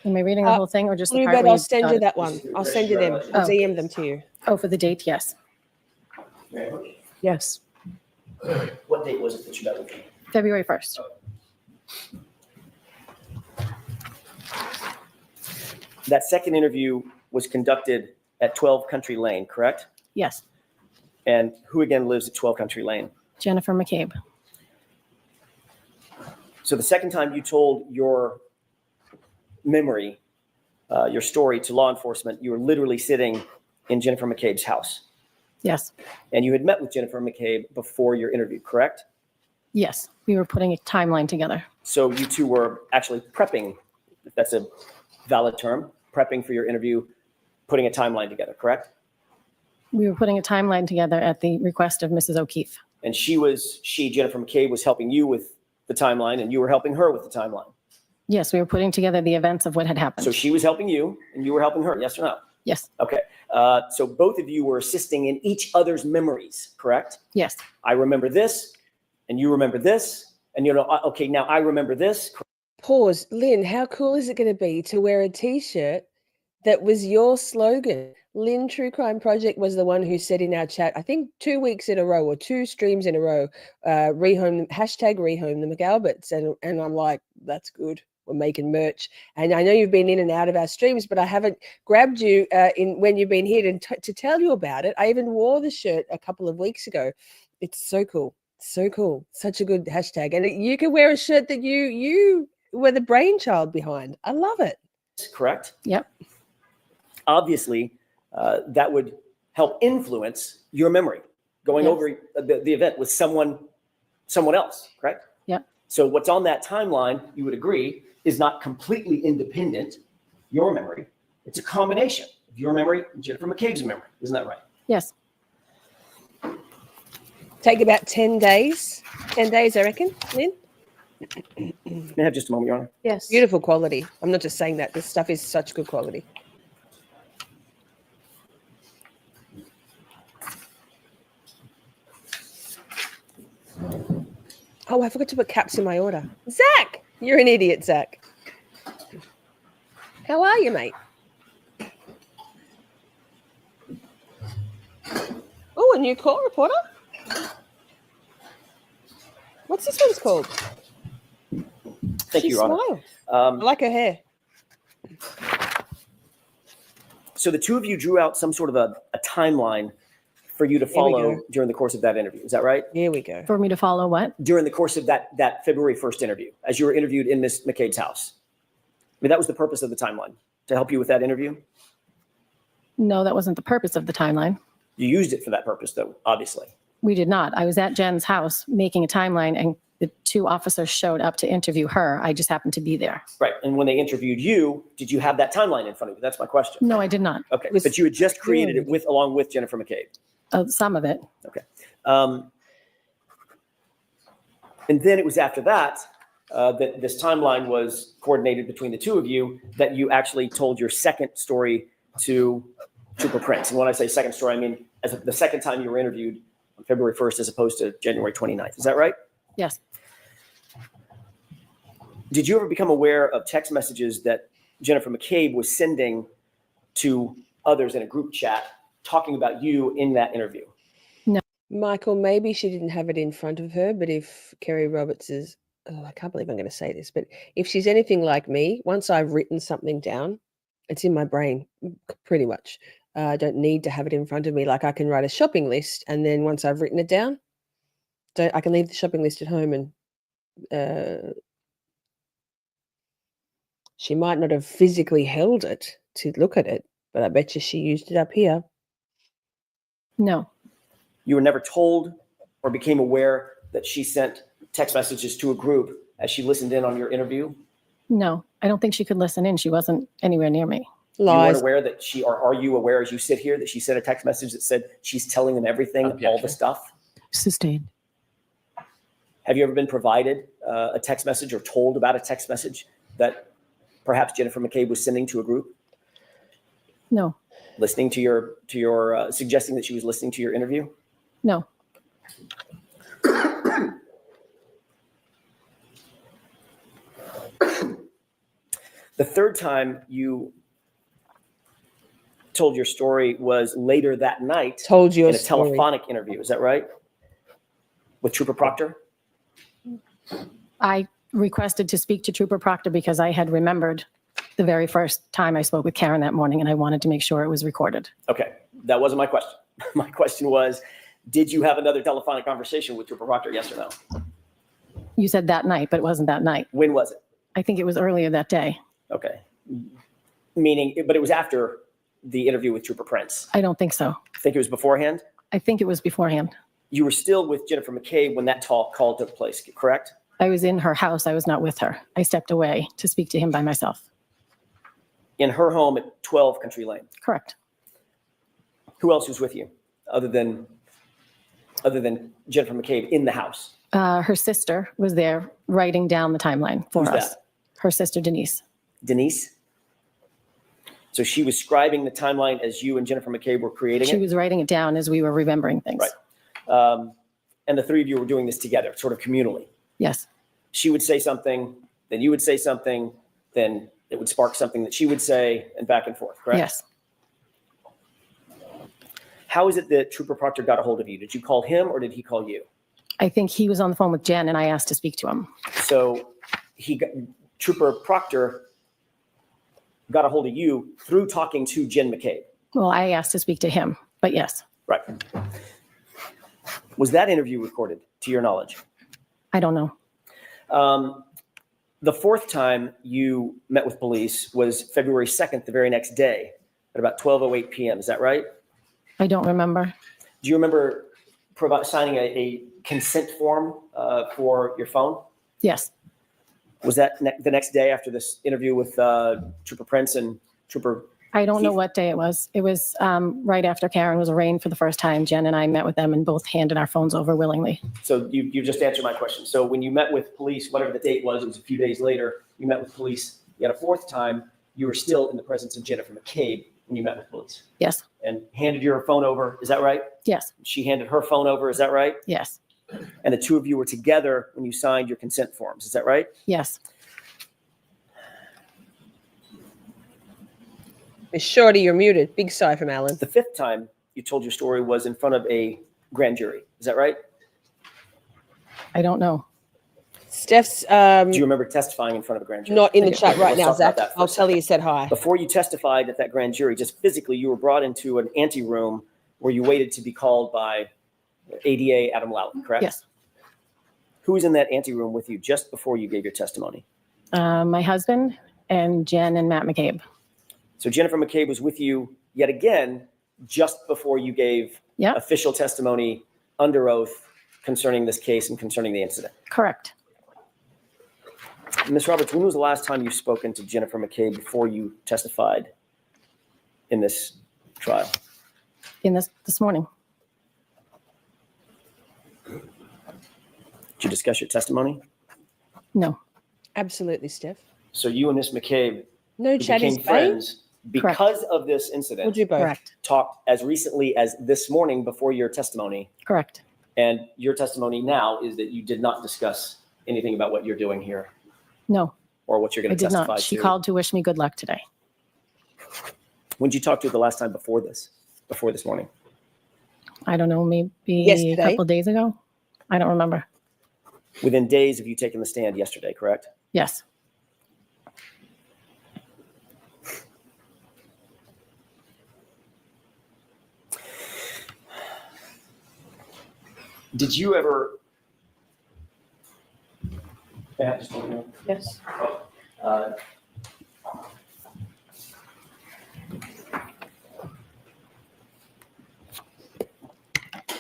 Am I reading the whole thing or just the part Bluebird, where I'll you send got you it? that one. I'll send you them. I'll Oh. DM them to you. Oh, for the date, yes. Yes. What date was it that you met with them? February 1st. That second interview was conducted at 12 Country Lane, correct? Yes. And who again lives at 12 Country Lane? Jennifer McCabe. So the second time you told your memory, your story to law enforcement, you were literally sitting in Jennifer McCabe's house. Yes. And you had met with Jennifer McCabe before your interview, correct? Yes. We were putting a timeline together. So you two were actually prepping, if that's a valid term, prepping for your interview, putting a timeline together, correct? We were putting a timeline together at the request of Mrs. O'Keefe. And Jennifer McCabe, was helping you with the timeline, and you were helping her with the timeline. Yes, we were putting together the events of what had happened. So she was helping you, and you were helping her, yes or no? Yes. Okay. So both of you were assisting in each other's memories, correct? Yes. I remember this, and you remember this, and okay, now I remember this. Pause. Lynn, how cool is it going to be to wear a t-shirt that was your slogan? Lynn True Crime Project was the one who said in our chat, I think 2 weeks in a row or 2 streams in a row, Rehome the McAlberts. And I'm like, that's good. We're making merch. And I know you've been in and out of our streams, but I haven't grabbed you when you've been here to tell you about it. I even wore the shirt a couple of weeks ago. It's so cool. So cool. Such a good hashtag. And you can wear a shirt that you were the brainchild behind. I love it. Correct? Yep. Obviously, that would help influence your memory going over the event with someone else, correct? Yep. So what's on that timeline, you would agree, is not completely independent, your memory. It's a combination of your memory and Jennifer McCabe's memory. Isn't that right? Yes. Take about 10 days. 10 days, I reckon, Lynn? May I have just a moment, Your Honor? Yes. Beautiful quality. I'm not just saying that. This stuff is such good quality. Oh, I forgot to put caps in my order. Zach! You're an idiot, Zach. How are you, mate? Oh, a new court reporter? What's this one's called? Thank you, Your Honor. Smiled. I like her hair. So the two of you drew out some sort of a timeline for you to follow during the course of that interview. Is that right? Here we go. For me to follow what? During the course of that February 1st interview, as you were interviewed in Miss McCabe's house. I mean, that was the purpose of the timeline, to help you with that interview? No, that wasn't the purpose of the timeline. You used it for that purpose, though, obviously. We did not. I was at Jen's house making a timeline, and the 2 officers showed up to interview her. I just happened to be there. Right. And when they interviewed you, did you have that timeline in front of you? That's my question. No, I did not. Okay. But you had just created it along with Jennifer McCabe. Some of it. Okay. And then it was after that that this timeline was coordinated between the two of you, that you actually told your second story to Trooper Prince. And when I say second story, I mean the second time you were interviewed on February 1st as opposed to January 29th. Is that right? Yes. Did you ever become aware of text messages that Jennifer McCabe was sending to others in a group chat talking about you in that interview? No. Michael, maybe she didn't have it in front of her, but if Kerry Roberts is, I can't believe I'm going to say this, but if she's anything like me, once I've written something down, it's in my brain pretty much. I don't need to have it in front of me. Like I can write a shopping list, and then once I've written it down, I can leave the shopping list at home, and she might not have physically held it to look at it, but I bet you she used it up here. No. You were never told or became aware that she sent text messages to a group as she listened in on your interview? No, I don't think she could listen in. She wasn't anywhere near me. You weren't aware that she, or are you aware as you sit here that she sent a text message that said she's telling them everything, all the stuff? Sustained. Have you ever been provided a text message or told about a text message that perhaps Jennifer McCabe was sending to a group? No. Listening to your suggesting that she was listening to your interview? No. The third time you told your story was later that night. Told you in a story. telephonic interview. Is that right? With Trooper Proctor? I requested to speak to Trooper Proctor because I had remembered the very first time I spoke with Karen that morning, and I wanted to make sure it was recorded. Okay, that wasn't my question. My question was, did you have another telephonic conversation with Trooper Proctor, yes or no? You said that night, but it wasn't that night. When was it? I think it was earlier that day. Okay. Meaning, but it was after the interview with Trooper Prince. I don't think so. Think it was beforehand? I think it was beforehand. You were still with Jennifer McCabe when that call took place, correct? I was in her house. I was not with her. I stepped away to speak to him by myself. In her home at 12 Country Lane. Correct. Who else was with you other than Jennifer McCabe in the house? Her sister was there writing down the timeline for Who's us. that? Her sister, Denise. Denise? So she was scribing the timeline as you and Jennifer McCabe were creating She it? was writing it down as we were remembering things. Right. And the three of you were doing this together, sort of communally. Yes. She would say something, then you would say something, then it would spark something that she would say, and back and forth, correct? Yes. How is it that Trooper Proctor got a hold of you? Did you call him or did he call you? I think he was on the phone with Jen, and I asked to speak to him. So Trooper Proctor got a hold of you through talking to Jen McCabe. Well, I asked to speak to him, but yes. Right. Was that interview recorded, to your knowledge? I don't know. The fourth time you met with police was February 2nd, the very next day, at about 12:08 p.m. Is that right? I don't remember. Do you remember signing a consent form for your phone? Yes. Was that the next day after this interview with Trooper Prince and Trooper? I don't know what day it was. It was right after Karen was arraigned for the first time. Jen and I met with them and both handed our phones over willingly. So you just answered my question. So when you met with police, whatever the date was, it was a few days later, you met with police yet a fourth time, you were still in the presence of Jennifer McCabe when you met with police. Yes. And handed your phone over, is that right? Yes. She handed her phone over, is that right? Yes. And the two of you were together when you signed your consent forms, is that right? Yes. Miss Shorty, you're muted. Big sigh from Alan. The fifth time you told your story was in front of a grand jury, is that right? I don't know. Steph's. Do you remember testifying in front of a grand jury? Not in the chat right Let's now, talk about Zach. that for I'll a tell you, second. you said hi. Before you testified at that grand jury, just physically, you were brought into an anteroom where you waited to be called by ADA Adam Lally, correct? Yes. Who was in that anteroom with you just before you gave your testimony? My husband and Jen and Matt McCabe. So Jennifer McCabe was with you yet again just before you gave official testimony under oath concerning this case and concerning the incident. Correct. Ms. Roberts, when was the last time you've spoken to Jennifer McCabe before you testified in this trial? In this morning. Did you discuss your testimony? No. Absolutely, Steph. So you and Ms. McCabe No chat became is friends because of this incident. We'll do both. Correct. Talked as recently as this morning before your testimony. Correct. And your testimony now is that you did not discuss anything about what you're doing here No. or what you're going I to did testify not. She to. called to wish me good luck today. When did you talk to her the last time before this morning? I don't know, maybe Yesterday. a couple days ago. I don't remember. Within days of you taking the stand yesterday, correct? Yes. Did you ever? May I have just one minute? Yes.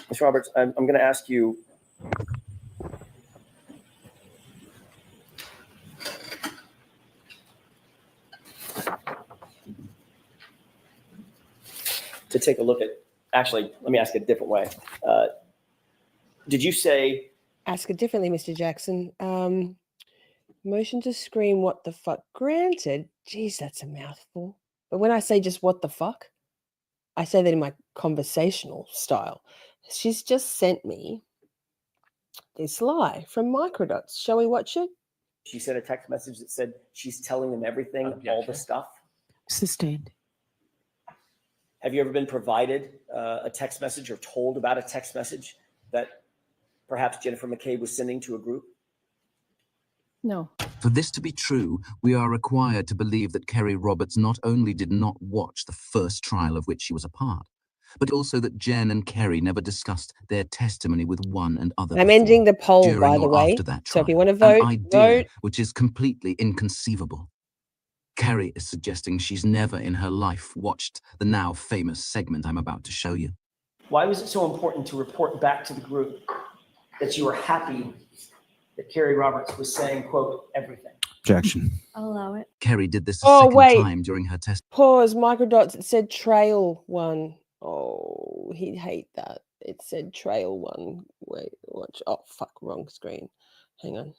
Ms. Roberts, I'm going to ask you. To take a look at, actually, let me ask it a different way. Did you say? Ask it differently, Mr. Jackson. Motion to scream, what the fuck? Granted, geez, that's a mouthful. But when I say just what the fuck, I say that in my conversational style. She's just sent me this lie from MicroDots. Shall we watch it? She sent a text message that said she's telling them everything, all the stuff. Sustained. Have you ever been provided a text message or told about a text message that perhaps Jennifer McCabe was sending to a group? No. For this to be true, we are required to believe that Kerry Roberts not only did not watch the first trial of which she was a part, but also that Jen and Kerry never discussed their testimony with one another. I'm ending the poll, during by the or way. after that So if you trial. want to vote, An idea vote. which is completely inconceivable. Kerry is suggesting she's never in her life watched the now famous segment I'm about to show you. Why was it so important to report back to the group that you were happy that Kerry Roberts was saying, quote, everything? Objection. I'll allow it. Kerry did this a Oh, second wait. time during her test. Pause. MicroDots. It said trail one. Oh, he'd hate that. It said trail one. Wait, watch. Oh, fuck. Wrong screen. Hang on.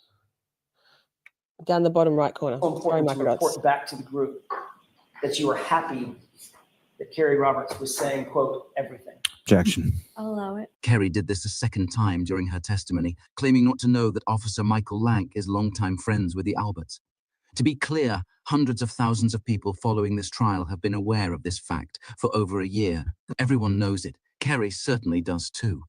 Down the bottom right corner. So Sorry, important to MicroDots. report back to the group that you were happy that Kerry Roberts was saying, quote, everything. Objection. I'll allow it. Kerry did this a second time during her testimony, claiming not to know that Officer Michael Lank is longtime friends with the Alberts. To be clear, hundreds of thousands of people following this trial have been aware of this fact for over a year. Everyone knows it. Kerry certainly does too.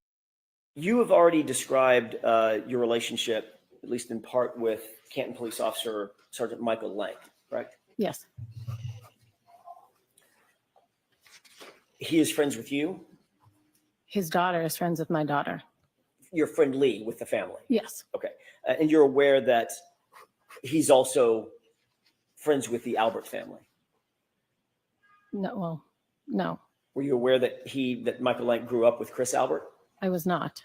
You have already described your relationship, at least in part, with Canton Police Officer Sergeant Michael Lank, correct? Yes. He is friends with you? His daughter is friends with my daughter. Your friend Lee with the family? Yes. Okay. And you're aware that he's also friends with the Albert family? No, well, no, Were you aware that Michael Lank grew up with Chris Albert? I was not.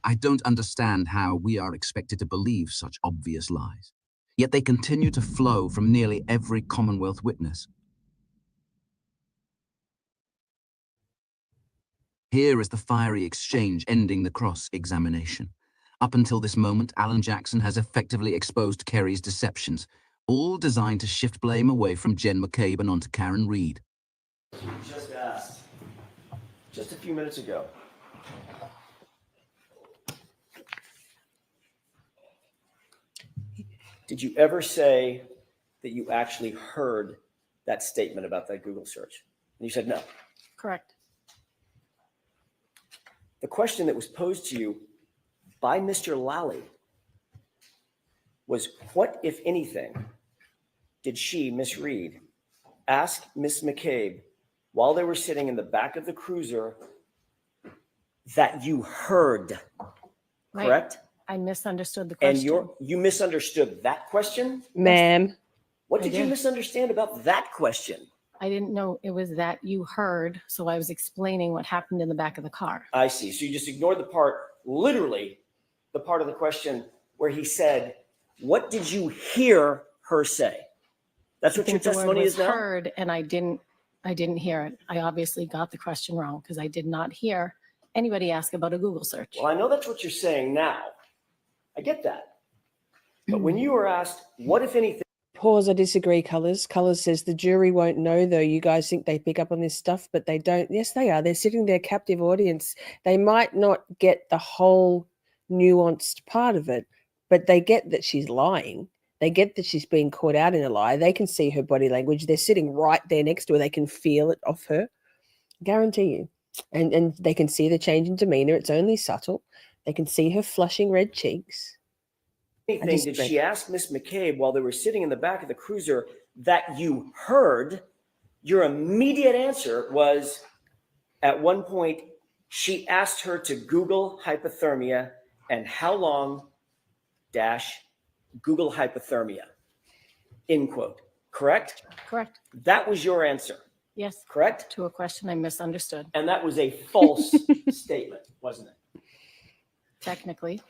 I don't understand how we are expected to believe such obvious lies. Yet they continue to flow from nearly every Commonwealth witness. Here is the fiery exchange ending the cross-examination. Up until this moment, Alan Jackson has effectively exposed Kerry's deceptions, all designed to shift blame away from Jen McCabe and onto Karen Reed. Just asked, just a few minutes ago. Did you ever say that you actually heard that statement about that Google search? And you said no. Correct. The question that was posed to you by Mr. Lally was, what, if anything, did she, Miss Reed, ask Miss McCabe while they were sitting in the back of the cruiser that you heard, Right. correct? I misunderstood the question. And you misunderstood that question? Ma'am. What I did you did. misunderstand about that question? I didn't know it was that you heard, so I was explaining what happened in the back of the car. I see. So you just ignored the part, literally, the part of the question where he said, what did you hear her say? That's I what your think the word testimony was is now? heard, and I didn't hear it. I obviously got the question wrong because I did not hear anybody ask about a Google search. Well, I know that's what you're saying now. I get that. But when you were asked, what, if anything? Pause. I disagree, Colors. Colors says the jury won't know, though. You guys think they pick up on this stuff, but they don't. Yes, they are. They're sitting there, captive audience. They might not get the whole nuanced part of it, but they get that she's lying. They get that she's being caught out in a lie. They can see her body language. They're sitting right there next to her. They can feel it off her. Guarantee you. And they can see the change in demeanor. It's only subtle. They can see her flushing red cheeks. Anything did she ask Miss McCabe while they were sitting in the back of the cruiser that you heard? Your immediate answer was, at one point, She asked her to Google hypothermia and how long dash Google hypothermia, end quote. Correct? Correct. That was your answer. Yes. Correct? To a question I misunderstood. And that was a false statement, wasn't it? Technically.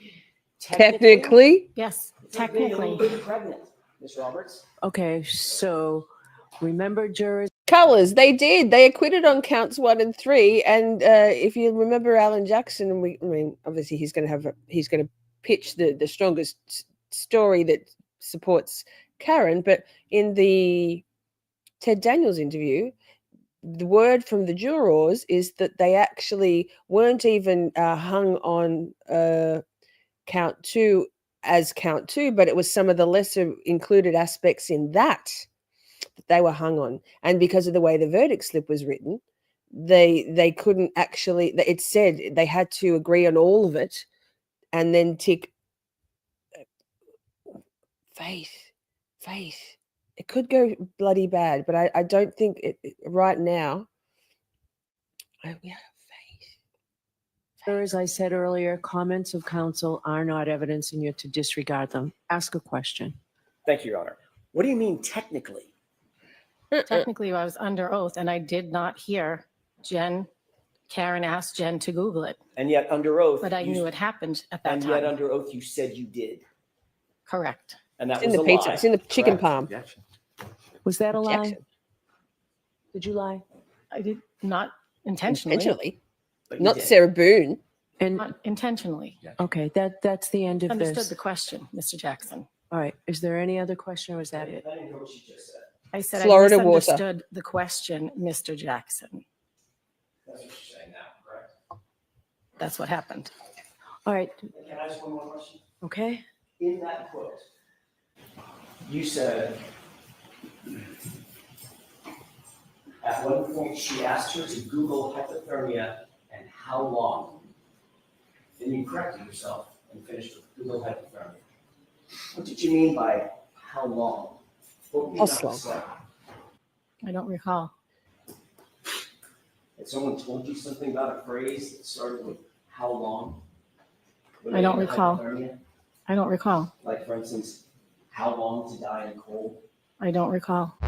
Technically? Yes, It's like being a technically. little bit pregnant, Ms. Roberts. Okay, so remember jurors. Colors, they did. They acquitted on counts 1 and 3. And if you remember Alan Jackson, I mean, obviously he's going to pitch the strongest story that supports Karen. But in the Ted Daniels interview, the word from the jurors is that they actually weren't even hung on count 2 as count 2, but it was some of the lesser included aspects in that they were hung on. And because of the way the verdict slip was written, they couldn't actually, it said they had to agree on all of it and then tick faith. It could go bloody bad, but I don't think right now. As I said earlier, comments of counsel are not evidence and you're to disregard them. Ask a question. Thank you, Your Honor. What do you mean technically? Technically, I was under oath and I did not hear Karen asked Jen to Google it. And yet under oath. But I knew it happened at that and time. yet under oath you said you did. Correct. And that It's was in the a pizza. lie. It's in the chicken Correct. palm. Was that a lie? Objection. Did you lie? I did not intentionally. But you Not did. Sarah Boone. And Not intentionally. okay, that's the end of Understood this. the question, Mr. Jackson. All right. Is there any other question or was that it? I didn't hear what she just said. I said Florida I water. misunderstood the question, Mr. Jackson. That's what you're saying now, correct? That's what happened. All right. Can I ask one more question? Okay. In that quote, you said at one point she asked her to Google hypothermia and how long. Then you corrected yourself and finished with Google hypothermia. What did you mean by how long? What were you about to say? I don't recall. Had someone told you something about a phrase that started with how long? I don't recall. Hypothermia? I don't recall. Like, for instance, how long to die in cold? I don't recall.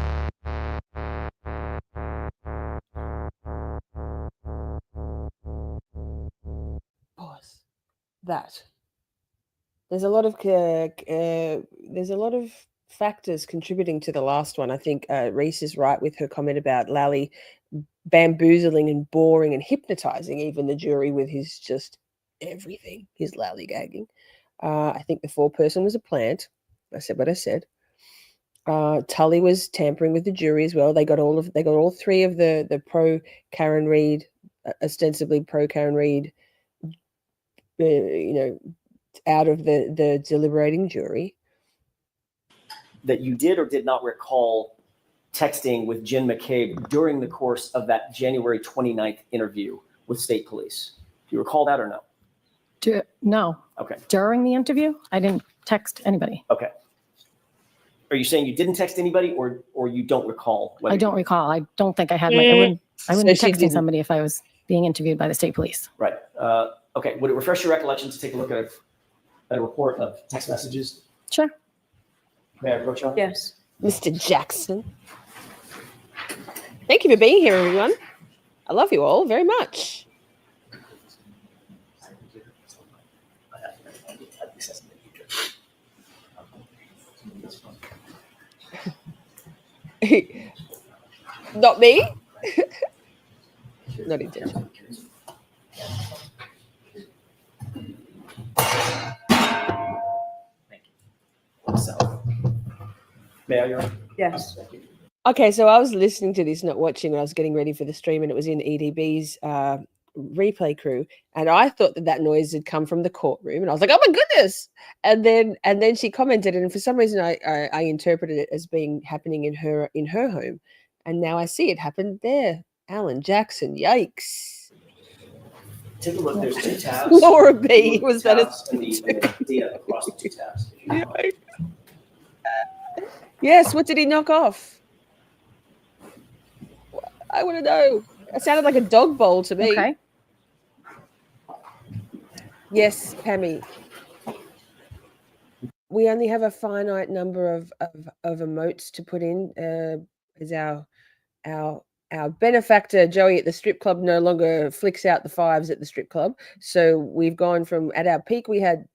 Pause. That. There's a lot of factors contributing to the last one. I think Reese is right with her comment about Lally bamboozling and boring and hypnotizing even the jury with his just everything, his lollygagging. I think the foreperson was a plant. I said what I said. Tully was tampering with the jury as well. They got all three of the pro Karen Reid, ostensibly pro Karen Reid, out of the deliberating jury. That you did or did not recall texting with Jen McCabe during the course of that January 29th interview with state police. Do you recall that or no? No. Okay. During the interview, I didn't text anybody. Okay. Are you saying you didn't text anybody or you don't recall? I don't recall. I don't think I had my. I wouldn't So be she texting didn't. somebody if I was being interviewed by the state police. Right. Okay. Would it refresh your recollection to take a look at a report of text messages? Sure. May I approach you? Yes. Mr. Jackson. Thank you for being here, everyone. I love you all very much. Not me. Not intentional. So, may I, Your Honor? Yes. Thank you. Okay, so I was listening to this, not watching, when I was getting ready for the stream, and it was in EDB's replay crew, and I thought that noise had come from the courtroom, and I was like, "Oh my goodness!" And then she commented, and for some reason, I interpreted it as being happening in her home, and now I see it happened there. Alan Jackson, yikes! Take a look. There's two tabs. Laura B. Was that and the data across the two tabs. Yes. What did he knock off? I want to know. It sounded like a dog bowl to me. Okay. Yes, Pammy. We only have a finite number of emotes to put in. As our benefactor Joey at the strip club no longer flicks out the fives at the strip club. So we've gone from, at our peak we had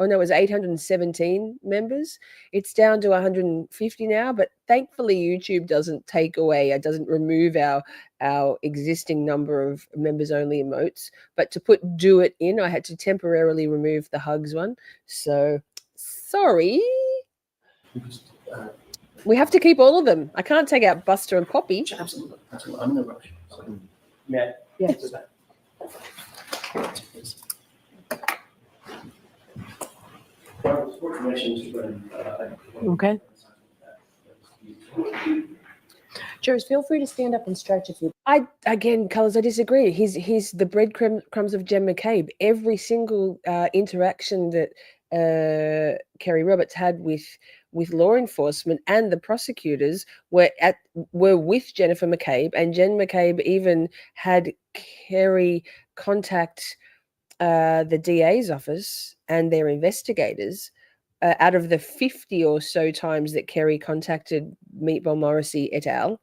817 members. It's down to 150 now, but thankfully YouTube doesn't remove our existing number of members only emotes. But to put do it in, I had to temporarily remove the hugs one. So sorry. We have to keep all of them. I can't take out Buster and Poppy. Absolutely. I'm in a rush. Matt. Yes. Okay. Jurors, feel free to stand up and stretch if you. Colours, I disagree. He's the breadcrumbs of Jen McCabe. Every single interaction that Kerry Roberts had with law enforcement and the prosecutors were with Jennifer McCabe, and Jen McCabe even had Kerry contact the DA's office and their investigators. Out of the 50 or so times that Kerry contacted Meatball Morrissey et al.,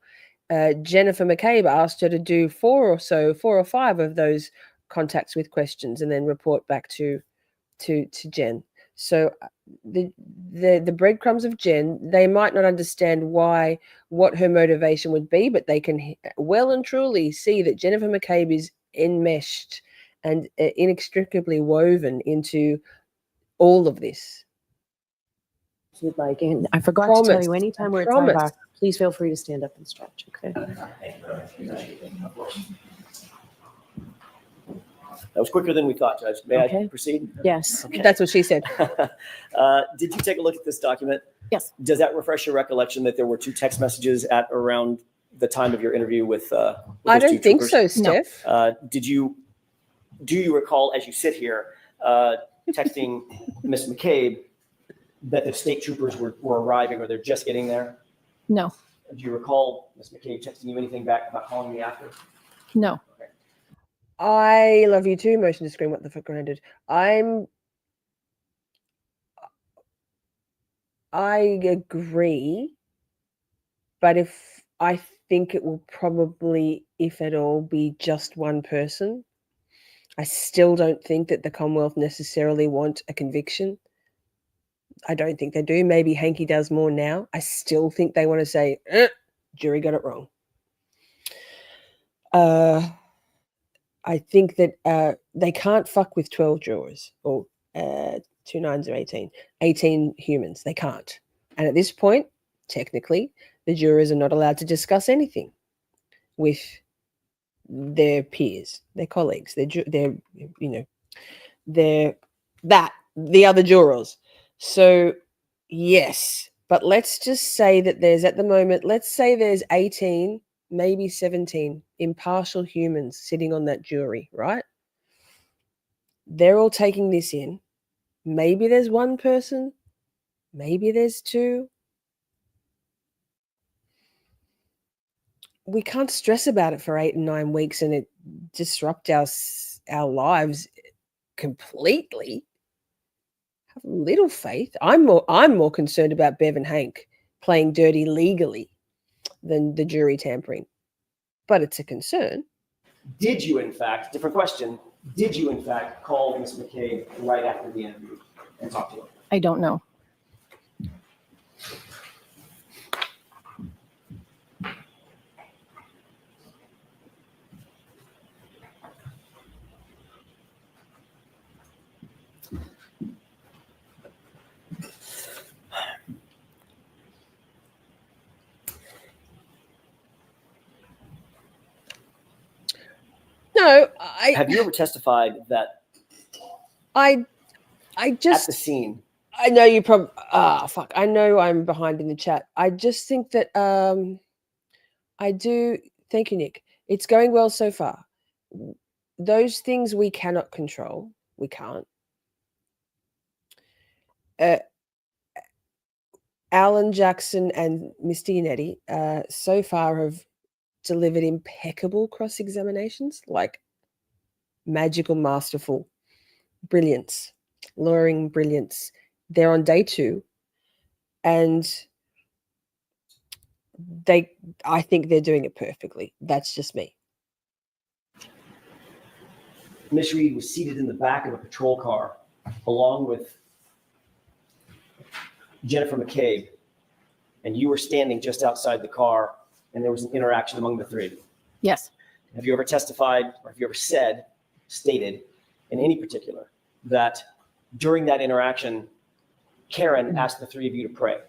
Jennifer McCabe asked her to do 4 or 5 of those contacts with questions and then report back to Jen. So the breadcrumbs of Jen, they might not understand what her motivation would be, but they can well and truly see that Jennifer McCabe is enmeshed and inextricably woven into all of this. If you'd like, and I forgot to tell you, anytime we're at Sidebar, please feel free to stand up and stretch. Okay. That was quicker than we thought, Judge. May I proceed? Yes. Okay. That's what she said. Did you take a look at this document? Yes. Does that refresh your recollection that there were 2 text messages at around the time of your interview with I don't think so, Steph. Do you recall, as you sit here, texting Miss McCabe that the state troopers were arriving or they're just getting there? No. Do you recall Miss McCabe texting you anything back about calling me after? No. I love you too. Motion to screen. What the fuck, granted. I agree, but if I think it will probably, if at all, be just one person. I still don't think that the Commonwealth necessarily want a conviction. I don't think they do. Maybe Hanky does more now. I still think they want to say, jury got it wrong. I think that they can't fuck with 12 jurors or 2 9s or 18 humans. They can't. And at this point, technically, the jurors are not allowed to discuss anything with their peers, their colleagues, the other jurors. So yes, but let's just say that there's, at the moment, let's say there's 18, maybe 17 impartial humans sitting on that jury, right? They're all taking this in. Maybe there's one person, maybe there's 2. We can't stress about it for 8 and 9 weeks and it disrupt our lives completely. Have a little faith. I'm more concerned about Bev and Hank playing dirty legally than the jury tampering. But it's a concern. Did you, in fact, different question, did you, in fact, call Ms. McCabe right after the interview and talk to her? I don't know. No, have you ever testified that I just at the scene? I know you probably fuck. I know I'm behind in the chat. I just think that I do. Thank you, Nick. It's going well so far. Those things we cannot control. We can't. Alan Jackson and Misty and Eddie so far have delivered impeccable cross-examinations. Like, magical, masterful brilliance, luring brilliance. They're on day 2, and I think they're doing it perfectly. That's just me. Miss Reed was seated in the back of a patrol car along with Jennifer McCabe, and you were standing just outside the car, and there was an interaction among the three of you. Yes. Have you ever testified, or have you ever stated in any particular, that during that interaction, Karen asked the three of you to pray?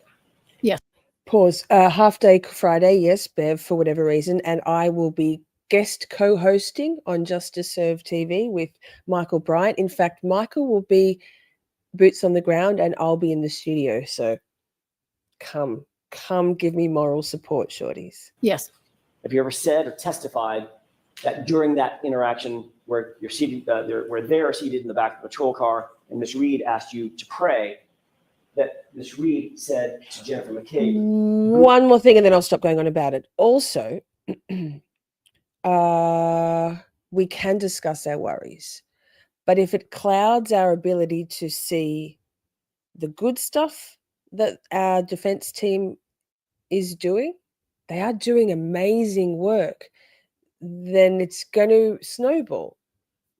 Yes. Pause. Half day Friday, yes, Bev, for whatever reason, and I will be guest co-hosting on Justice Serve TV with Michael Bryant. In fact, Michael will be boots on the ground and I'll be in the studio. So come give me moral support, Shorties. Yes. Have you ever said or testified that during that interaction where you're seated, where they're seated in the back of the patrol car and Miss Reed asked you to pray, that Miss Reed said to Jennifer McCabe? One more thing and then I'll stop going on about it. Also, we can discuss our worries, but if it clouds our ability to see the good stuff that our defense team is doing, they are doing amazing work, then it's going to snowball.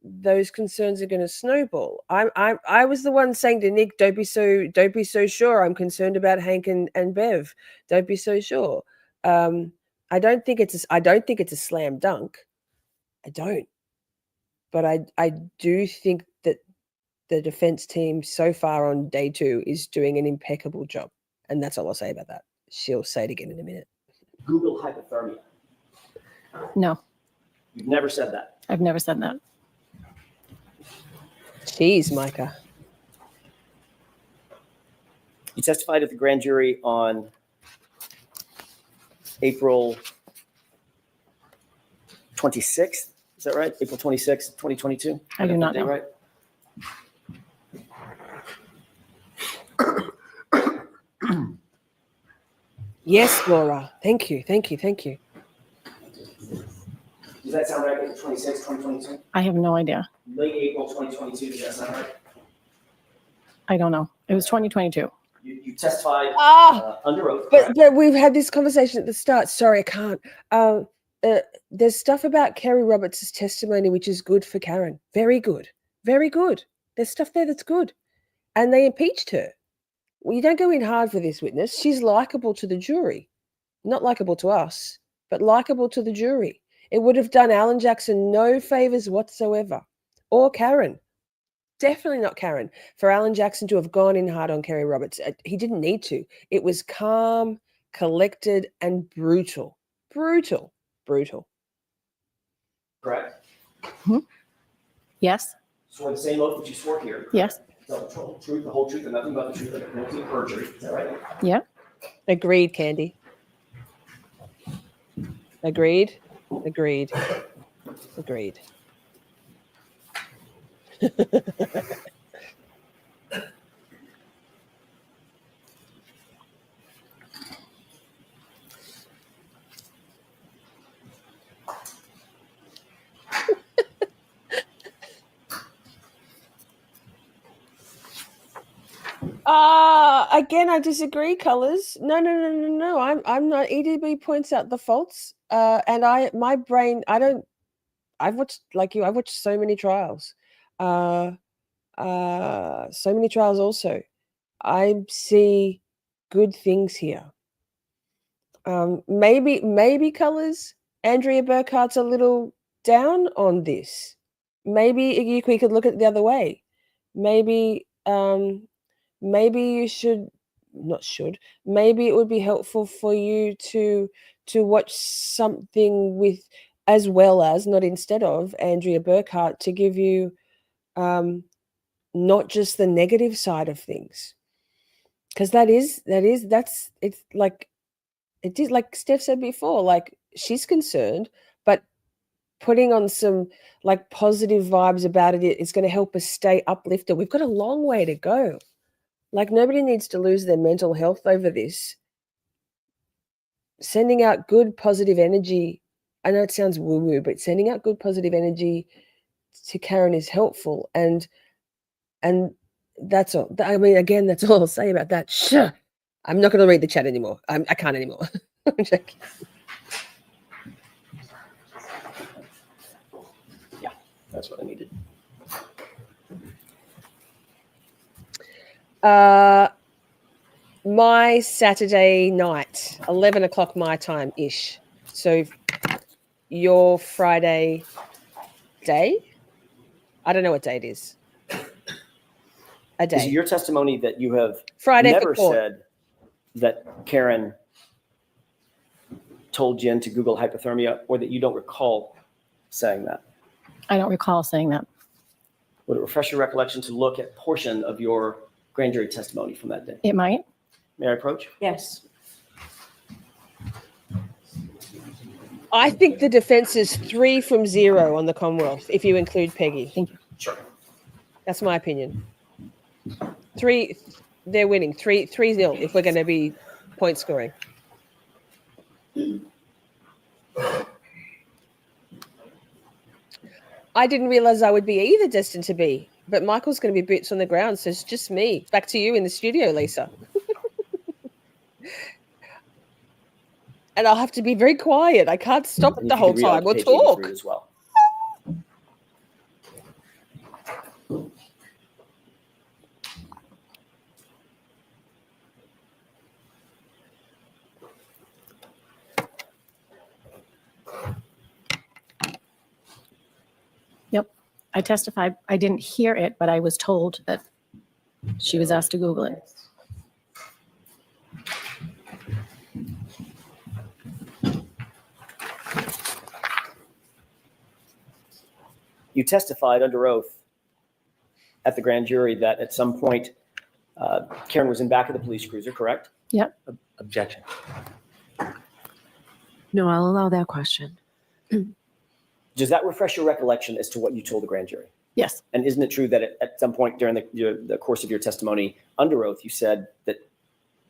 Those concerns are going to snowball. I was the one saying to Nick, don't be so sure. I'm concerned about Hank and Bev. Don't be so sure. I don't think it's a slam dunk. I don't. But I do think that the defense team so far on day 2 is doing an impeccable job. And that's all I'll say about that. She'll say it again in a minute. Google hypothermia. No. You've never said that. I've never said that. Jeez, Micah. You testified at the grand jury on April 26th. Is that right? April 26th, 2022? I do not know. Right? Yes, Laura. Thank you. Does that sound right? April 26th, 2022? I have no idea. Late April 2022. Does that sound right? I don't know. It was 2022. You testified under oath. But we've had this conversation at the start. Sorry, I can't. There's stuff about Kerry Roberts' testimony which is good for Karen. Very good. Very good. There's stuff there that's good. And they impeached her. Well, you don't go in hard for this witness. She's likable to the jury. Not likable to us, but likable to the jury. It would have done Alan Jackson no favors whatsoever. Or Karen. Definitely not Karen. For Alan Jackson to have gone in hard on Kerry Roberts. He didn't need to. It was calm, collected, and brutal. Brutal. Correct? Yes. Swore the same oath that you swore here. Yes. Tell the truth, the whole truth, and nothing but the truth, and no perjury. Is that right? Yeah. Agreed, Candy. Agreed. Again, I disagree, Colors. No. I'm not. EDB points out the faults. And my brain, I've watched, like you, I've watched so many trials. So many trials also. I see good things here. Maybe Colors, Andrea Burkhart's a little down on this. Maybe we could look at it the other way. Maybe you should, maybe it would be helpful for you to watch something with, as well as, not instead of, Andrea Burkhart, to give you not just the negative side of things. Because it's like, it is like Steph said before, like she's concerned, but putting on some like positive vibes about it is going to help us stay uplifted. We've got a long way to go. Like nobody needs to lose their mental health over this. Sending out good positive energy. I know it sounds woo-woo, but sending out good positive energy to Karen is helpful, and that's all. I mean, again, that's all I'll say about that. Sure. I'm not going to read the chat anymore. I can't anymore. I'm joking. Yeah, that's what I needed. My Saturday night, 11 o'clock my time ish. So your Friday day? I don't know what day it is. A day. Is it your testimony that you have Friday never for court. said that Karen told Jen to Google hypothermia, or that you don't recall saying that? I don't recall saying that. Would it refresh your recollection to look at a portion of your grand jury testimony from that day? It might. May I approach? Yes. I think the defense is 3 from 0 on the Commonwealth, if you include Peggy. Thank you. Sure. That's my opinion. 3, they're winning. 3-0 if we're going to be point scoring. I didn't realize I would be either destined to be, but Michael's going to be boots on the ground, so it's just me. Back to you in the studio, Lisa. And I'll have to be very quiet. I can't stop And the if you whole could read time off or page talk. 83 as well. Yep. I testified. I didn't hear it, but I was told that she was asked to Google it. You testified under oath at the grand jury that at some point Karen was in back of the police cruiser, correct? Yep. Objection. No, I'll allow that question. Does that refresh your recollection as to what you told the grand jury? Yes. And isn't it true that at some point during the course of your testimony under oath, you said that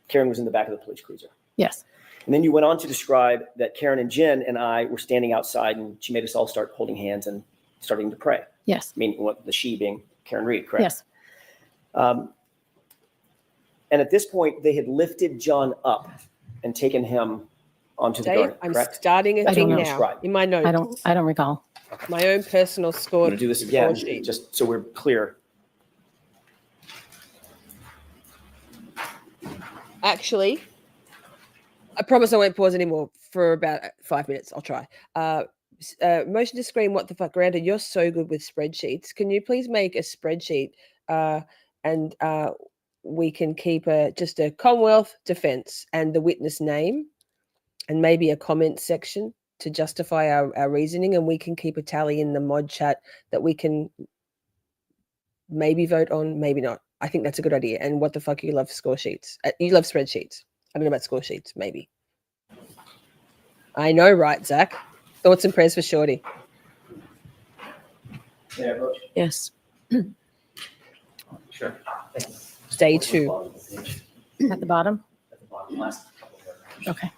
Karen was in the back of the police cruiser? Yes. And then you went on to describe that Karen and Jen and I were standing outside, and she made us all start holding hands and starting to pray. Yes. I mean, what the she being Karen Reed, correct? Yes. And at this point, they had lifted John up and taken him onto the Dave, gurney, I'm correct? starting a I thing don't know. now in my notes. I don't recall. My own personal I'm score. going to do this again, just so we're clear. Actually, I promise I won't pause anymore for about 5 minutes. I'll try. Motion to screen, what the fuck, Miranda, you're so good with spreadsheets. Can you please make a spreadsheet and we can keep just a Commonwealth defense and the witness name and maybe a comment section to justify our reasoning, and we can keep a tally in the mod chat that we can maybe vote on, maybe not. I think that's a good idea. And what the fuck, you love score sheets. You love spreadsheets. I don't know about score sheets, maybe. I know, right, Zach? Thoughts and prayers for Shorty. Yes. Sure. Day 2. At the bottom? Okay.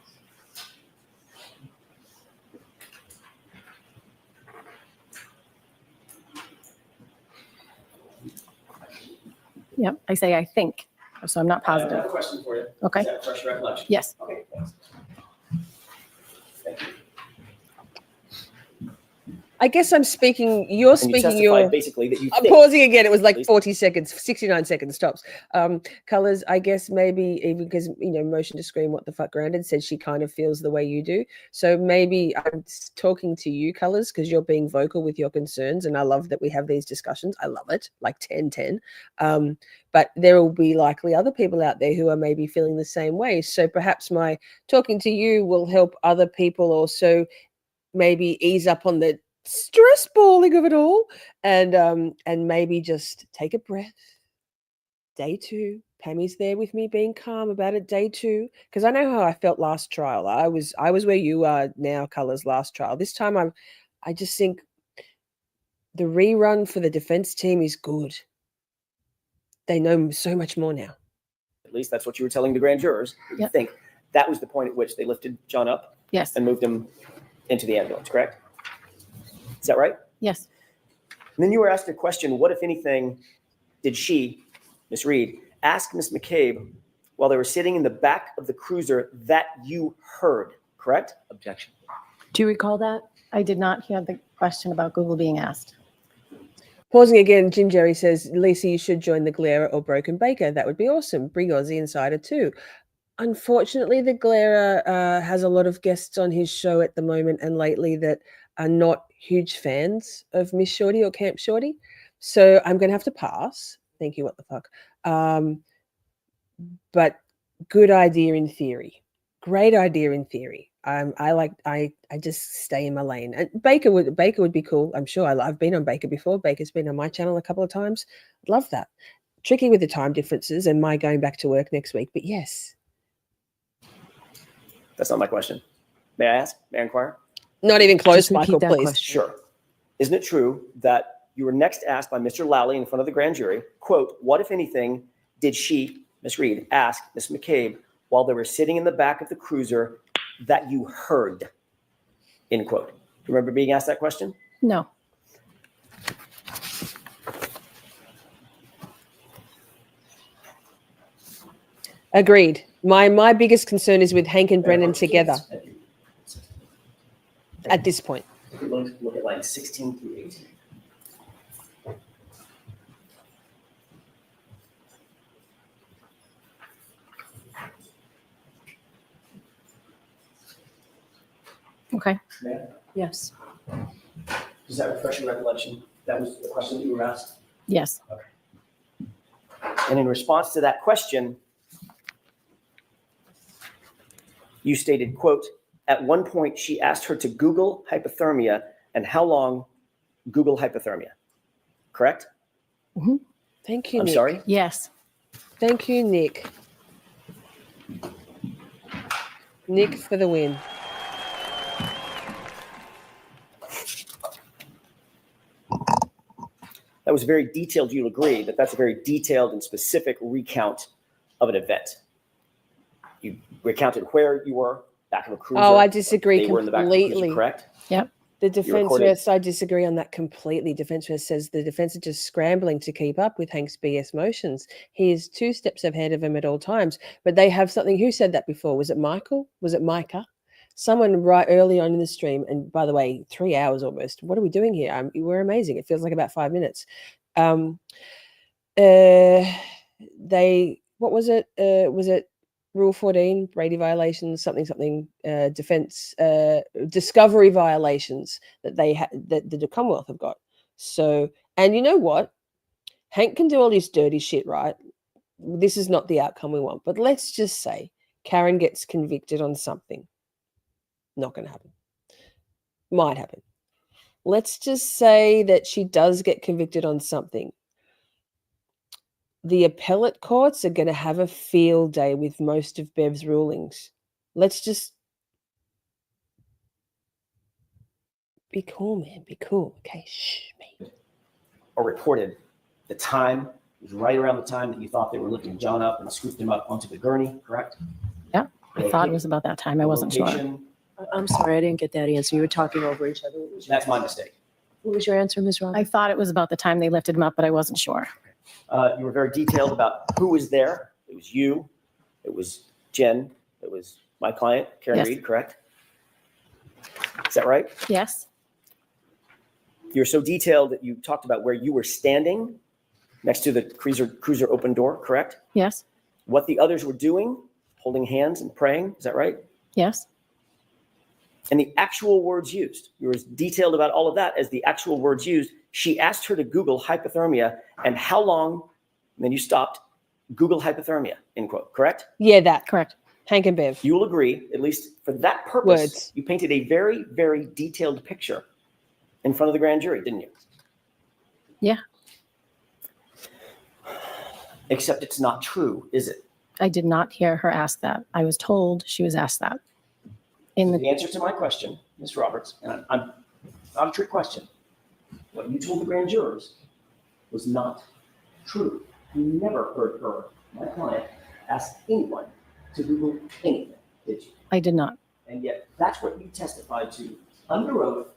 Yep. I say I think, so I'm not positive. I have a question for you. Okay. Is that fresh recollection? Yes. Okay, thanks. Thank you. I guess I'm speaking, you're And you speaking testified your... basically that you I'm think- pausing again. It was like Please. 40 seconds, 69 seconds tops. Colors, I guess maybe even because, motion to screen, what the fuck, Granted said she kind of feels the way you do. So maybe I'm talking to you, Colors, because you're being vocal with your concerns. And I love that we have these discussions. I love it, like 10-10. But there will be likely other people out there who are maybe feeling the same way. So perhaps my talking to you will help other people also maybe ease up on the stress balling of it all, and maybe just take a breath. Day 2, Pammy's there with me being calm about it. Day 2, because I know how I felt last trial. I was where you are now, Colors, last trial. This time I just think the rerun for the defense team is good. They know so much more now. At least that's what you were telling the grand jurors. Yep. You think that was the point at which they lifted John up Yes. and moved him into the ambulance, correct? Is that right? Yes. And then you were asked a question, what, if anything, did she, Miss Reed, ask Miss McCabe while they were sitting in the back of the cruiser that you heard, correct? Objection. Do you recall that? I did not hear the question about Google being asked. Pausing again, Jim Jerry says, Lisa, you should join the Glera or Broken Baker. That would be awesome. Bring Aussie Insider too. Unfortunately, the Glera has a lot of guests on his show at the moment and lately that are not huge fans of Miss Shorty or Camp Shorty. So I'm going to have to pass. Thank you. What the fuck? But good idea in theory. Great idea in theory. I just stay in my lane. And Baker would be cool. I'm sure. I've been on Baker before. Baker's been on my channel a couple of times. Love that. Tricky with the time differences and my going back to work next week. But yes. That's not my question. May I ask? May I inquire? Not even close, Just repeat Michael, that please. question. Sure. Isn't it true that you were next asked by Mr. Lally in front of the grand jury, quote, what, if anything, did she, Miss Reed, ask Miss McCabe while they were sitting in the back of the cruiser that you heard, end quote. Remember being asked that question? No. Agreed. My biggest concern is with Hank and Brennan together at this point. Look at lines 16 through 18. Okay. Yes. Does that refresh your recollection? That was the question that you were asked? Yes. Okay. And in response to that question, you stated, quote, at one point she asked her to Google hypothermia and how long Google hypothermia, correct? Mm-hmm. Thank you, I'm Nick. sorry? Yes. Thank you, Nick. Nick for the win. That was very detailed. You'll agree that that's a very detailed and specific recount of an event. You recounted where you were, back of a cruiser. Oh, I disagree They were in the back of the cruiser, completely. correct? Yep. The You defense recorded- rest, I disagree on that completely. Defense rest says the defense are just scrambling to keep up with Hank's BS motions. He is 2 steps ahead of him at all times. But they have something. Who said that before? Was it Michael? Was it Micah? Someone right early on in the stream. And by the way, 3 hours almost. What are we doing here? We're amazing. It feels like about 5 minutes. What was it? Was it Rule 14, Brady violations, something, defense, discovery violations that that the Commonwealth have got. So, and you know what? Hank can do all this dirty shit, right? This is not the outcome we want. But let's just say Karen gets convicted on something. Not going to happen. Might happen. Let's just say that she does get convicted on something. The appellate courts are going to have a field day with most of Bev's rulings. Let's just be cool, man. Be cool. Okay, shh, mate. Or reported the time was right around the time that you thought they were lifting John up and scooped him up onto the gurney, correct? Yeah. I thought it was about that time. I wasn't sure. Location, I'm sorry, I didn't get that answer. You were talking over each other. that's my mistake. What was your answer, Ms. Ross? I thought it was about the time they lifted him up, but I wasn't sure. You were very detailed about who was there. It was you. It was Jen. It was my client, Kerry Yes. Reed, correct? Is that right? Yes. You're so detailed that you talked about where you were standing next to the cruiser open door, correct? Yes. What the others were doing, holding hands and praying. Is that right? Yes. And the actual words used. You were as detailed about all of that as the actual words used. She asked her to Google hypothermia and how long, and then you stopped, Google hypothermia, end quote, correct? Yeah, that. Correct. Hank and Bev. You will agree, at least for that purpose, Words. you painted a very, very detailed picture in front of the grand jury, didn't you? Yeah. Except it's not true, is it? I did not hear her ask that. I was told she was asked that. The answer to my question, Ms. Roberts, and I'm not a trick question. What you told the grand jurors was not true. You never heard her, my client, ask anyone to Google anything, did you? I did not. And yet that's what you testified to under oath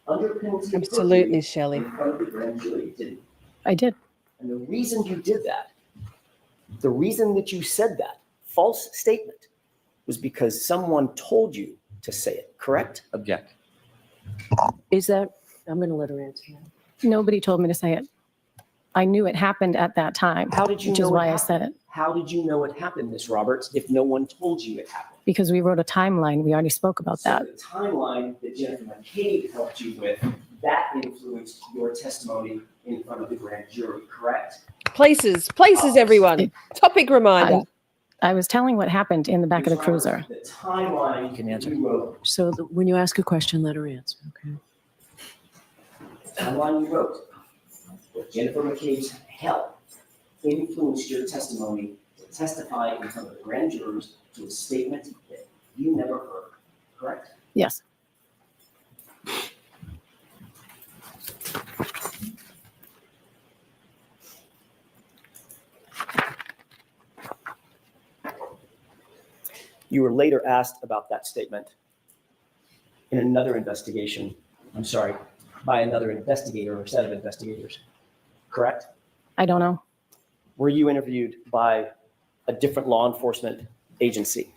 under penalty of Absolutely, perjury Shelley. in front of the grand jury, didn't you? I did. And the reason you did that, the reason that you said that false statement was because someone told you to say it, correct? Object. Is that, I'm going to let her answer. Nobody told me to say it. I knew it happened at that time. How did you which know is it why I happened? said it. How did you know it happened, Miss Roberts, if no one told you it happened? Because we wrote a timeline. We already spoke about So that. the timeline that Jennifer McCabe helped you with, that influenced your testimony in front of the grand jury, correct? Places, everyone. Topic reminder. I was telling what happened in the back of the cruiser. The timeline you can answer. You wrote, So when you ask a question, let her answer, okay? the timeline you wrote, with Jennifer McCabe's help, influenced your testimony to testify in front of the grand jurors to a statement that you never heard, correct? Yes. You were later asked about that statement in another investigation, by another investigator or set of investigators, correct? I don't know. Were you interviewed by a different law enforcement agency,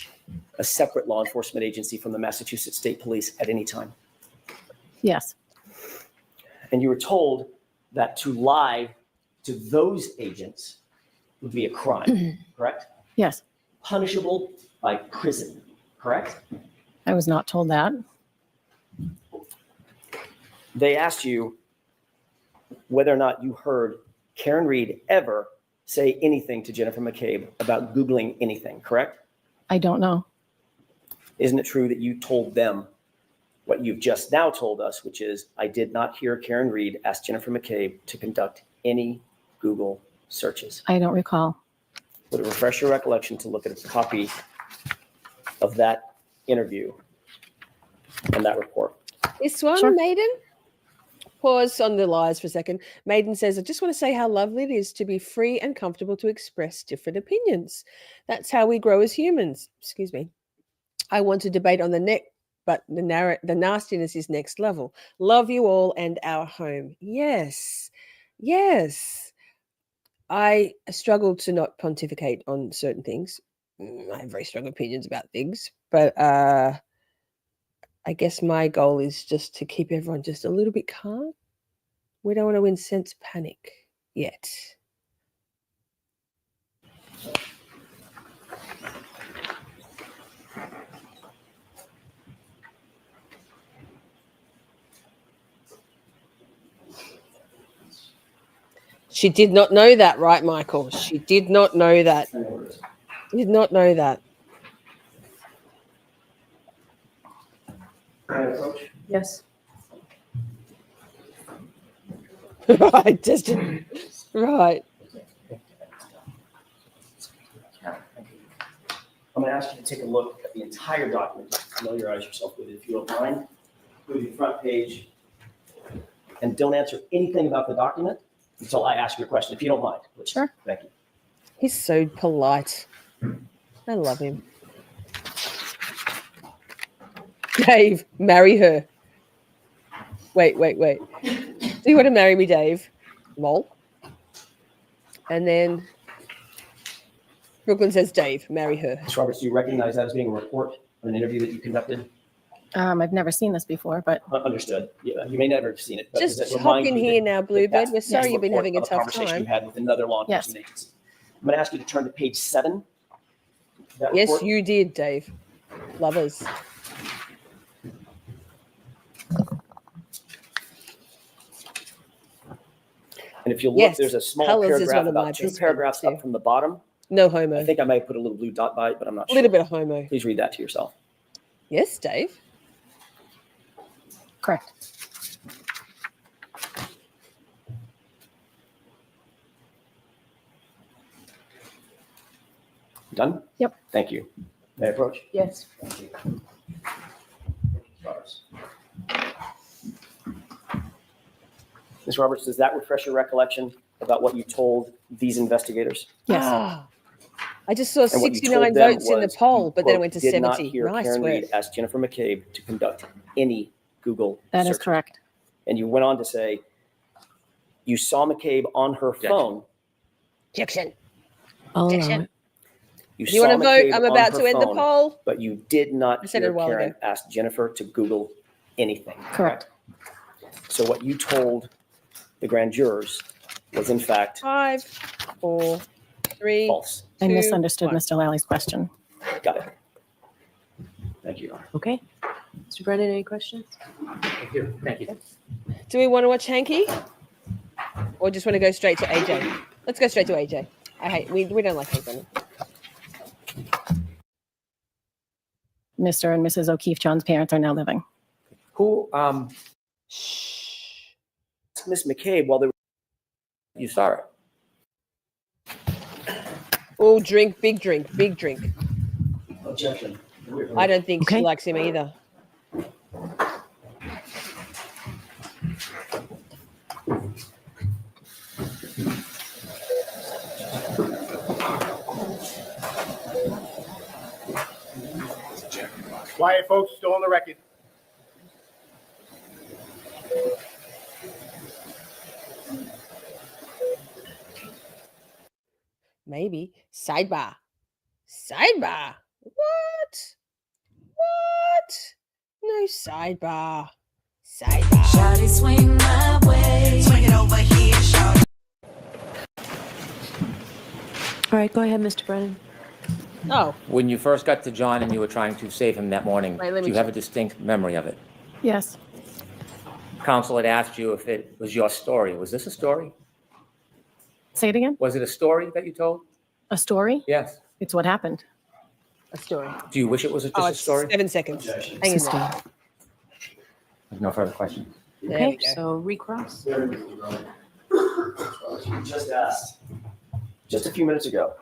a separate law enforcement agency from the Massachusetts State Police at any time? Yes. And you were told that to lie to those agents would be a crime, correct? Yes. Punishable by prison, correct? I was not told that. They asked you whether or not you heard Karen Reed ever say anything to Jennifer McCabe about Googling anything, correct? I don't know. Isn't it true that you told them what you've just now told us, which is, I did not hear Karen Reed ask Jennifer McCabe to conduct any Google searches? I don't recall. Would it refresh your recollection to look at a copy of that interview and that report? This one, Sure. Maiden? Pause on the lies for a second. Maiden says, I just want to say how lovely it is to be free and comfortable to express different opinions. That's how we grow as humans. Excuse me. I want to debate on the neck, but the nastiness is next level. Love you all and our home. Yes. Yes. I struggle to not pontificate on certain things. I have very strong opinions about things, but I guess my goal is just to keep everyone just a little bit calm. We don't want to incense panic yet. She did not know that, right, Michael? She did not know that. Did not know that. Yes. Right, just right. I'm going to ask you to take a look at the entire document, just to familiarize yourself with it, if you don't mind. Go to the front page and don't answer anything about the document until I ask you a question, if you don't mind. Please. Sure. Thank you. He's so polite. I love him. Dave, marry her. Wait. Do you want to marry me, Dave? Lol. And then Brooklyn says, Dave, marry her. Ms. Roberts, do you recognize that as being a report on an interview that you conducted? I've never seen this before, but Understood. Yeah, you may never have seen it. But does just it hop remind in you here that now, Bluebird. that's We're sorry the you've been report having a of tough conversation you time. had with another law Yes. enforcement agency. I'm going to ask you to turn to page 7. That Yes, report. you did, Dave. Lovers. And if you look, Yes, there's a small colours is paragraph, one of my about 2 best paragraphs ones, up from the bottom. No homo. I think I might have put a little blue dot by it, but I'm not A sure. little bit of homo. Please read that to yourself. Yes, Dave. correct. Done? Yep. Thank you. May I approach? Yes. Thank you. Ms. Roberts, does that refresh your recollection about what you told these investigators? Yes. I just saw And what you 69 told them votes in the was, poll, but then it quote, went to did 70. not hear Nice Karen work. Reed ask Jennifer McCabe to conduct any Google That is search. correct. And you went on to say, you saw McCabe on her phone. Objection. I'll allow Objection. it. You Do you want to saw vote? McCabe I'm on about her to end the phone, poll. But you did not I said it hear a while Karen ago. ask Jennifer to Google anything. Correct. So what you told the grand jurors was in fact 5, 4, 3. false. I 2, misunderstood 1. Mr. Lally's question. Got it. Thank you, Your Honor. Okay. Mr. Brennan, any questions? Thank you. Thank you. Do we want to watch Hanky? Or just want to go straight to AJ? Let's go straight to AJ. We don't like Hank Brennan. Mr. and Mrs. O'Keefe, John's parents, are now living. Who, Miss McCabe, while they were you saw it? Oh, drink, big drink, big drink. objection. I don't think Okay. she likes him either. Quiet, folks, still on the record. Maybe. Sidebar. Sidebar. What? What? No sidebar. Sidebar. Shorty, swing my way. Swing it over here, shorty. All right, go ahead, Mr. Brennan. Oh. When you first got to John and you were trying to save him that morning, Wait, let do me you have a check. distinct memory of it? Yes. Counsel had asked you if it was your story. Was this a story? Say it again. Was it a story that you told? A story? Yes. It's what happened. A story. Do you wish it was just Oh, a it's story? 7 seconds. Hang in there. No further questions. There Okay, we go. so recross. You just asked just a few minutes ago.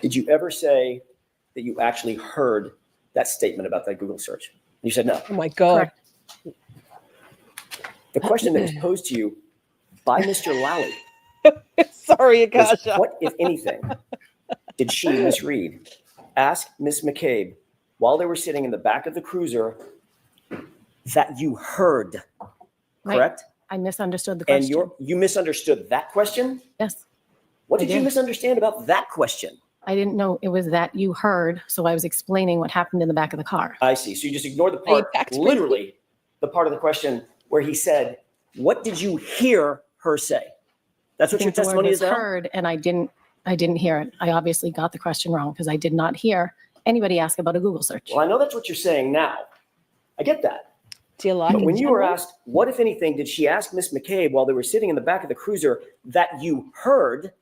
Did you ever say that you actually heard that statement about that Google search? You said no. Oh my God. The question that was posed to you by Mr. Lally Sorry, was, Akasha. what, if anything, did she, Miss Reed, ask Miss McCabe while they were sitting in the back of the cruiser that you heard? Correct? I misunderstood the question. And you misunderstood that question? Yes. What I did you did. misunderstand about that question? I didn't know it was that you heard, so I was explaining what happened in the back of the car. I see. So you just ignored the part, literally, the part of the question where he said, what did you hear her say? That's what I your think the word testimony was is now? heard, and I didn't hear it. I obviously got the question wrong because I did not hear anybody ask about a Google search. Well, I know that's what you're saying now. I get that. Do you like But it, when you were General? asked, what, if anything, did she ask Miss McCabe while they were sitting in the back of the cruiser that you heard,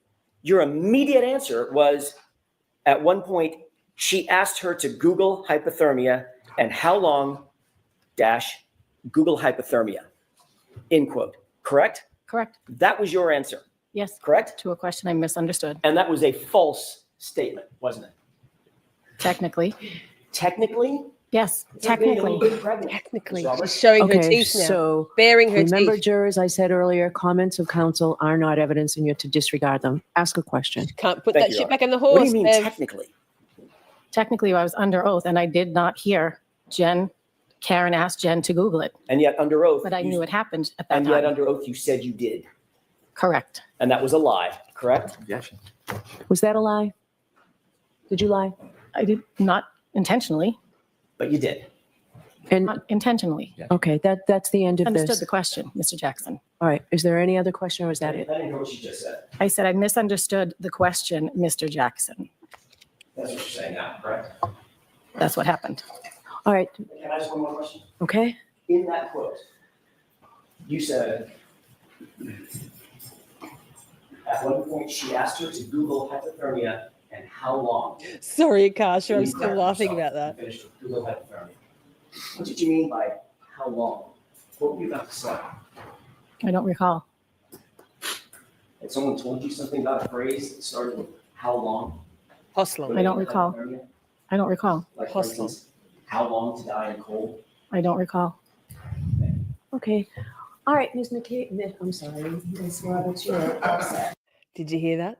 your immediate answer was, at one point, she asked her to Google hypothermia and how long dash Google hypothermia, end quote. Correct? Correct. That was your answer. Yes. Correct? To a question I misunderstood. And that was a false statement, wasn't it? Technically. Technically? Yes, You're being a little technically. bit pregnant, Technically. Ms. Roberts. She's showing her Okay, teeth now. so Baring her remember, teeth. jurors, I said earlier, comments of counsel are not evidence and you're to disregard them. Ask a question. Can't put Thank that you, shit Your back on the Honor. horse. What do you mean Bev. technically? Technically, I was under oath, and I did not hear Karen asked Jen to Google it, And yet under oath, but I knew it happened at that and yet time. under oath, you said you did. Correct. And that was a lie, correct? Objection. Was that a lie? Did you lie? I did not intentionally. But you did. And Not intentionally. okay, that's the end of Understood this. the question, Mr. Jackson. All right, is there any other question or is that I it? didn't hear what you just said. I said I misunderstood the question, Mr. Jackson. That's what you're saying now, correct? That's what happened. All right, Can I ask one more question? okay. In that quote, you said, at one point, she asked her to Google hypothermia and how long. Sorry, Akasha. I'm You still correct laughing yourself. about that. You finished with Google hypothermia. What did you mean by how long? What were you about to say? I don't recall. Had someone told you something about a phrase that started with how long? Hostler. I don't recall. I don't recall. Like, for Hostile. instance, how long to die in cold? I don't recall. Okay. All right, Ms. McKay, I'm sorry, Ms. Roberts, you're upset. Did you hear that?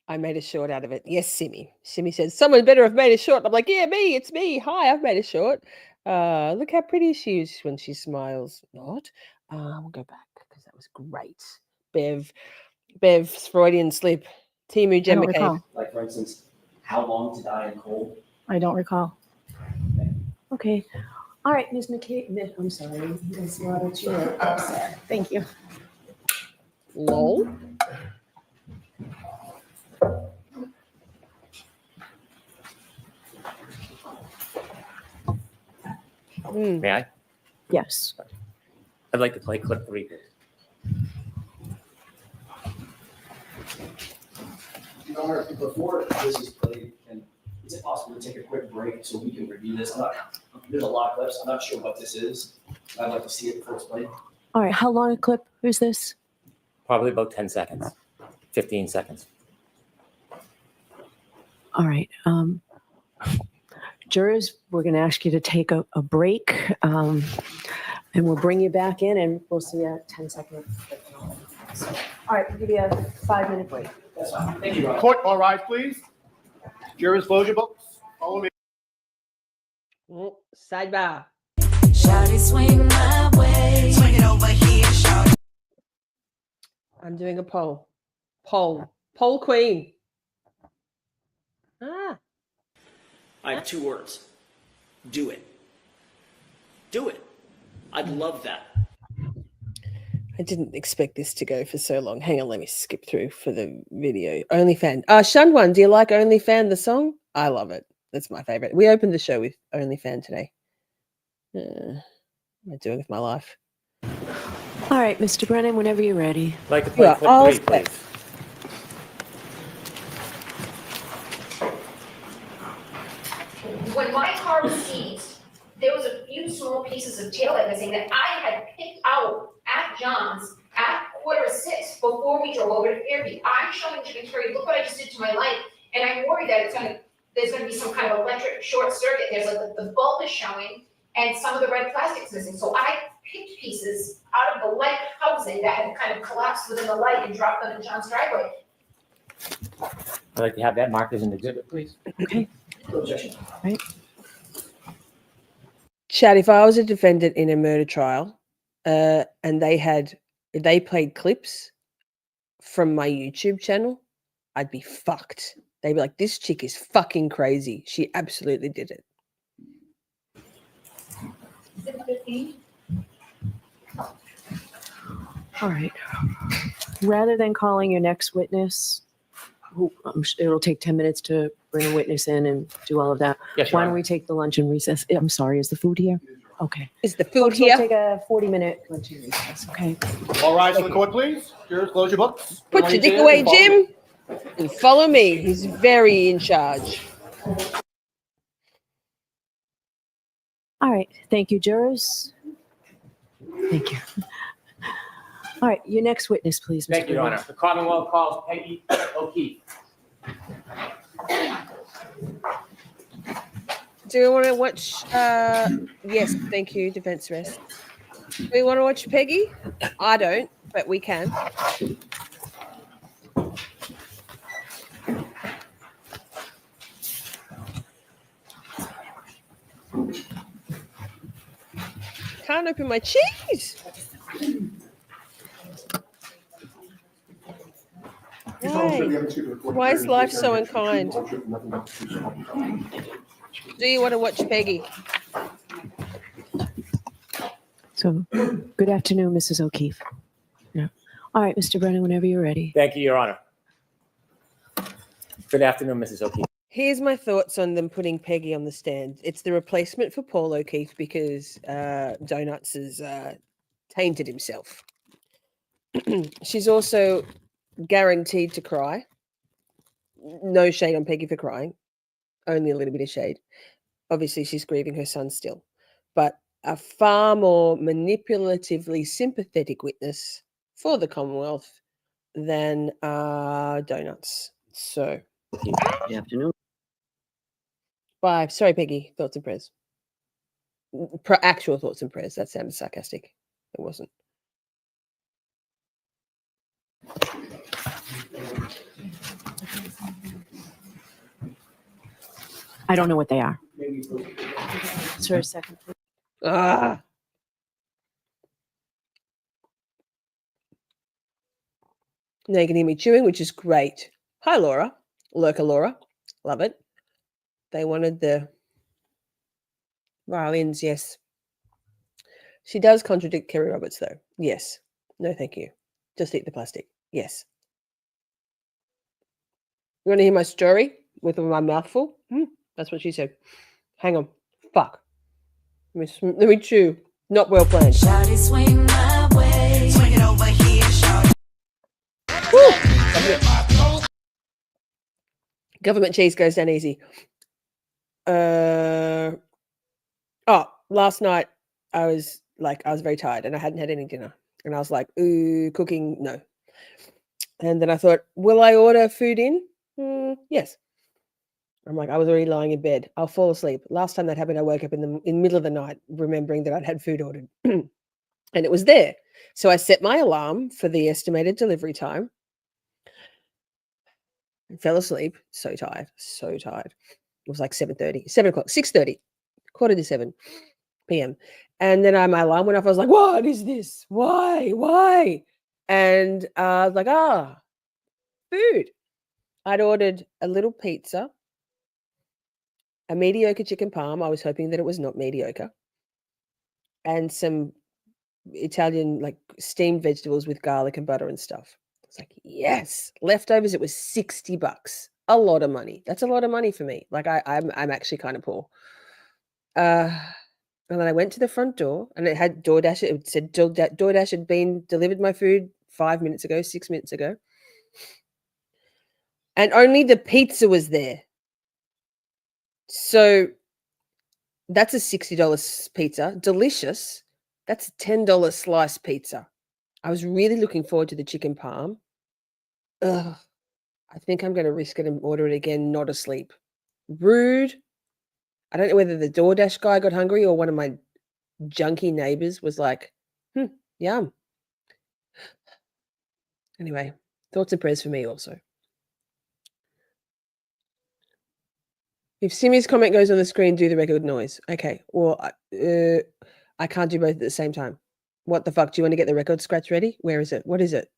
I made a short out of it. Yes, Simmy. Simmy said, someone better have made a short. I'm like, yeah, me, it's me. Hi, I've made a short. Look how pretty she is when she smiles. Not. We'll go back because that was great. Bev's Freudian slip. Timu I don't Gemma recall. Like, for instance, how long to die in cold? I don't recall. Okay. All right, Ms. McKay. I'm sorry. Ms. Roberts, you're up, sir. Thank you. LULL. May I? Yes. I'd like to play clip 3. Your Honor, before this is played, is it possible to take a quick break so we can review this? There's a lot of clips. I'm not sure what this is. I'd like to see it before it's played. All right. How long a clip is this? Probably about 10 seconds, 15 seconds. All right. Jurors, we're going to ask you to take a break, and we'll bring you back in, and we'll see you at 10 seconds. All right, we'll give you a 5-minute break. That's fine. Thank you, Ron. Court, all rise, please. Jurors, close your books. Follow me. Sidebar. Shorty, swing my way. Swing it over here, shorty. I'm doing a poll. Poll queen. I have 2 words. Do it. Do it. I'd love that. I didn't expect this to go for so long. Hang on, let me skip through for the video. OnlyFan. Shunwan, do you like OnlyFan, the song? I love it. That's my favorite. We opened the show with OnlyFan today. What am I doing with my life? All right, Mr. Brennan, whenever you're ready. I'd like to play clip 3, please. When my car was seized, there was a few small pieces of taillight missing that I had picked out at John's at 5:45 before we drove over to Fairview. I'm showing Jim and Kerry, look what I just did to my light, and I'm worried that there's gonna be some kind of electric short circuit. There's like the bulb is showing, and some of the red plastic's missing. So I picked pieces out of the light housing that had kind of collapsed within the light and dropped them in John's driveway. I'd like to have that marked as an exhibit, please. Okay. No objection. Right. Chad, if I was a defendant in a murder trial, and they played clips from my YouTube channel, I'd be fucked. They'd be like, this chick is fucking crazy. She absolutely did it. All right. Rather than calling your next witness, who it'll take 10 minutes to bring a witness in and do all of that. Yes, Why Your don't we take the lunch and recess? I'm sorry, is the food here? Okay. Is the food Folks, here? We'll take a 40-minute lunch and recess, okay? All rise for the court, please. Jurors, close your books. Put your dick away, Jim, and follow me. He's very in charge. All right, thank you, jurors. Thank you. All right, your next witness, please, Mr. Thank you, Your Brennan. Honor. The Commonwealth calls Peggy O'Keefe. Do we want to watch? Yes, thank you, defense rest. Do we want to watch Peggy? I don't, but we can. Can't open my cheese. Why is life so unkind? Do you want to watch Peggy? So, good afternoon, Mrs. O'Keefe. Yeah. All right, Mr. Brennan, whenever you're ready. Thank you, Your Honor. Good afternoon, Mrs. O'Keefe. Here's my thoughts on them putting Peggy on the stand. It's the replacement for Paul O'Keefe because Donuts has tainted himself. She's also guaranteed to cry. No shade on Peggy for crying. Only a little bit of shade. Obviously, she's grieving her son still. But a far more manipulatively sympathetic witness for the Commonwealth than Donuts. So, Good afternoon. bye. Sorry, Peggy. Thoughts and prayers. Actual thoughts and prayers. That sounded sarcastic. It wasn't. I don't know what they are. Is there a second? Ah. Now you can hear me chewing, which is great. Hi, Laura. Lurker Laura. Love it. They wanted the violins, yes. She does contradict Kerry Roberts, though. Yes. No, thank you. Just eat the plastic. Yes. You want to hear my story with my mouthful? That's what she said. Hang on. Fuck. Let me chew. Not well planned. Shorty, swing my way. Swing it over here, shorty. Government cheese goes down easy. Last night I was very tired and I hadn't had any dinner. And I was like, ooh, cooking, no. And then I thought, will I order food in? Yes. I'm like, I was already lying in bed. I'll fall asleep. Last time that happened, I woke up in the middle of the night, remembering that I'd had food ordered. And it was there. So I set my alarm for the estimated delivery time. And fell asleep. So tired. It was like 7:30, 7 o'clock, 6:30, 6:45 p.m. And then my alarm went off. I was like, what is this? Why? And I was like, food. I'd ordered a little pizza, a mediocre chicken parm. I was hoping that it was not mediocre. And some Italian, steamed vegetables with garlic and butter and stuff. I was like, yes. Leftovers, it was $60. A lot of money. That's a lot of money for me. I'm actually kind of poor. And then I went to the front door and it had DoorDash. It said DoorDash had been delivered my food 5 minutes ago, 6 minutes ago. And only the pizza was there. So that's a $60 pizza. Delicious. That's a $10 sliced pizza. I was really looking forward to the chicken parm. Ugh. I think I'm going to risk it and order it again, not asleep. Rude. I don't know whether the DoorDash guy got hungry or one of my junky neighbors was like, yum. Anyway, thoughts and prayers for me also. If Simi's comment goes on the screen, do the record noise. Okay. Well, I can't do both at the same time. What the fuck? Do you want to get the record scratch ready? Where is it? What is it?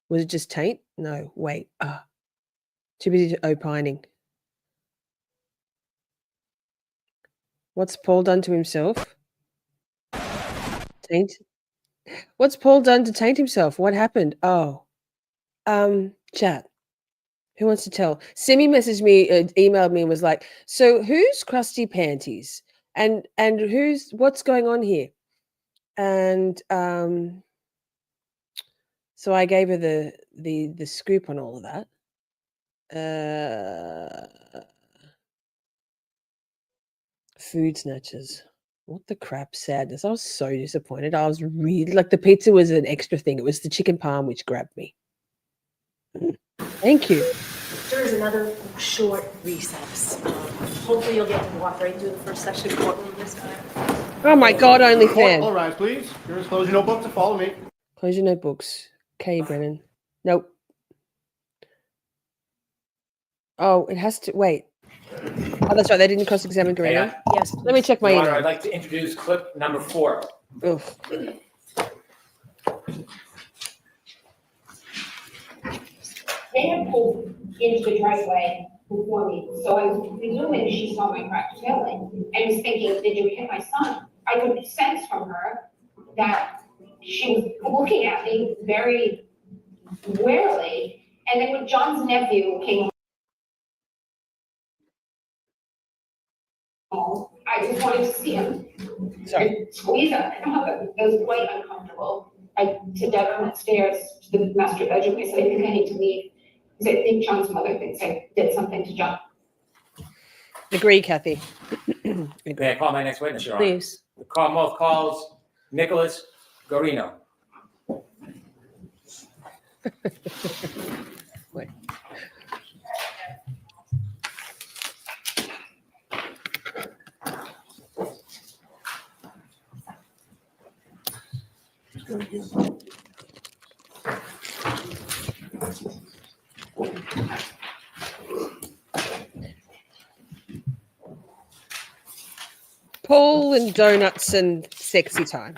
Was it just taint? No, wait. Too busy opining. What's Paul done to himself? Taint? What's Paul done to taint himself? What happened? Chat. Who wants to tell? Simi messaged me, emailed me and was like, so who's Krusty Panties? And what's going on here? And so I gave her the scoop on all of that. Food snatchers. What the crap, sadness. I was so disappointed. I was really the pizza was an extra thing. It was the chicken parm which grabbed me. Thank you. There is another short recess. Hopefully you'll get to walk right through the first section courtroom this time. Oh my God, OnlyFans. All rise, please. Here's close your notebook to follow me. Close your notebooks. Okay, Brennan. Nope. Oh, it has to wait. Oh, that's right. They didn't cross-examine Garino. Yes. Let me check my Your Honor, email. I'd like to introduce clip number 4. Oof. They had pulled into the driveway before me, so I was presuming she saw my cracked ceiling and was thinking, did you hit my son? I could sense from her that she was looking at me very warily. And then when John's nephew came home, I just wanted to see him and squeeze him and hug him. It was quite uncomfortable. I sit down on the stairs to the master bedroom. I said, I think I need to leave. Because I think John's mother thinks I did something to John. Agree, Kathy. May I call my next witness, Your Honor? Please. The Commonwealth calls Nicholas Garino. Wait. Pool and donuts and sexy time.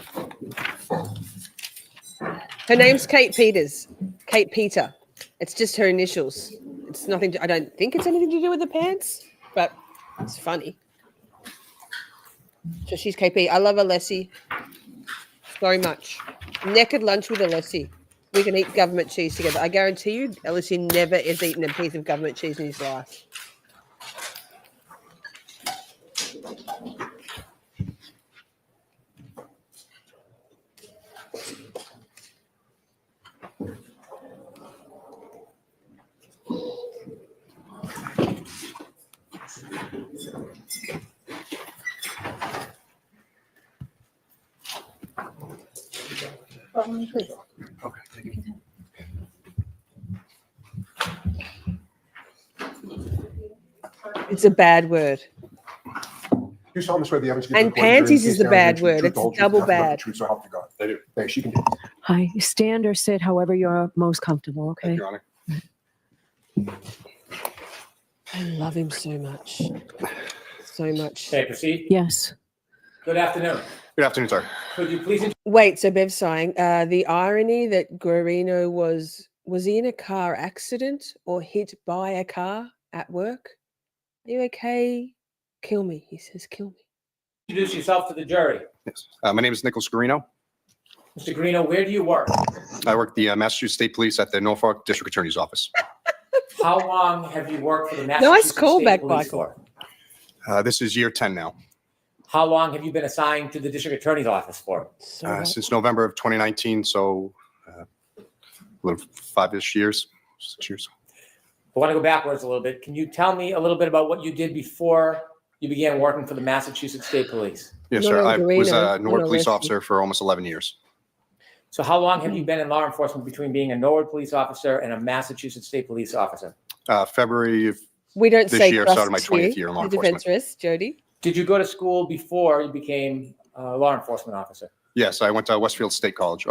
Her name's Kate Peters. Kate Peter. It's just her initials. It's nothing. I don't think it's anything to do with the pants, but it's funny. So she's KP. I love Alessi very much. Naked lunch with Alessi. We can eat government cheese together. I guarantee you, Alessi never has eaten a piece of government cheese in his life. It's a bad word. You saw this way the evidence. And panties is the bad word. It's double bad. So help you God. They do. Hey, she can do it. Hi, stand or sit, however you're most comfortable, okay? Thank you, Your Honor. I love him so much. So much. Okay, proceed. Yes. Good afternoon. Good afternoon, sir. Could you please Wait, so Bev's saying the irony that Guarino was he in a car accident or hit by a car at work? Are you okay? Kill me, he says, kill me. introduce yourself to the jury? Yes. My name is Nicholas Garino. Mr. Garino, where do you work? I work at the Massachusetts State Police at the Norfolk District Attorney's Office. How long have you worked for the Massachusetts Nice callback, State Police Michael. for? This is year 10 now. How long have you been assigned to the District Attorney's Office for? Since November of 2019, so 5-ish years, 6 years. I want to go backwards a little bit. Can you tell me a little bit about what you did before you began working for the Massachusetts State Police? Yes, sir. I was a Norwood police officer for almost 11 years. So how long have you been in law enforcement between being a Norwood police officer and a Massachusetts State Police officer? February of We don't this say year started my 20th year in law the defense enforcement. risk, Jody. Did you go to school before you became a law enforcement officer? Yes, I went to Westfield State College,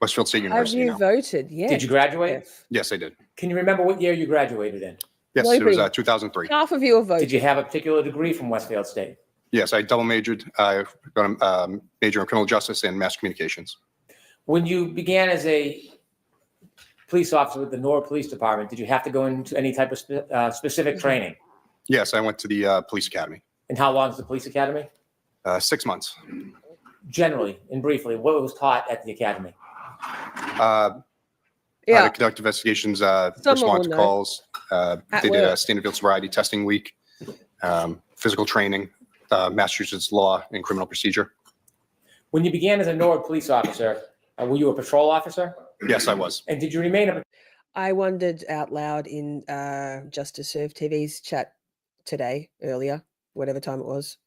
Westfield State Have University you now. voted? Yeah. Did you graduate? Yes, I did. Can you remember what year you graduated in? Yes, it was 2003. Half of you are voting. Did you have a particular degree from Westfield State? Yes, I double majored. I got a major in criminal justice and mass communications. When you began as a police officer with the Norwood Police Department, did you have to go into any type of specific training? Yes, I went to the police academy. And how long is the police academy? 6 months. Generally and briefly, what was taught at the academy? How to conduct investigations, respond to will know. calls. At They did a work. standard field sobriety testing week, physical training, Massachusetts law and criminal procedure. When you began as a Norwood police officer, were you a patrol officer? Yes, I was. And did you remain a I wondered out loud in Just to Serve TV's chat today, earlier, whatever time it was,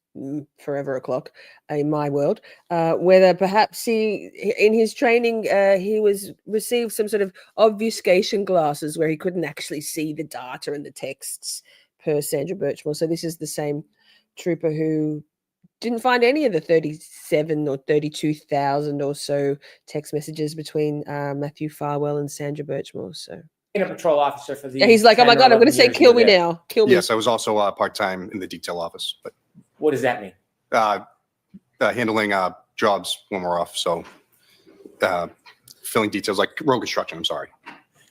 forever o'clock in my world, whether perhaps he, in his training, he received some sort of obfuscation glasses where he couldn't actually see the data and the texts per Sandra Birchmore. So this is the same trooper who didn't find any of the 37 or 32,000 or so text messages between Matthew Farwell and Sandra Birchmore. So a patrol officer for the? yeah, he's like, oh my 10 or God, I'm going to 11 say, years kill you were me there? now. Kill me. Yes, I was also part-time in the detail office, but What does that mean? handling jobs when we're off. So filling details like road construction, I'm sorry.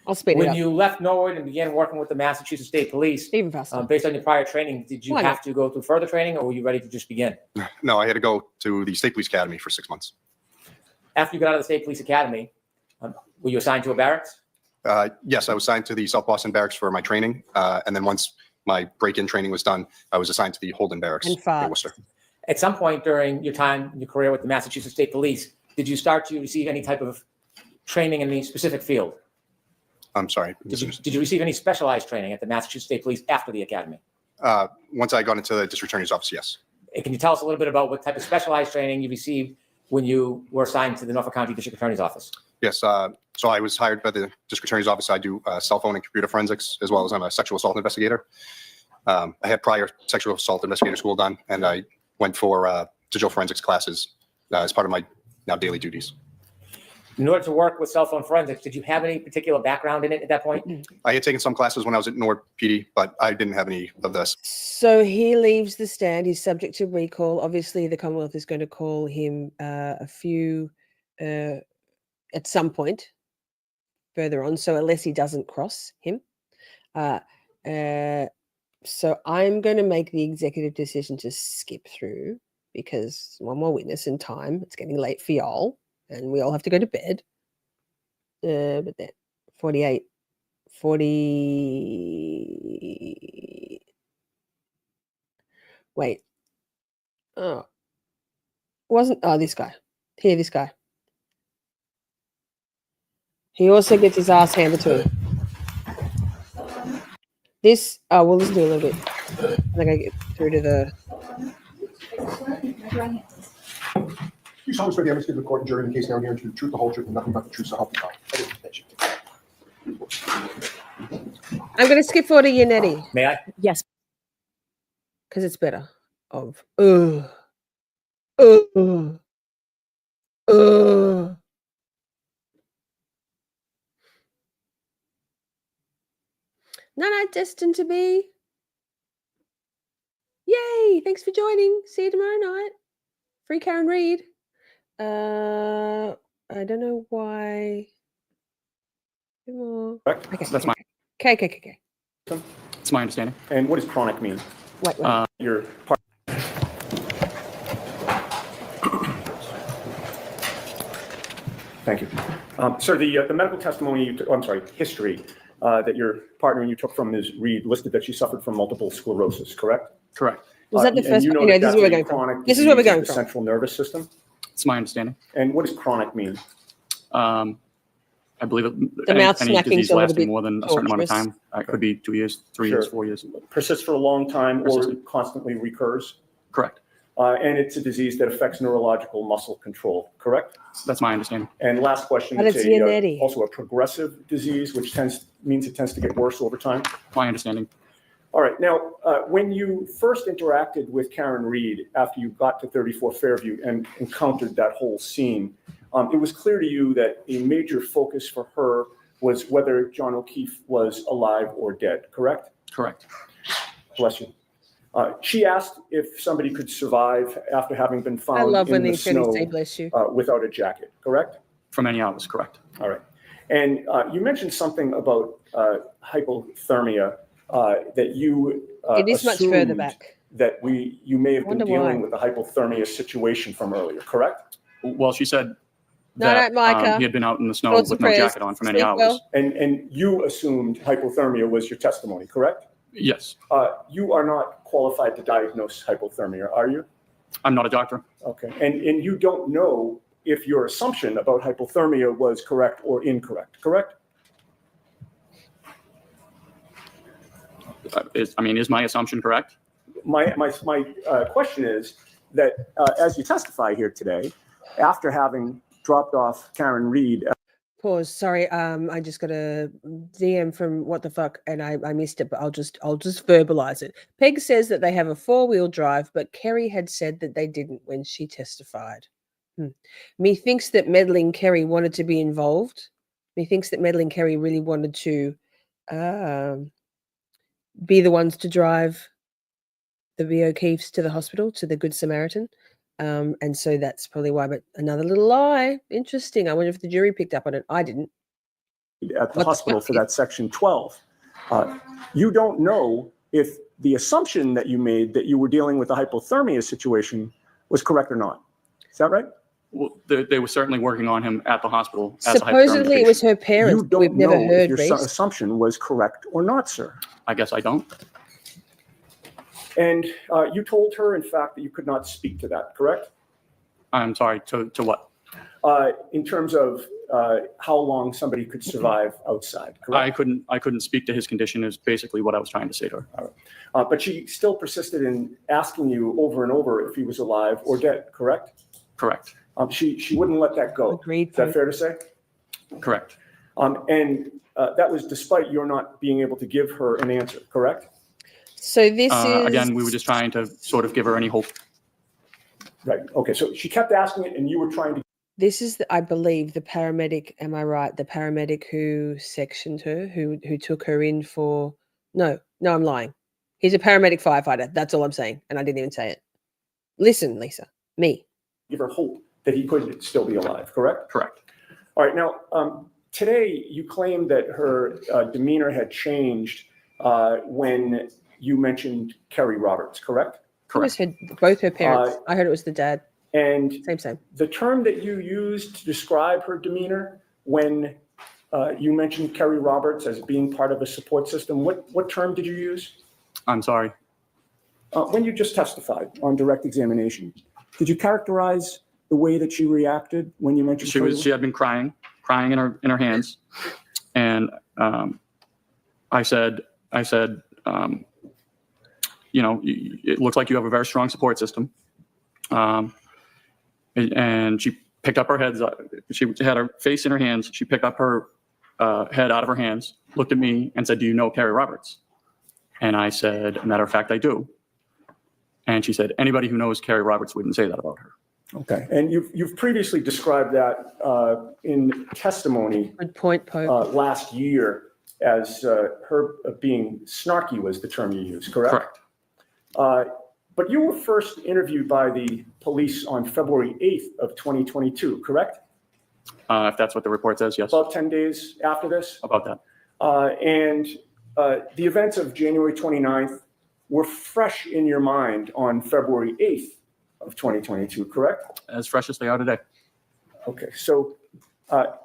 I'll speed it When up. you left Norwood and began working with the Massachusetts State Police, Even faster. based on your prior training, did you Why have not? to go through further training or were you ready to just begin? No, I had to go to the State Police Academy for 6 months. After you got out of the State Police Academy, were you assigned to a barracks? Yes, I was assigned to the South Boston Barracks for my training. And then once my break-in training was done, I was assigned to the Holden Barracks And in farts. Worcester. At some point during your time, your career with the Massachusetts State Police, did you start to receive any type of training in the specific field? I'm sorry. Did you receive any specialized training at the Massachusetts State Police after the academy? Once I got into the district attorney's office, yes. And can you tell us a little bit about what type of specialized training you received when you were assigned to the Norfolk County District Attorney's Office? Yes. So I was hired by the district attorney's office. I do cell phone and computer forensics, as well as I'm a sexual assault investigator. I had prior sexual assault investigator school done, and I went for digital forensics classes as part of my now daily duties. In order to work with cell phone forensics, did you have any particular background in it at that point? I had taken some classes when I was at Nord PD, but I didn't have any of this. So he leaves the stand. He's subject to recall. Obviously, the Commonwealth is going to call him at some point further on. So unless he doesn't cross him. So I'm going to make the executive decision to skip through because one more witness in time. It's getting late for y'all, and we all have to go to bed. But then 40. Wait. Oh, wasn't this guy? Here, this guy. He also gets his ass handed to him. This, we'll listen to a little bit. I think I get through to the. You solemnly swear the evidence given to the court and jury in the case now guarantee the truth, the whole truth, and nothing but the truth, so help you God. I'm going to skip forward to Yannetti. May I? Yes. Because it's better. Not destined to be. Yay! Thanks for joining. See you tomorrow night. Free Karen Reed. I don't know why. Okay. That's my. Okay. It's my understanding. And what does chronic mean? Wait. Your part. Thank you. Sir, the medical testimony, history that your partner and you took from Ms. Reed listed that she suffered from multiple sclerosis, correct? Correct. Was that the first? You know This that's is where we're a going chronic from. This is where we're disease going of the from. central nervous system. It's my understanding. And what does chronic mean? I believe The mouth any snacking's disease a little lasting bit more than a certain amount of torturous. time. It could be 2 years, 3 years, 4 years. Persists for a long time or Persistent. constantly recurs. Correct. And it's a disease that affects neurological muscle control, correct? That's my understanding. And last question, But it's Yannetti. also a progressive disease, which means it tends to get worse over time. My understanding. All right. Now, when you first interacted with Karen Reed after you got to 34 Fairview and encountered that whole scene, it was clear to you that a major focus for her was whether John O'Keefe was alive or dead, correct? Correct. Bless you. She asked if somebody could survive after having been found I love when in the the attorneys snow say bless you. without a jacket, correct? For many hours, correct. All right. And you mentioned something about hypothermia that you It is much further assumed back. that you may have been Wonder dealing why. with a hypothermia situation from earlier, correct? Well, she said Night, that Micah. he had been out in the snow Thoughts with and no prayers. jacket on for many Sleep hours. well. And you assumed hypothermia was your testimony, correct? Yes. You are not qualified to diagnose hypothermia, are you? I'm not a doctor. Okay. And you don't know if your assumption about hypothermia was correct or incorrect, correct? Is my assumption correct? My question is that as you testify here today, after having dropped off Karen Reed. Pause. Sorry. I just got a DM from what the fuck, and I missed it, but I'll just verbalize it. Peg says that they have a 4-wheel drive, but Kerry had said that they didn't when she testified. Methinks that meddling Kerry wanted to be involved. Methinks that meddling Kerry really wanted to be the ones to drive the B. O'Keefes to the hospital, to the Good Samaritan. And so that's probably why, but another little lie. Interesting. I wonder if the jury picked up on it. I didn't. At the hospital for that section 12. You don't know if the assumption that you made that you were dealing with a hypothermia situation was correct or not. Is that right? Well, they were certainly working on him at the hospital. As a hypothermia Supposedly it was her parents. You don't We've never know heard if your Reese. assumption was correct or not, sir. I guess I don't. And you told her, in fact, that you could not speak to that, correct? I'm sorry, to what? In terms of how long somebody could survive outside, correct? I couldn't speak to his condition is basically what I was trying to say to her. All right. But she still persisted in asking you over and over if he was alive or dead, correct? Correct. She wouldn't let that go. Agreed. Is that fair to say? Correct. And that was despite your not being able to give her an answer, correct? So this is... Again, we were just trying to sort of give her any hope. Right. Okay. So she kept asking it and you were trying to... This is, I believe, the paramedic. Am I right? The paramedic who sectioned her, who took her in for. No, I'm lying. He's a paramedic firefighter. That's all I'm saying, and I didn't even say it. Listen, Lisa, me. Give her hope that he could still be alive. Correct. Correct. All right. Now, today you claim that her demeanor had changed when you mentioned Kerry Roberts. Correct. Correct. It was both her parents. I heard it was the dad. And same. The term that you used to describe her demeanor when you mentioned Kerry Roberts as being part of a support system, what term did you use? I'm sorry. When you just testified on direct examination, did you characterize the way that she reacted when you mentioned She had been crying in her hands, and I said, you know, it looks like you have a very strong support system. And she picked up her head. She had her face in her hands. She picked up her head out of her hands, looked at me, and said, "Do you know Kerry Roberts?" And I said, "As a matter of fact, I do." And she said, "Anybody who knows Kerry Roberts wouldn't say that about her." Okay. And you've previously described that in testimony. Good point, Pope. Last year as her being snarky was the term you used, correct? Correct. But you were first interviewed by the police on February 8th of 2022, correct? If that's what the report says, yes. About 10 days after this? About that. And the events of January 29th were fresh in your mind on February 8th of 2022, correct? As fresh as they are today. Okay, so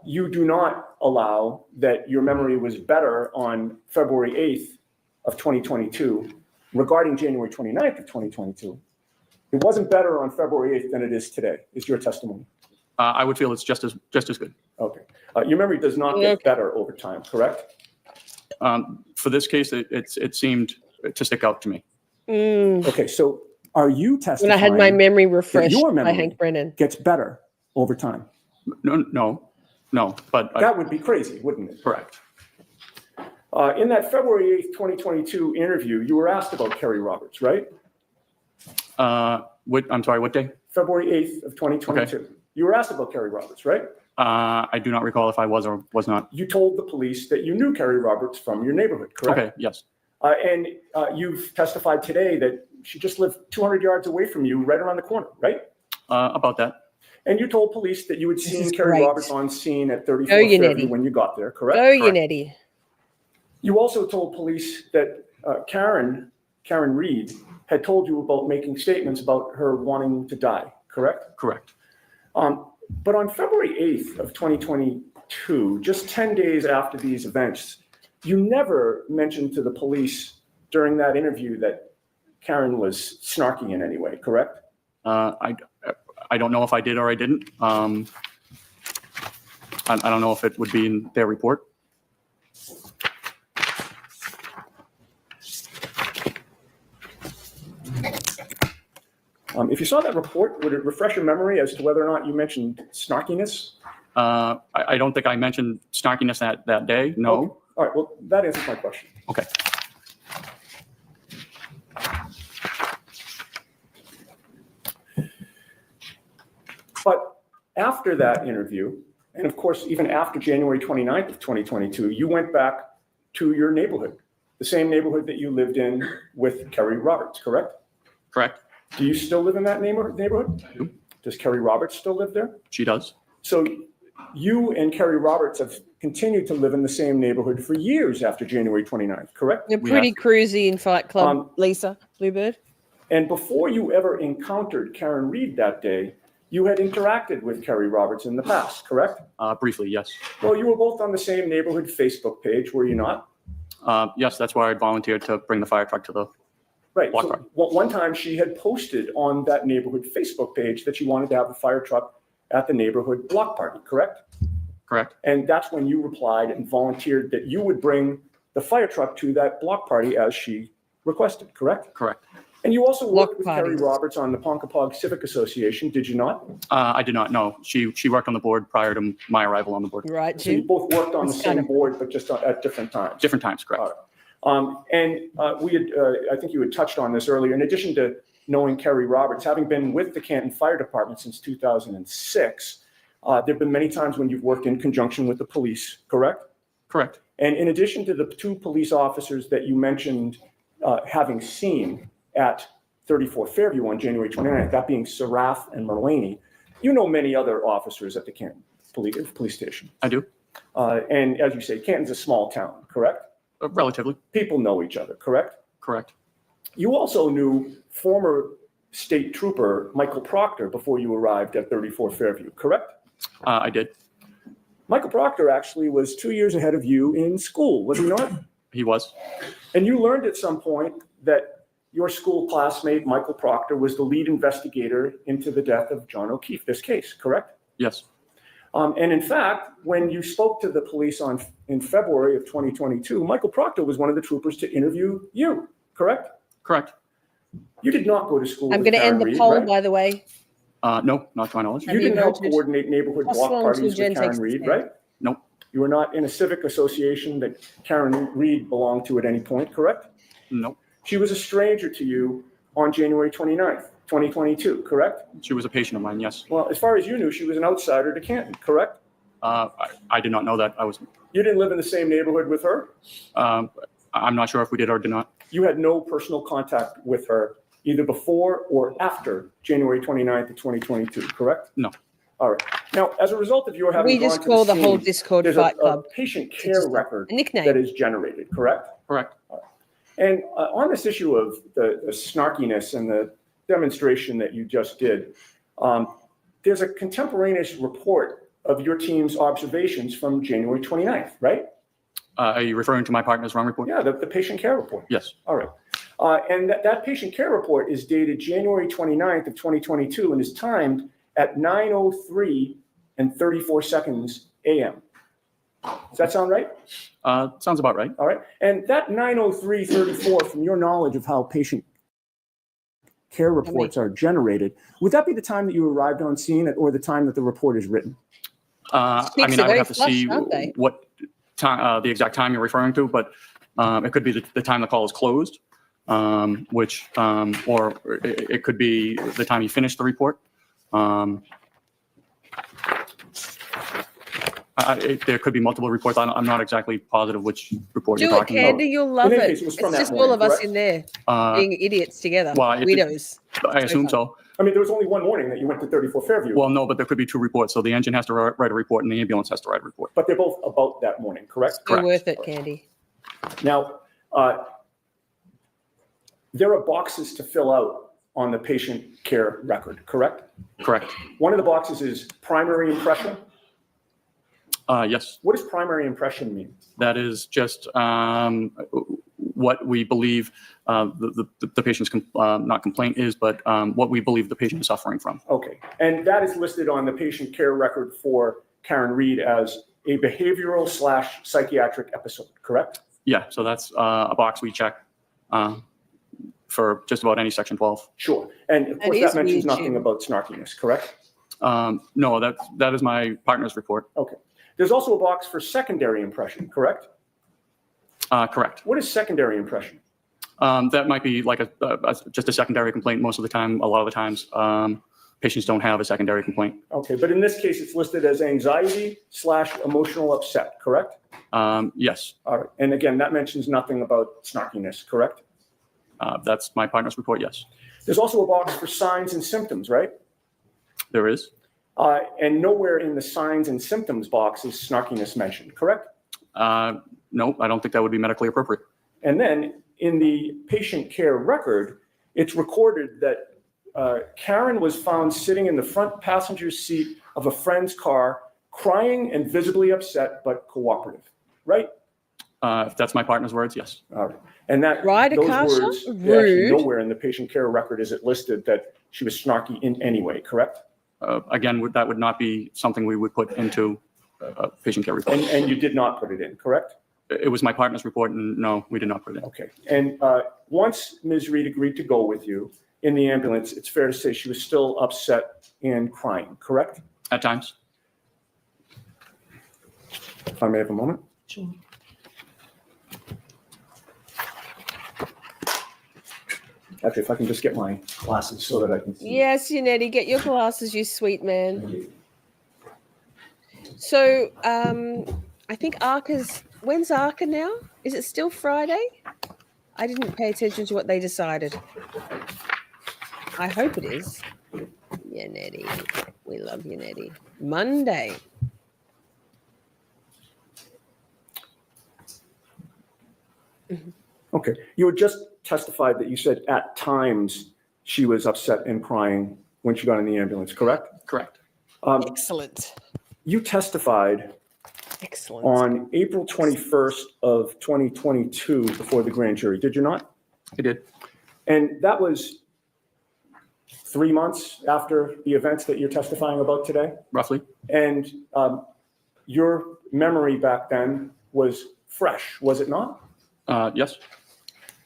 you do not allow that your memory was better on February 8th of 2022 regarding January 29th of 2022. It wasn't better on February 8th than it is today, is your testimony? I would feel it's just as good. Okay. Your memory does not get better over time, correct? For this case, it seemed to stick out to me. Okay, so are you testifying? When I had my memory refreshed your by memory Hank Brennan. gets better over time? No, but that would be crazy, wouldn't it? Correct. In that February 8th, 2022 interview, you were asked about Kerry Roberts, right? I'm sorry, what day? February 8th of 2022. Okay. You were asked about Kerry Roberts, right? I do not recall if I was or was not. You told the police that you knew Kerry Roberts from your neighborhood, correct? Okay, yes. And you've testified today that she just lived 200 yards away from you, right around the corner, right? About that. And you told police that you had seen Kerry Roberts on scene at 34 Fairview when you got there, correct? Go, Unetti. You also told police that Karen Reed had told you about making statements about her wanting to die, correct? Correct. But on February 8th of 2022, just 10 days after these events, you never mentioned to the police during that interview that Karen was snarky in any way, correct? I don't know if I did or I didn't. I don't know if it would be in their report. If you saw that report, would it refresh your memory as to whether or not you mentioned snarkiness? I don't think I mentioned snarkiness that day, no. Okay. All right, well, that answers my question. Okay. But after that interview, and of course, even after January 29th of 2022, you went back to your neighborhood, the same neighborhood that you lived in with Kerry Roberts, correct? Correct. Do you still live in that neighborhood? I do. Does Kerry Roberts still live there? She does. So you and Kerry Roberts have continued to live in the same neighborhood for years after January 29th, correct? You're pretty cruisy in Fight Club, Lisa, Bluebird. And before you ever encountered Karen Reed that day, you had interacted with Kerry Roberts in the past, correct? Briefly, yes. Well, you were both on the same neighborhood Facebook page, were you not? Yes, that's why I volunteered to bring the fire truck to the Right. block So party. one time she had posted on that neighborhood Facebook page that she wanted to have a fire truck at the neighborhood block party, correct? Correct. And that's when you replied and volunteered that you would bring the fire truck to that block party as she requested, correct? Correct. And you also worked with Kerry Roberts on the Ponkapog Civic Association, did you not? I did not know. She worked on the board prior to my arrival on the board. Right. So you both worked on the same board, but just at different times. Different times, correct. We had, I think you had touched on this earlier, in addition to knowing Kerry Roberts, having been with the Canton Fire Department since 2006, There have been many times when you've worked in conjunction with the police, correct? Correct. And in addition to the 2 police officers that you mentioned having seen at 34 Fairview on January 29th, that being Seraph and Merlaney, you know many other officers at the Canton police station. I do. And as you say, Canton's a small town, correct? Relatively. People know each other, correct? Correct. You also knew former state trooper Michael Proctor before you arrived at 34 Fairview, correct? I did. Michael Proctor actually was 2 years ahead of you in school, was he not? He was. And you learned at some point that your school classmate, Michael Proctor, was the lead investigator into the death of John O'Keefe, this case, correct? Yes. And in fact, when you spoke to the police in February of 2022, Michael Proctor was one of the troopers to interview you, correct? Correct. You did not go to school I'm with going to end Karen the Reed, poll, right? by the way. No, not to my knowledge. You didn't help voted? coordinate neighborhood block Possible parties until Jen with Karen takes the Reed, stand. right? Nope. You were not in a civic association that Karen Reed belonged to at any point, correct? Nope. She was a stranger to you on January 29th, 2022, correct? She was a patient of mine, yes. Well, as far as you knew, she was an outsider to Canton, correct? I did not know that. You didn't live in the same neighborhood with her? I'm not sure if we did or did not. You had no personal contact with her either before or after January 29th of 2022, correct? No. All right. Now, as a result of your having We gone just to call the scene, whole Discord there's Fight a Club. patient care record nickname. that is generated, correct? Correct. And on this issue of the snarkiness and the demonstration that you just did, there's a contemporaneous report of your team's observations from January 29th, right? Are you referring to my partner's run report? Yeah, the patient care report. Yes. All right. And that patient care report is dated January 29th of 2022 and is timed at 9:03 and 34 seconds a.m. Does that sound right? Sounds about right. All right. And that 9:03:34, from your knowledge of how patient care reports are generated, would that be the time that you arrived on scene or the time that the report is written? I mean, I would have to see what time, the exact time you're referring to, but it could be the time the call is closed, or it could be the time you finish the report. There could be multiple reports. I'm not exactly positive which report you're Do it, talking about. Candy. You'll love In any it. case, it was It's from that just morning, all of us correct? in there being idiots together. Well, Weirdos. I assume so. I mean, there was only one morning that you went to 34 Fairview. Well, no, but there could be two reports. So the engine has to write a report and the ambulance has to write a report. But they're both about that morning, correct? So worth it, Candy. Now, there are boxes to fill out on the patient care record, correct? Correct. One of the boxes is primary impression. Yes. What does primary impression mean? That is just what we believe the patient's not complaint is, but what we believe the patient is suffering from. Okay. And that is listed on the patient care record for Karen Reed as a behavioral / psychiatric episode, correct? Yeah. So that's a box we check for just about any Section 12. Sure. And of course, that mentions nothing about snarkiness, correct? No, that is my partner's report. Okay. There's also a box for secondary impression, correct? Correct. What is secondary impression? That might be like just a secondary complaint. Most of the time, a lot of the times, patients don't have a secondary complaint. Okay, but in this case, it's listed as anxiety / emotional upset, correct? Yes. All right. And again, that mentions nothing about snarkiness, correct? That's my partner's report, yes. There's also a box for signs and symptoms, right? There is. And nowhere in the signs and symptoms box is snarkiness mentioned, correct? No, I don't think that would be medically appropriate. And then in the patient care record, it's recorded that Karen was found sitting in the front passenger seat of a friend's car, crying and visibly upset, but cooperative, right? If that's my partner's words, yes. All right. And that Right, those Akasha? words, Rude. actually nowhere in the patient care record is it listed that she was snarky in any way, correct? Again, that would not be something we would put into a patient care report. And you did not put it in, correct? It was my partner's report, and no, we did not put it in. Okay. And once Ms. Reed agreed to go with you in the ambulance, it's fair to say she was still upset and crying, correct? At times. If I may have a moment. Sure. Actually, if I can just get my glasses so that I can see. Yes, Unetti, get your glasses, you sweet man. So I think when's AARCA now? Is it still Friday? I didn't pay attention to what they decided. I hope it is. Yeah, Nettie. We love you, Nettie. Monday. Okay. You had just testified that you said at times she was upset and crying when she got in the ambulance, correct? Correct. Excellent. You testified Excellent. on April 21st of 2022 before the grand jury, did you not? I did. And that was 3 months after the events that you're testifying about today? Roughly. And your memory back then was fresh, was it not? Yes.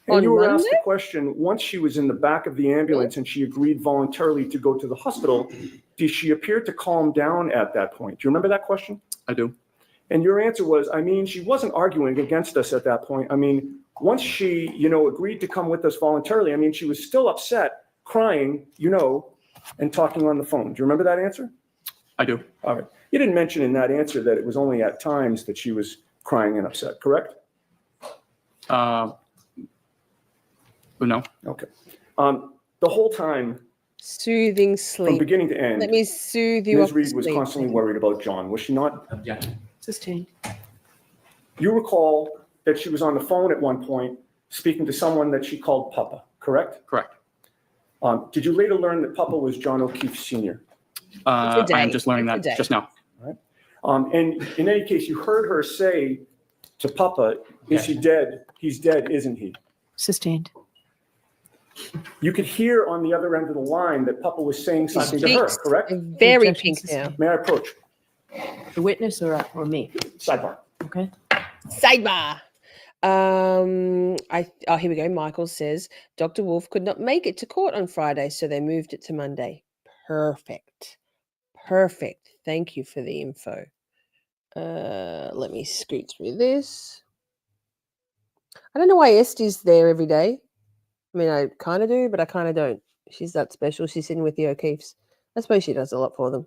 And On you were asked Monday? the question, once she was in the back of the ambulance and she agreed voluntarily to go to the hospital, did she appear to calm down at that point? Do you remember that question? I do. And your answer was, I mean, she wasn't arguing against us at that point. I mean, once she, agreed to come with us voluntarily, I mean, she was still upset, crying, and talking on the phone. Do you remember that answer? I do. All right. You didn't mention in that answer that it was only at times that she was crying and upset, correct? No. Okay. The whole time, Soothing sleep. from beginning to end, Let me soothe you. Ms. off Reed to was sleep. constantly worried about John, was she not? Yeah. Sustained. You recall that she was on the phone at one point speaking to someone that she called Papa, correct? Correct. Did you later learn that Papa was John O'Keefe Sr.? I am just learning that just now. And in any case, you heard her say to Papa, is he dead? He's dead, isn't he? Sustained. You could hear on the other end of the line that Papa was saying something to her, correct? Very pink now. May I approach? The witness or me? Sidebar. Okay. Sidebar. Here we go. Michael says Dr. Wolf could not make it to court on Friday, so they moved it to Monday. Perfect. Thank you for the info. Let me scoot through this. I don't know why Estie's there every day. I mean, I kind of do, but I kind of don't. She's that special. She's sitting with the O'Keefes. I suppose she does a lot for them.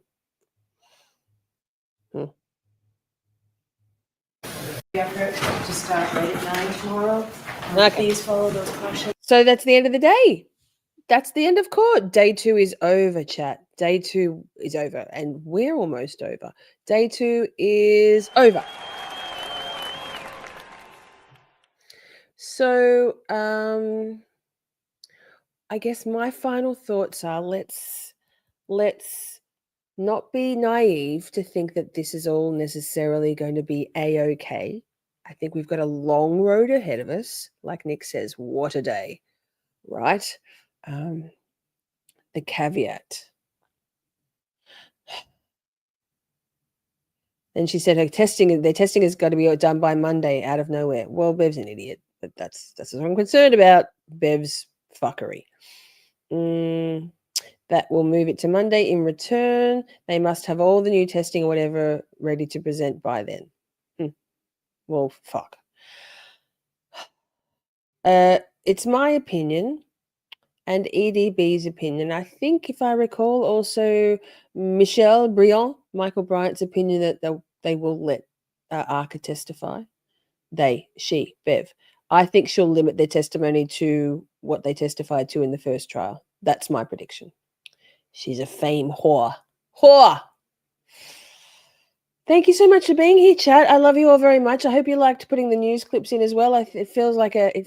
To start right at 9 tomorrow. Okay. Please follow those cautions. So that's the end of the day. That's the end of court. Day 2 is over, chat. Day 2 is over, and we're almost over. Day 2 is over. So, I guess my final thoughts are let's not be naive to think that this is all necessarily going to be a-okay. I think we've got a long road ahead of us. Like Nick says, what a day, right? The caveat. And she said their testing has got to be done by Monday out of nowhere. Well, Bev's an idiot, but that's what I'm concerned about. Bev's fuckery. That will move it to Monday. In return, they must have all the new testing or whatever ready to present by then. Well, fuck. It's my opinion and EDB's opinion. I think, if I recall, also Michelle Briand, Michael Bryant's opinion that they will let AARCA testify. She, Bev. I think she'll limit their testimony to what they testified to in the first trial. That's my prediction. She's a fame whore. Thank you so much for being here, chat. I love you all very much. I hope you liked putting the news clips in as well. It feels like a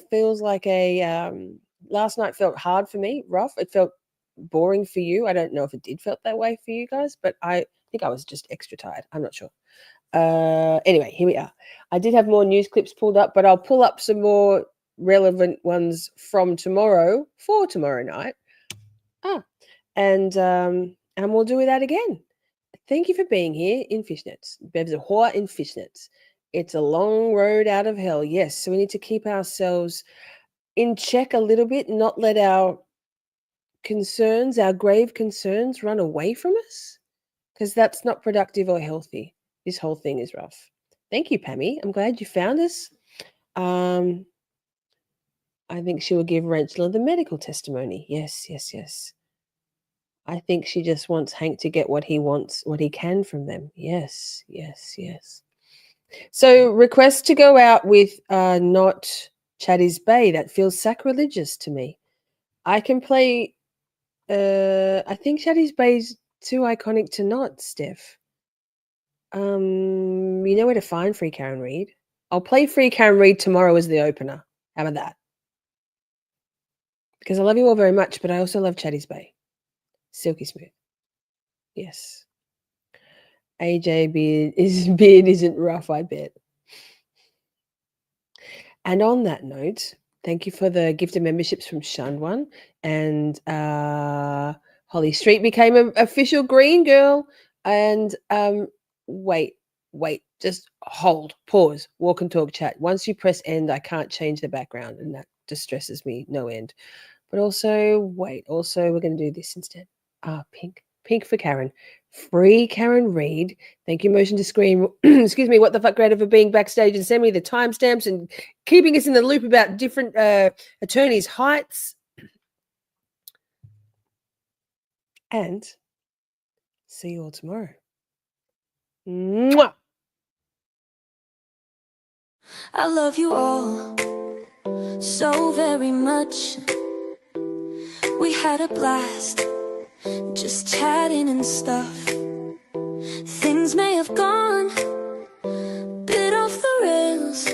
last night felt hard for me, rough. It felt boring for you. I don't know if it did felt that way for you guys, but I think I was just extra tired. I'm not sure. Anyway, here we are. I did have more news clips pulled up, but I'll pull up some more relevant ones from tomorrow for tomorrow night. And we'll do that again. Thank you for being here in fishnets. Bev's a whore in fishnets. It's a long road out of hell. Yes, so we need to keep ourselves in check a little bit, not let our concerns, our grave concerns, run away from us, because that's not productive or healthy. This whole thing is rough. Thank you, Pammy. I'm glad you found us. I think she will give Rachel the medical testimony. Yes. I think she just wants Hank to get what he wants, what he can from them. Yes, yes, yes. So request to go out with not Chatty's Bay. That feels sacrilegious to me. I can play. I think Chatty's Bay's too iconic to not, Steph. You know where to find Free Karen Reid. I'll play Free Karen Reid tomorrow as the opener. How about that? Because I love you all very much, but I also love Chatty's Bay. Silky smooth. Yes. AJ beard isn't rough, I bet. And on that note, thank you for the gift of memberships from Shandwan. And Holly Street became an official green girl. And wait, just hold, pause, walk and talk chat. Once you press end, I can't change the background, and that distresses me no end. But also, wait, also we're going to do this instead. Pink for Karen. Free Karen Reid. Thank you, Motion to Scream. Excuse me, what the fuck, Greta, for being backstage and sending me the timestamps and keeping us in the loop about different attorneys' heights. And see you all tomorrow. Mwah! I love you all so very much. We had a blast, just chatting and stuff. Things may have gone a bit off the rails.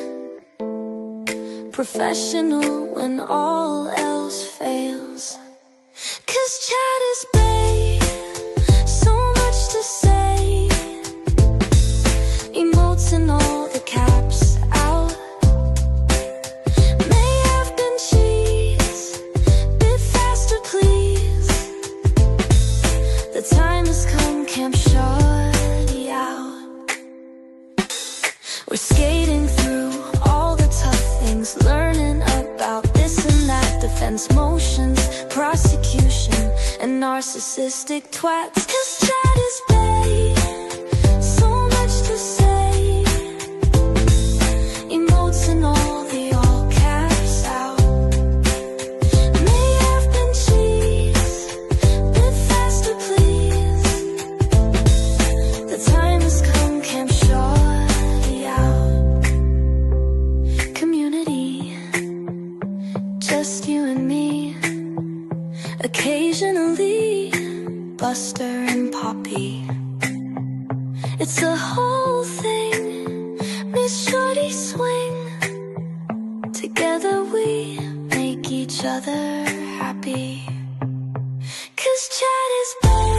Professional when all else fails. 'Cause chat is babe, so much to say. Emotes and all the caps out. May have been cheese, bit faster please. The time has come, Camp Shorty out. We're skating through all the tough things, learning about this and that, defense motions, prosecution, and narcissistic twats. 'Cause chat is babe, so much to say. Emotes and all the all caps out. May have been cheese, bit faster please. The time has come, Camp Shorty out. Community, just you and me. Occasionally, Buster and Poppy. It's a whole thing, Miss Shorty swing. Together we make each other happy. 'Cause chat is babe.